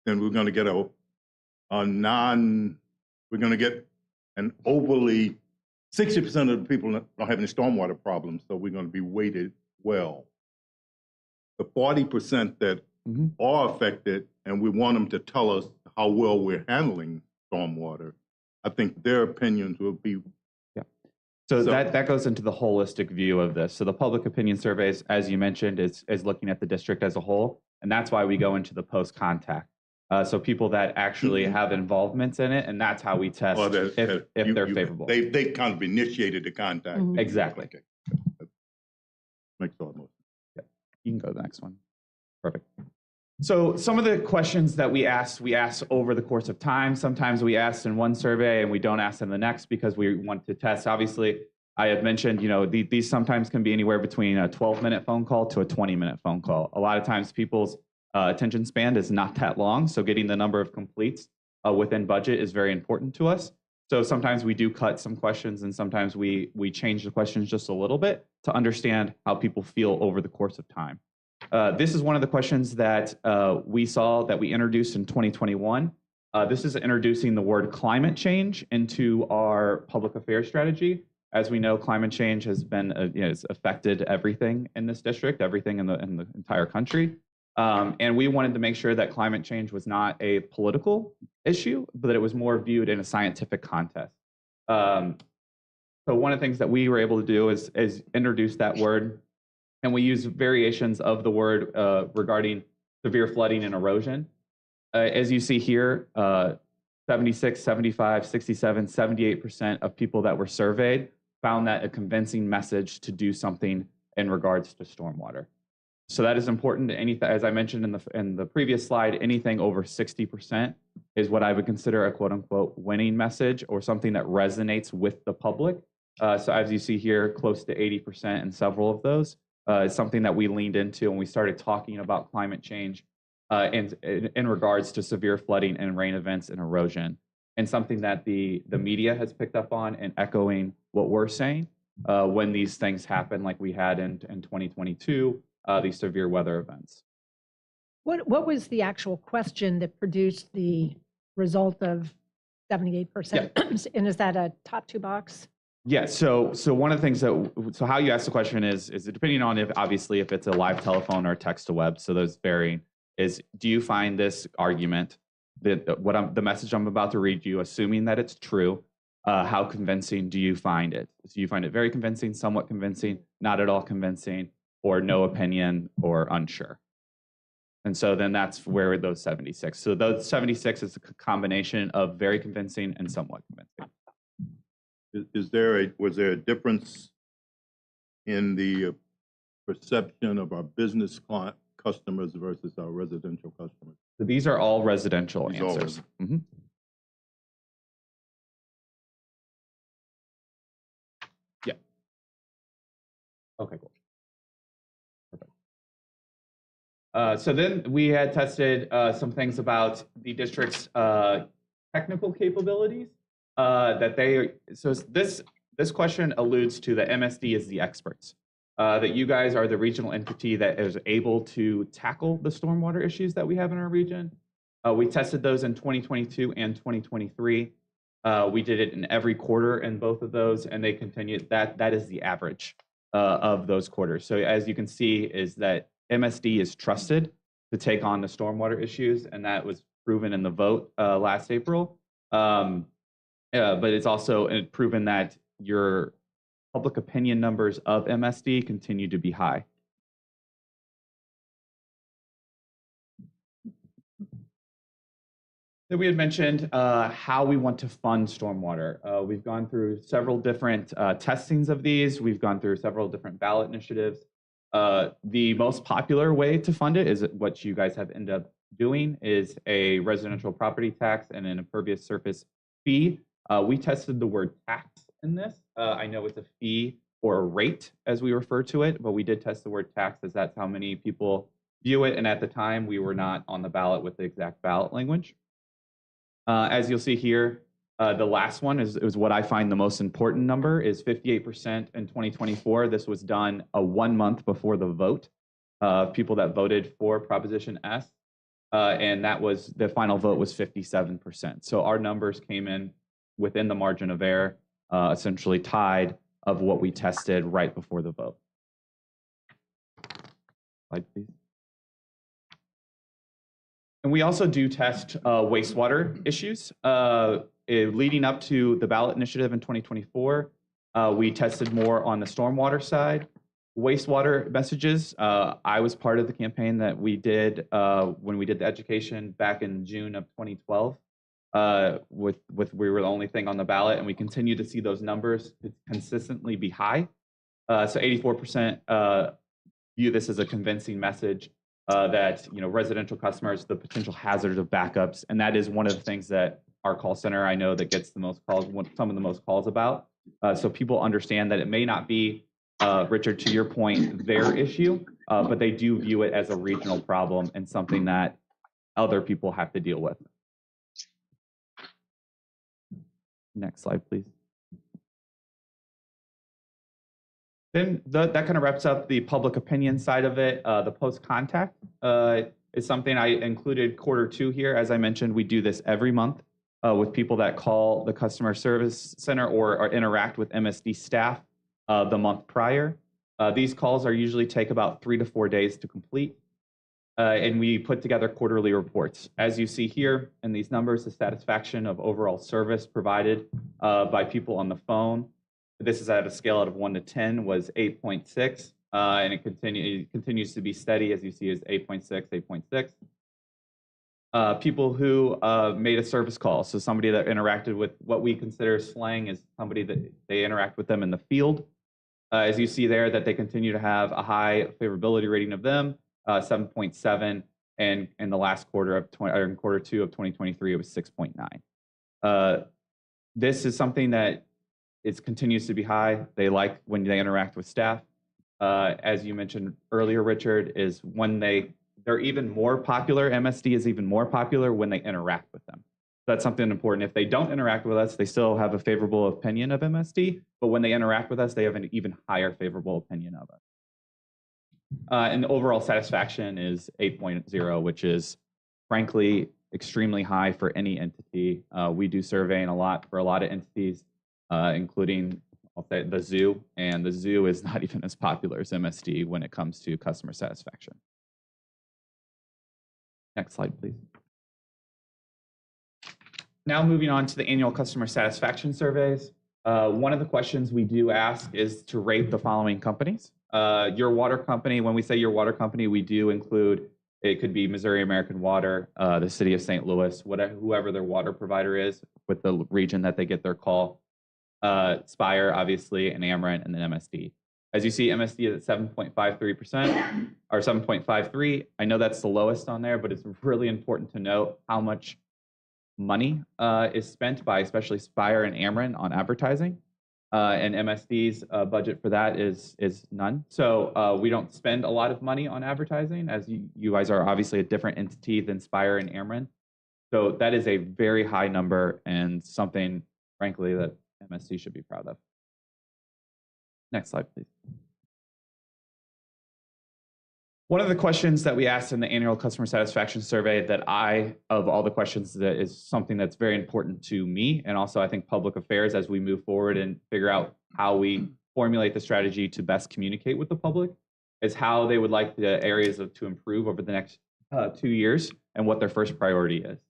then we're going to get we're going to get an overly, 60% of the people don't have any stormwater problems, so we're going to be weighted well. The 40% that are affected, and we want them to tell us how well we're handling stormwater, I think their opinions will be. Yeah. So that goes into the holistic view of this. So the public opinion surveys, as you mentioned, is looking at the district as a whole. And that's why we go into the post-contact. So people that actually have involvements in it, and that's how we test if they're favorable. They kind of initiated the contact. Exactly. Okay. Makes a lot more sense. Yeah. You can go to the next one. Perfect. So some of the questions that we ask over the course of time. Sometimes we ask in one survey and we don't ask in the next because we want to test. Obviously, I had mentioned, these sometimes can be anywhere between a 12-minute phone call to a 20-minute phone call. A lot of times people's attention span is not that long, so getting the number of completes within budget is very important to us. So sometimes we do cut some questions and sometimes we change the questions just a little bit to understand how people feel over the course of time. This is one of the questions that we saw that we introduced in 2021. This is introducing the word climate change into our public affairs strategy. As we know, climate change has been, it's affected everything in this district, everything in the entire country. And we wanted to make sure that climate change was not a political issue, but that it was more viewed in a scientific context. So one of the things that we were able to do is introduce that word. And we use variations of the word regarding severe flooding and erosion. As you see here, 76, 75, 67, 78% of people that were surveyed found that a convincing message to do something in regards to stormwater. So that is important. As I mentioned in the previous slide, anything over 60% is what I would consider a quote unquote winning message or something that resonates with the public. So as you see here, close to 80% in several of those. Is something that we leaned into when we started talking about climate change in regards to severe flooding and rain events and erosion, and something that the media has picked up on and echoing what we're saying when these things happen, like we had in 2022, these severe weather events. What was the actual question that produced the result of 78%? Yeah. And is that a top two box? Yeah, so one of the things so how you ask the question is depending on if it's a live telephone or text to web, so those varying, is do you find this argument, that the message I'm about to read you, assuming that it's true, How convincing do you find it? Do you find it very convincing, somewhat convincing, not at all convincing, or no opinion, or unsure? And so then that's where those 76. So those 76 is a combination of very convincing and somewhat convincing. Was there a difference in the perception of our business client customers versus our residential customers? So these are all residential These are all answers. Yeah. Okay, cool. Perfect. So then we had tested some things about the district's technical capabilities that they. So this question alludes to the MSD as the experts. That you guys are the regional entity that is able to tackle the stormwater issues that we have in our region. We tested those in 2022 and 2023. We did it in every quarter in both of those, and they continued. That is the average of those quarters. So as you can see, is that MSD is trusted to take on the stormwater issues, and that was proven in the vote last April. But it's also proven that your public opinion numbers of MSD continue to be high. Then we had mentioned how we want to fund stormwater. We've gone through several different testings of these. We've gone through several different ballot initiatives. The most popular way to fund it is what you guys have ended up doing is a residential property tax and an impervious surface fee. We tested the word tax in this. I know it's a fee or a rate as we refer to it, but we did test the word tax as that's how many people view it. And at the time, we were not on the ballot with the exact ballot language. As you'll see here, the last one is what I find the most important number is 58% in 2024. This was done 1 month before the vote of people that voted for Proposition S. And that was the final vote was 57%. So our numbers came in within the margin of error, essentially tied of what we tested right before the vote. Slide, please. And we also do test wastewater issues. Leading up to the ballot initiative in 2024, we tested more on the stormwater side. Wastewater messages, I was part of the campaign that we did when we did the education back in June of 2012. We were the only thing on the ballot, and we continue to see those numbers consistently be high. So 84% view this as a convincing message that residential customers, the potential hazards of backups, and that is one of the things that our call center I know that gets the most calls, some of the most calls about. So people understand that it may not be, Richard, to your point, their issue, but they do view it as a regional problem and something that other people have to deal with. Next slide, please. Then that kind of wraps up the public opinion side of it. The post-contact is something I included Q2 here. As I mentioned, we do this every month with people that call the customer service center or interact with MSD staff the month prior. These calls are usually take about 3 to 4 days to complete. And we put together quarterly reports. As you see here in these numbers, the satisfaction of overall service provided by people on the phone. This is at a scale out of 1 to 10 was 8.6, and it continues to be steady, as you see, is 8.6, 8.6. People who made a service call, so somebody that interacted with what we consider slang is somebody that they interact with them in the field. As you see there, that they continue to have a high favorability rating of them, 7.7, and in the last quarter of Q2 of 2023, it was 6.9. This is something that it continues to be high. They like when they interact with staff. As you mentioned earlier, Richard, is when they're even more popular. MSD is even more popular when they interact with them. That's something important. If they don't interact with us, they still have a favorable opinion of MSD, but when they interact with us, they have an even higher favorable opinion of us. And the overall satisfaction is 8.0, which is frankly extremely high for any entity. We do surveying a lot for a lot of entities, including I'll say the zoo, and the zoo is not even as popular as MSD when it comes to customer satisfaction. Next slide, please. Now moving on to the annual customer satisfaction surveys. One of the questions we do ask is to rate the following companies. Your water company, when we say your water company, we do include, it could be Missouri American Water, the city of St. Louis, whatever, whoever their water provider is with the region that they get their call. Spire, obviously, and Ameren, and then MSD. As you see, MSD is at 7.53%, or 7.53. I know that's the lowest on there, but it's really important to note how much money is spent by especially Spire and Ameren on advertising. And MSD's budget for that is none. So we don't spend a lot of money on advertising, as you guys are obviously a different entity than Spire and Ameren. So that is a very high number and something, frankly, that MSD should be proud of. Next slide, please. One of the questions that we asked in the annual customer satisfaction survey that of all the questions, that is something that's very important to me, and also I think public affairs as we move forward and figure out how we formulate the strategy to best communicate with the public, is how they would like the areas to improve over the next 2 years and what their first priority is.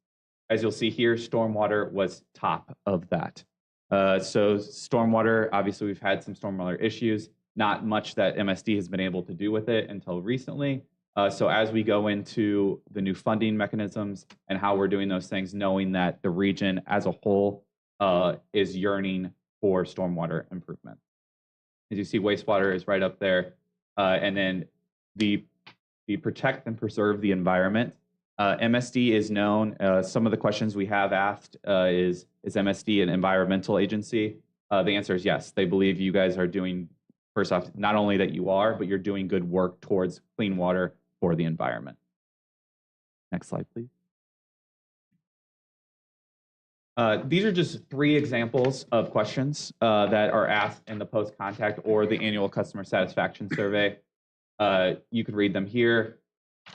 As you'll see here, stormwater was top of that. So stormwater, obviously we've had some stormwater issues, not much that MSD has been able to do with it until recently. So as we go into the new funding mechanisms and how we're doing those things, knowing that the region as a whole is yearning for stormwater improvement. As you see, wastewater is right up there. And then the protect and preserve the environment. MSD is known, some of the questions we have asked is MSD an environmental agency? The answer is yes. They believe you guys are doing, first off, not only that you are, but you're doing good work towards clean water for the environment. Next slide, please. These are just 3 examples of questions that are asked in the post-contact or the annual customer satisfaction survey. You could read them here.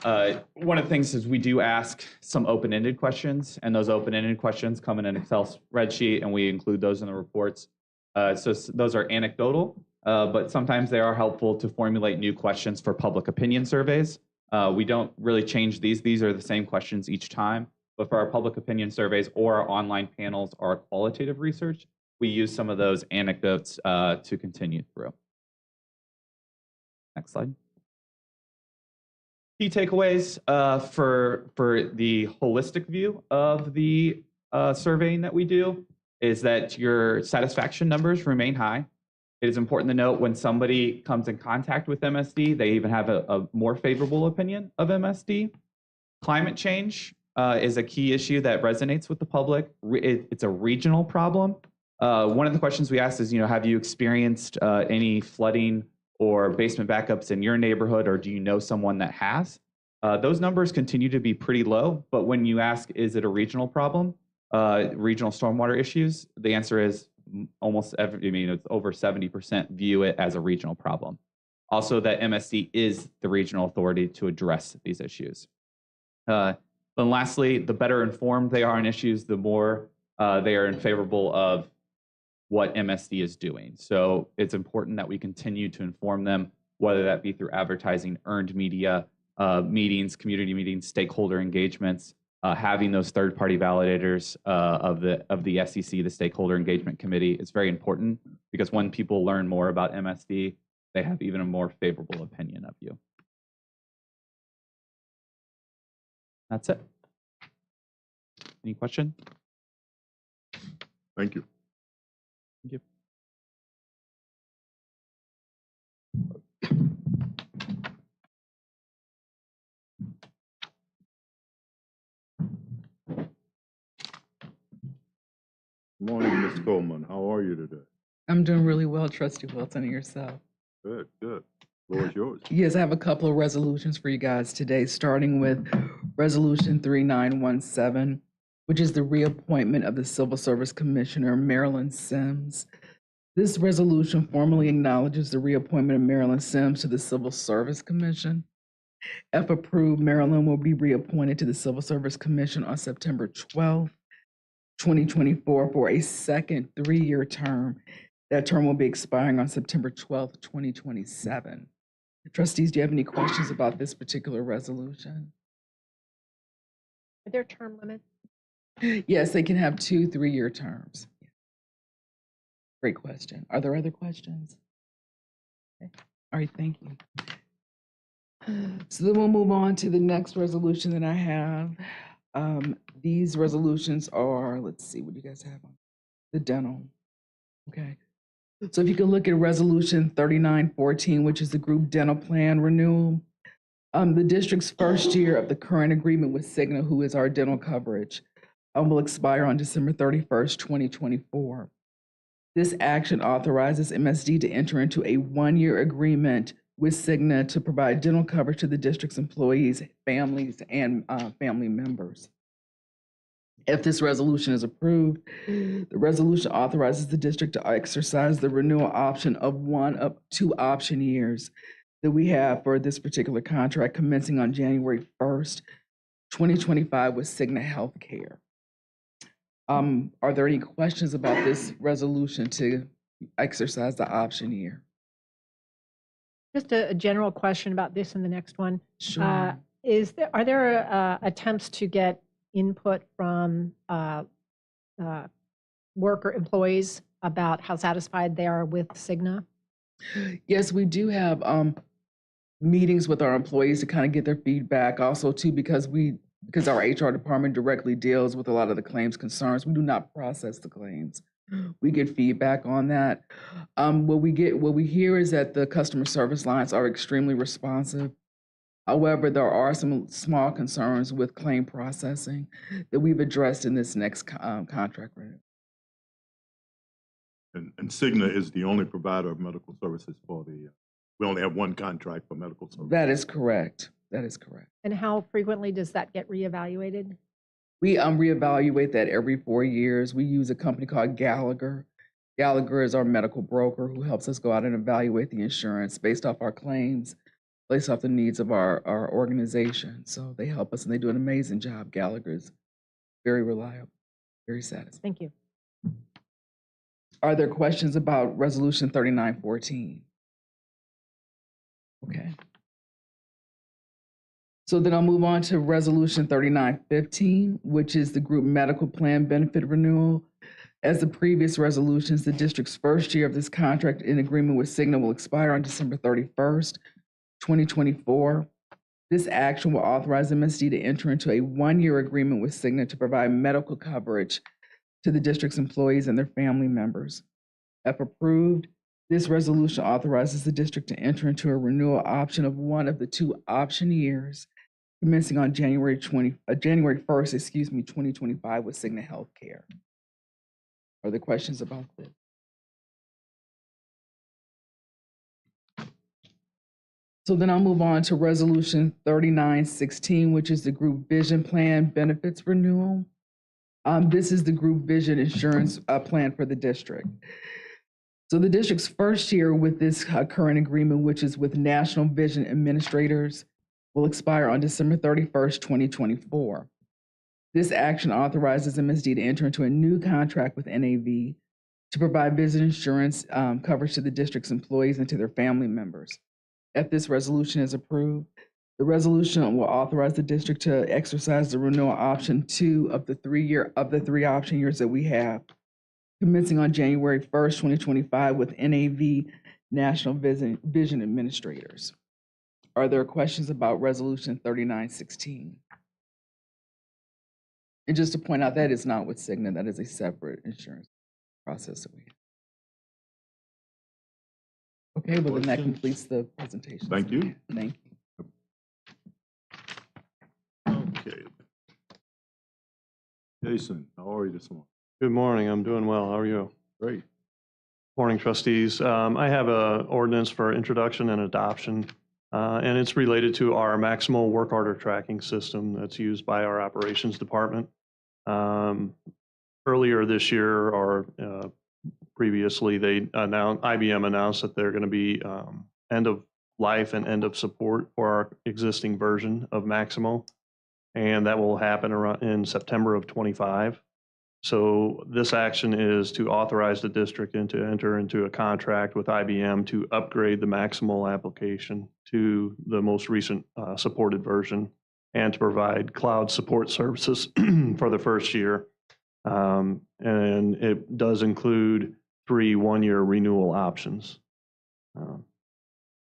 One of the things is we do ask some open-ended questions, and those open-ended questions come in an Excel spreadsheet, and we include those in the reports. So those are anecdotal, but sometimes they are helpful to formulate new questions for public opinion surveys. We don't really change these. These are the same questions each time, but for our public opinion surveys or our online panels or our qualitative research, we use some of those anecdotes to continue through. Next slide. Key takeaways for the holistic view of the surveying that we do is that your satisfaction numbers remain high. It is important to note when somebody comes in contact with MSD, they even have a more favorable opinion of MSD. Climate change is a key issue that resonates with the public. It's a regional problem. One of the questions we asked is, have you experienced any flooding or basement backups in your neighborhood, or do you know someone that has? Those numbers continue to be pretty low, but when you ask, is it a regional problem, regional stormwater issues, the answer is almost it's over 70% view it as a regional problem. Also, that MSD is the regional authority to address these issues. Then lastly, the better informed they are on issues, the more they are in favorable of what MSD is doing. So it's important that we continue to inform them, whether that be through advertising, earned media, meetings, community meetings, stakeholder engagements, having those third-party validators of the SEC, the Stakeholder Engagement Committee. It's very important because when people learn more about MSD, they have even a more favorable opinion of you. That's it. Any question? Thank you. Thank you. Good morning, Ms. Coleman. How are you today? I'm doing really well, Trustee Wilson, and yourself. Good, good. The floor is yours. Yes, I have a couple of resolutions for you guys today, starting with Resolution 3917, which is the reappointment of the Civil Service Commissioner, Marilyn Sims. This resolution formally acknowledges the reappointment of Marilyn Sims to the Civil Service Commission. If approved, Marilyn will be reappointed to the Civil Service Commission on September 12th, 2024 for a second 3-year term. That term will be expiring on September 12th, 2027. Trustees, do you have any questions about this particular resolution? Are there term limits? Yes, they can have 2 3-year terms. Great question. Are there other questions? Okay. All right, thank you. So then we'll move on to the next resolution that I have. These resolutions are, let's see, what do you guys have on? The dental. Okay. So if you can look at Resolution 3914, which is the group dental plan renewal. The district's first year of the current agreement with Cigna, who is our dental coverage, will expire on December 31st, 2024. This action authorizes MSD to enter into a 1-year agreement with Cigna to provide dental coverage to the district's employees, families, and family members. If this resolution is approved, the resolution authorizes the district to exercise the renewal option of one of 2 option years that we have for this particular contract commencing on January 1st, 2025 with Cigna Healthcare. Are there any questions about this resolution to exercise the option year? Just a general question about this and the next one. Sure. Are there attempts to get input from worker employees about how satisfied they are with Cigna? Yes, we do have meetings with our employees to kind of get their feedback. Also, too, because our HR department directly deals with a lot of the claims concerns, we do not process the claims. We get feedback on that. What we hear is that the customer service lines are extremely responsive. However, there are some small concerns with claim processing that we've addressed in this next contract renewal. And Cigna is the only provider of medical services for we only have one contract for medical services. That is correct. That is correct. And how frequently does that get reevaluated? We reevaluate that every 4 years. We use a company called Gallagher. Gallagher is our medical broker who helps us go out and evaluate the insurance based off our claims, based off the needs of our organization. So they help us and they do an amazing job. Gallagher is very reliable, very satisfying. Thank you. Are there questions about Resolution 3914? Okay. So then I'll move on to Resolution 3915, which is the group medical plan benefit renewal. As the previous resolutions, the district's first year of this contract in agreement with Cigna will expire on December 31st, 2024. This action will authorize MSD to enter into a 1-year agreement with Cigna to provide medical coverage to the district's employees and their family members. If approved, this resolution authorizes the district to enter into a renewal option of one of the 2 option years commencing on January 1st, 2025 with Cigna Healthcare. Are there questions about this? So then I'll move on to Resolution 3916, which is the group vision plan benefits renewal. This is the group vision insurance plan for the district. So the district's first year with this current agreement, which is with National Vision Administrators, will expire on December 31st, 2024. This action authorizes MSD to enter into a new contract with NAV to provide vision insurance coverage to the district's employees and to their family members. If this resolution is approved, the resolution will authorize the district to exercise the renewal option 2 of the 3 option years that we have, commencing on January 1st, 2025 with NAV National Vision Administrators. Are there questions about Resolution 3916? And just to point out, that is not with Cigna. That is a separate insurance process that we have. Okay, well, then that completes the presentation. Thank you. Thank you. Okay. Jason, how are you this morning? Good morning. I'm doing well. How are you? Great. Morning, trustees. I have an ordinance for introduction and adoption, and it's related to our maximal work order tracking system that's used by our operations department. Earlier this year, or previously, IBM announced that they're going to be end of life and end of support for our existing version of Maximo, and that will happen around in September of 25. So this action is to authorize the district to enter into a contract with IBM to upgrade the Maximal application to the most recent supported version and to provide cloud support services for the first year. And it does include 3 one-year renewal options.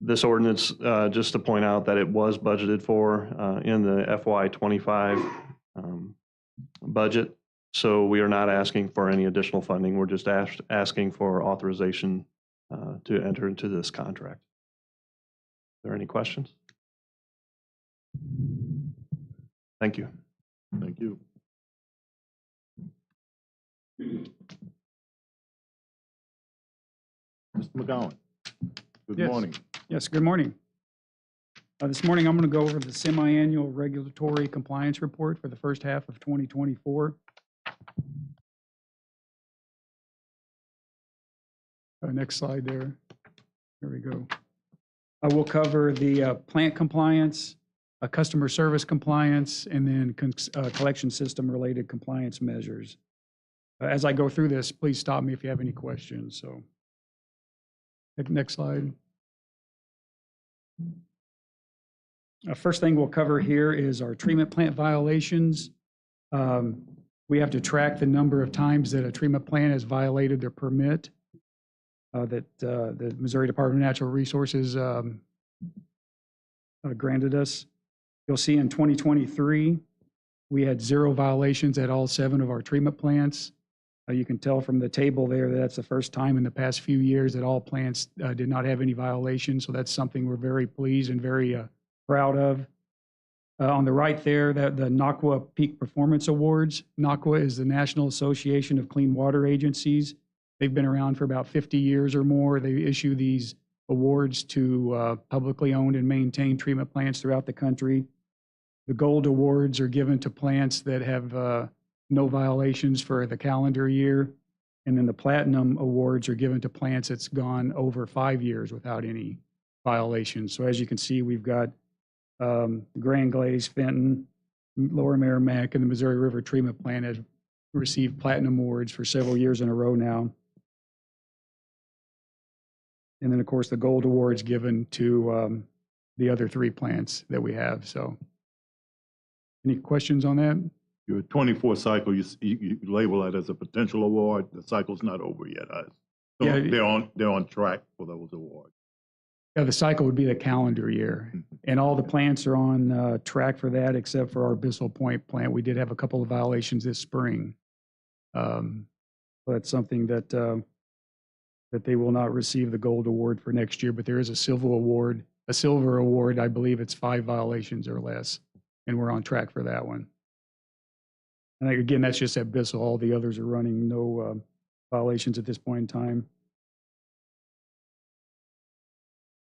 This ordinance, just to point out that it was budgeted for in the FY25 budget. So we are not asking for any additional funding. We're just asking for authorization to enter into this contract. Are there any questions? Thank you. Thank you. Mr. McGowan, good Yes. morning. Yes, good morning. This morning, I'm going to go over the semi-annual regulatory compliance report for the first half of 2024. Next slide there. There we go. I will cover the plant compliance, customer service compliance, and then collection system related compliance measures. As I go through this, please stop me if you have any questions. So, next slide. First thing we'll cover here is our treatment plant violations. We have to track the number of times that a treatment plant has violated their permit that the Missouri Department of Natural Resources granted us. You'll see in 2023, we had 0 violations at all 7 of our treatment plants. You can tell from the table there that that's the first time in the past few years that all plants did not have any violations. So that's something we're very pleased and very proud of. On the right there, the NACWA Peak Performance Awards. NACWA is the National Association of Clean Water Agencies. They've been around for about 50 years or more. They issue these awards to publicly owned and maintained treatment plants throughout the country. The gold awards are given to plants that have no violations for the calendar year. And then the platinum awards are given to plants that's gone over 5 years without any violations. So as you can see, we've got Grand Glaze, Fenton, Lower Merrimack, and the Missouri River Treatment Plant has received platinum awards for several years in a row now. And then, of course, the gold awards given to the other 3 plants that we have. So any questions on that? Your 24 cycle, you label that as a potential award. The cycle's not over yet. Yeah, they're on track for those awards. Yeah, the cycle would be the calendar year. And all the plants are on track for that, except for our Bissell Point plant. We did have a couple of violations this spring. That's something that they will not receive the gold award for next year, but there is a silver award. I believe it's 5 violations or less, and we're on track for that one. And again, that's just at Bissell. All the others are running no violations at this point in time.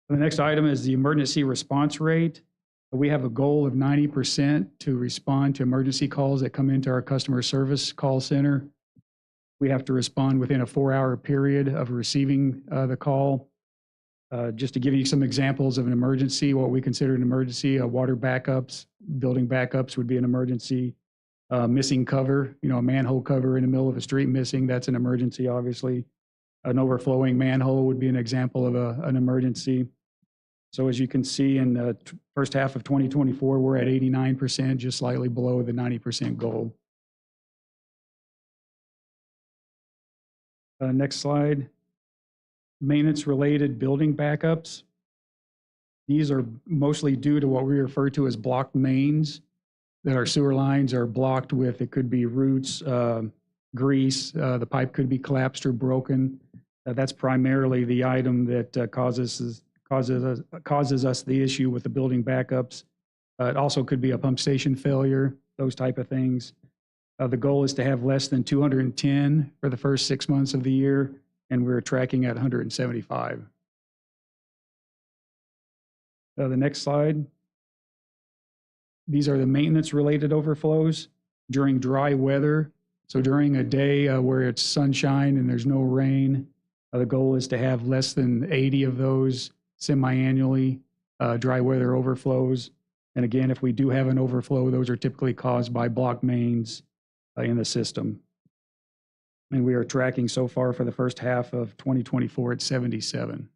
The next item is the emergency response rate. We have a goal of 90% to respond to emergency calls that come into our customer service call center. We have to respond within a 4-hour period of receiving the call. Just to give you some examples of an emergency, what we consider an emergency, water backups, building backups would be an emergency. Missing cover, a manhole cover in the middle of a street missing, that's an emergency, obviously. An overflowing manhole would be an example of an emergency. So as you can see in the first half of 2024, we're at 89%, just slightly below the 90% goal. Next slide. Maintenance-related building backups. These are mostly due to what we refer to as blocked mains, that our sewer lines are blocked with. It could be roots, grease, the pipe could be collapsed or broken. That's primarily the item that causes us the issue with the building backups. It also could be a pump station failure, those type of things. The goal is to have less than 210 for the first 6 months of the year, and we're tracking at 175. The next slide. These are the maintenance-related overflows during dry weather. So during a day where it's sunshine and there's no rain, the goal is to have less than 80 of those semi-annually, dry weather overflows. And again, if we do have an overflow, those are typically caused by blocked mains in the system. And we are tracking so far for the first half of 2024 at 77.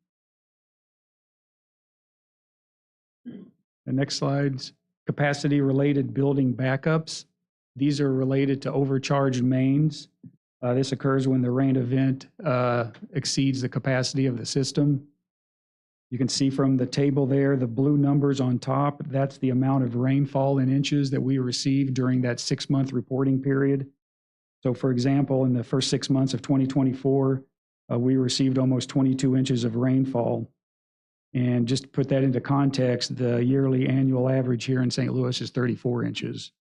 The next slide's capacity-related building backups. These are related to overcharged mains. This occurs when the rain event exceeds the capacity of the system. You can see from the table there, the blue numbers on top, that's the amount of rainfall in inches that we received during that 6-month reporting period. So for example, in the first 6 months of 2024, we received almost 22 inches of rainfall. And just to put that into context, the yearly annual average here in St. Louis is 34 inches.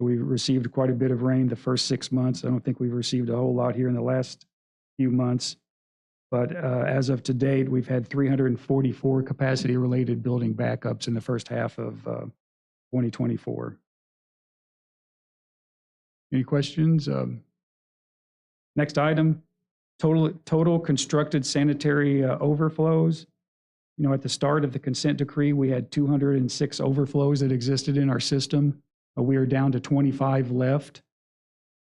We received quite a bit of rain the first 6 months. I don't think we've received a whole lot here in the last few months. But as of to date, we've had 344 capacity-related building backups in the first half of 2024. Any questions? Next item, total constructed sanitary overflows. You know, at the start of the consent decree, we had 206 overflows that existed in our system. We are down to 25 left.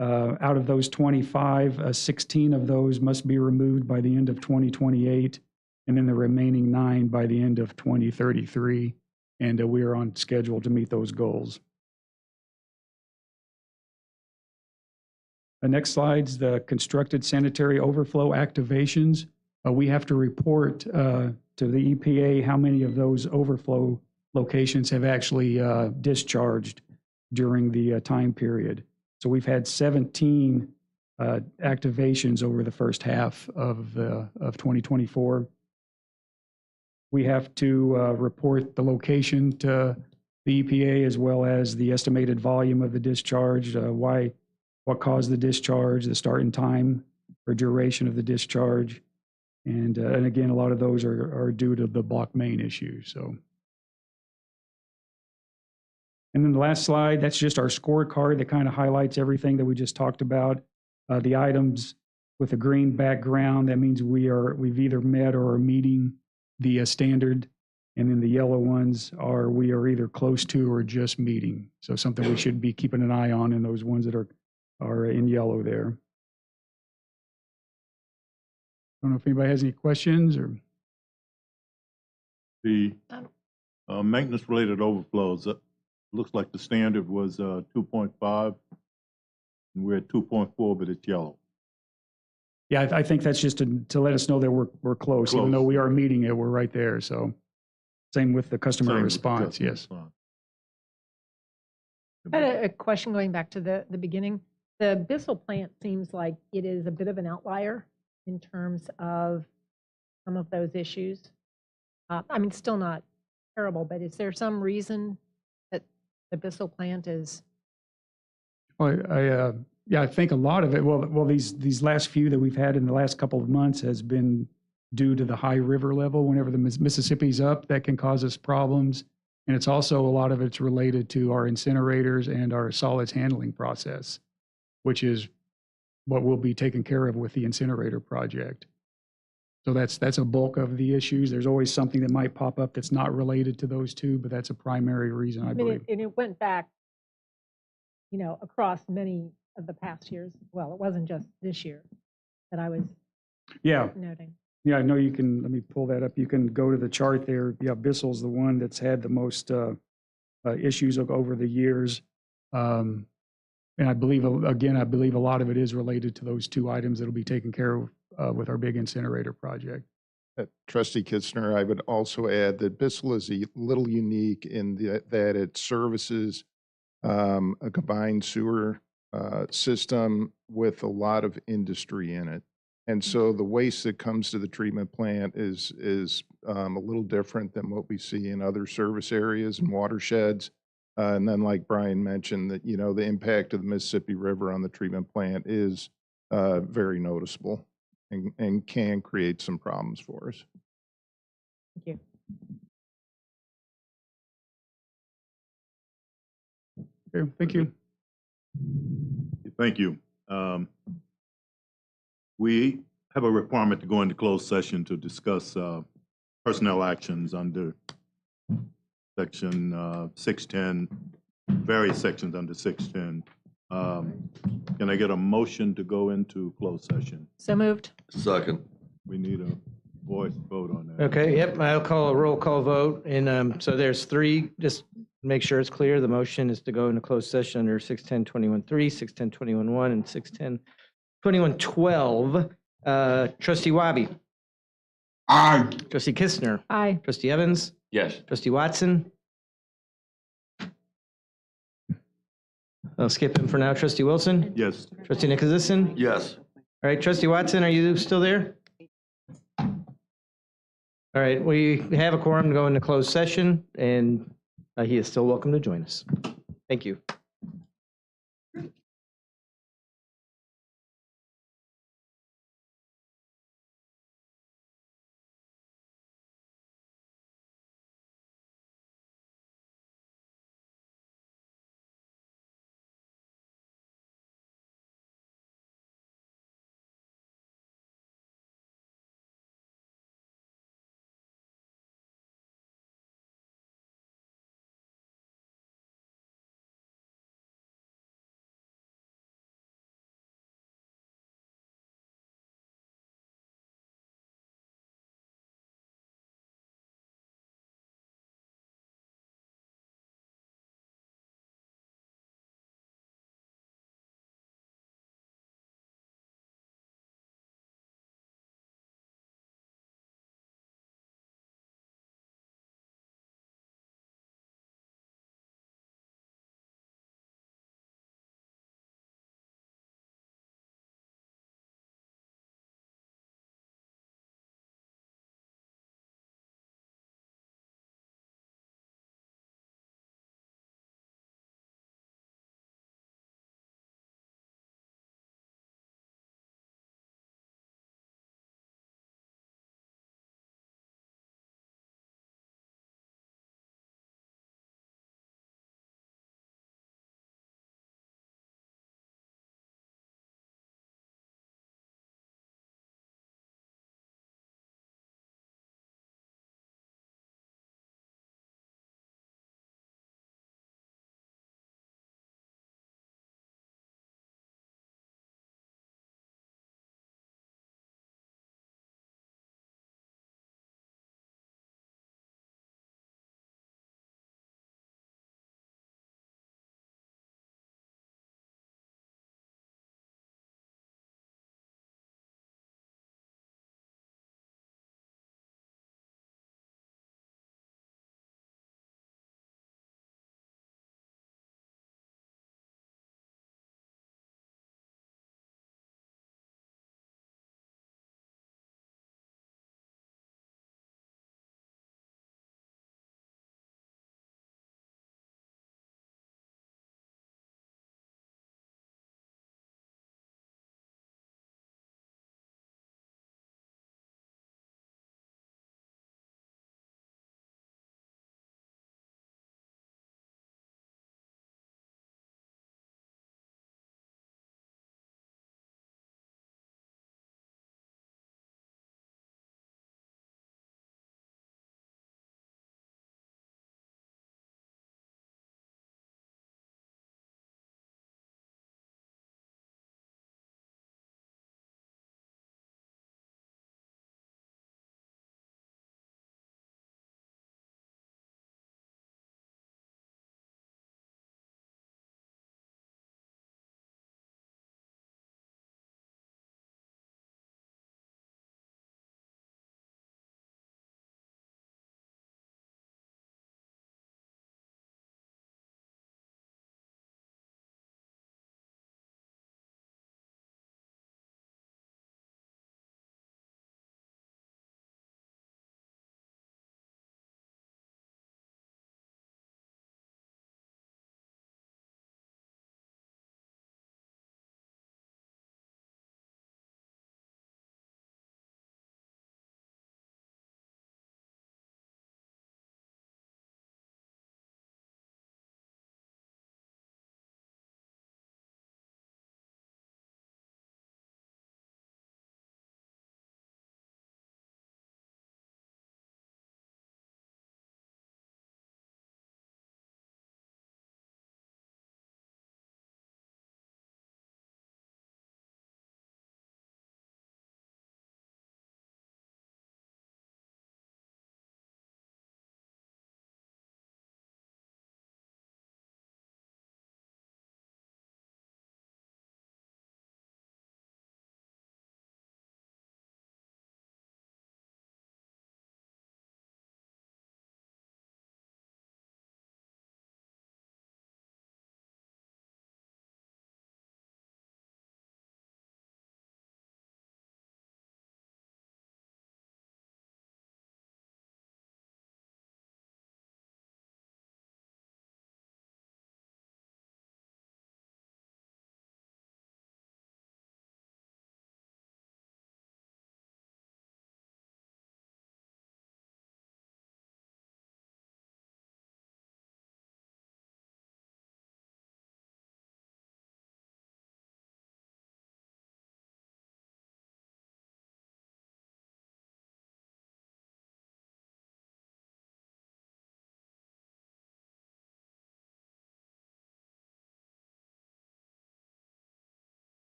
Out of those 25, 16 of those must be removed by the end of 2028, and then the remaining 9 by the end of 2033. And we are on schedule to meet those goals. The next slide's the constructed sanitary overflow activations. We have to report to the EPA how many of those overflow locations have actually discharged during the time period. So we've had 17 activations over the first half of 2024. We have to report the location to the EPA as well as the estimated volume of the discharge, what caused the discharge, the start and time or duration of the discharge. And again, a lot of those are due to the block main issue. So. And then the last slide, that's just our scorecard that kind of highlights everything that we just talked about. The items with a green background, that means we've either met or are meeting the standard. And then the yellow ones we are either close to or just meeting. So something we should be keeping an eye on, and those ones that are in yellow there. I don't know if anybody has any questions or. The maintenance-related overflows. Looks like the standard was 2.5, and we're at 2.4, but it's yellow. Yeah, I think that's just to let us know that we're close. Even though we are meeting it, we're right there. So same with the customer response, yes. I had a question going back to the beginning. The Bissell plant seems like it is a bit of an outlier in terms of some of those issues. I mean, still not terrible, but is there some reason that the Bissell plant is? Well, I think a lot of it, well, these last few that we've had in the last couple of months has been due to the high river level. Whenever the Mississippi's up, that can cause us problems. And it's also, a lot of it's related to our incinerators and our solids handling process, which is what will be taken care of with the incinerator project. So that's a bulk of the issues. There's always something that might pop up that's not related to those two, but that's a primary reason, I believe. And it went back, across many of the past years. Well, it wasn't just this year that I was noting. Yeah, I know you can, let me pull that up. You can go to the chart there. Yeah, Bissell's the one that's had the most issues over the years. And I believe, again, a lot of it is related to those two items that'll be taken care of with our big incinerator project. Trustee Kitzner, I would also add that Bissell is a little unique in that it services a combined sewer system with a lot of industry in it. And so the waste that comes to the treatment plant is a little different than what we see in other service areas and watersheds. And then, like Brian mentioned, that the impact of the Mississippi River on the treatment plant is very noticeable and can create some problems for us. Thank you. Okay, thank you. Thank you. We have a requirement to go into closed session to discuss personnel actions under Section 610, various sections under 610. Can I get a motion to go into closed session? So moved. Second. We need a voice vote on that. Okay, yep, I'll call a roll call vote. And so there's three, just Make sure it's clear, the motion is to go into closed session under 610-21-3, 610-21-1, and 610-21-12. Trustee Wabi. Aye. Trustee Kistner. Aye. Trustee Evans. Yes. Trustee Watson. I'll skip him for now. Trustee Wilson. Yes. Trustee Nicholasison. Yes. All right, Trustee Watson, are you still there? All right, we have a quorum to go into closed session, and he is still welcome to join us. Thank you.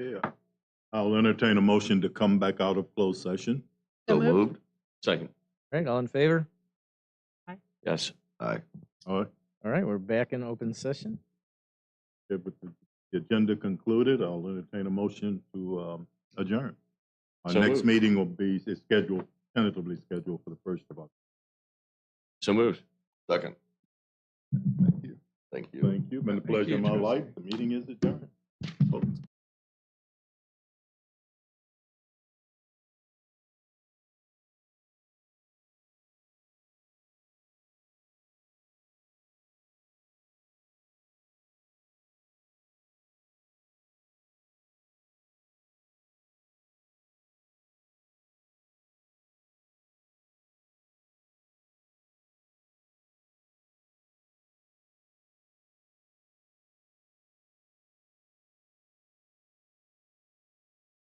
Yeah. I'll entertain a motion to come back out of closed session. So moved. Second. All right, all in favor? Yes. Aye. All right. All right, we're back in open session. With the agenda concluded, I'll entertain a motion to adjourn. Our So next moved. meeting will be tentatively scheduled for the 1st of October. So moved. Second. Thank you. Thank you. Thank you. Been a pleasure in my life. The meeting is adjourned.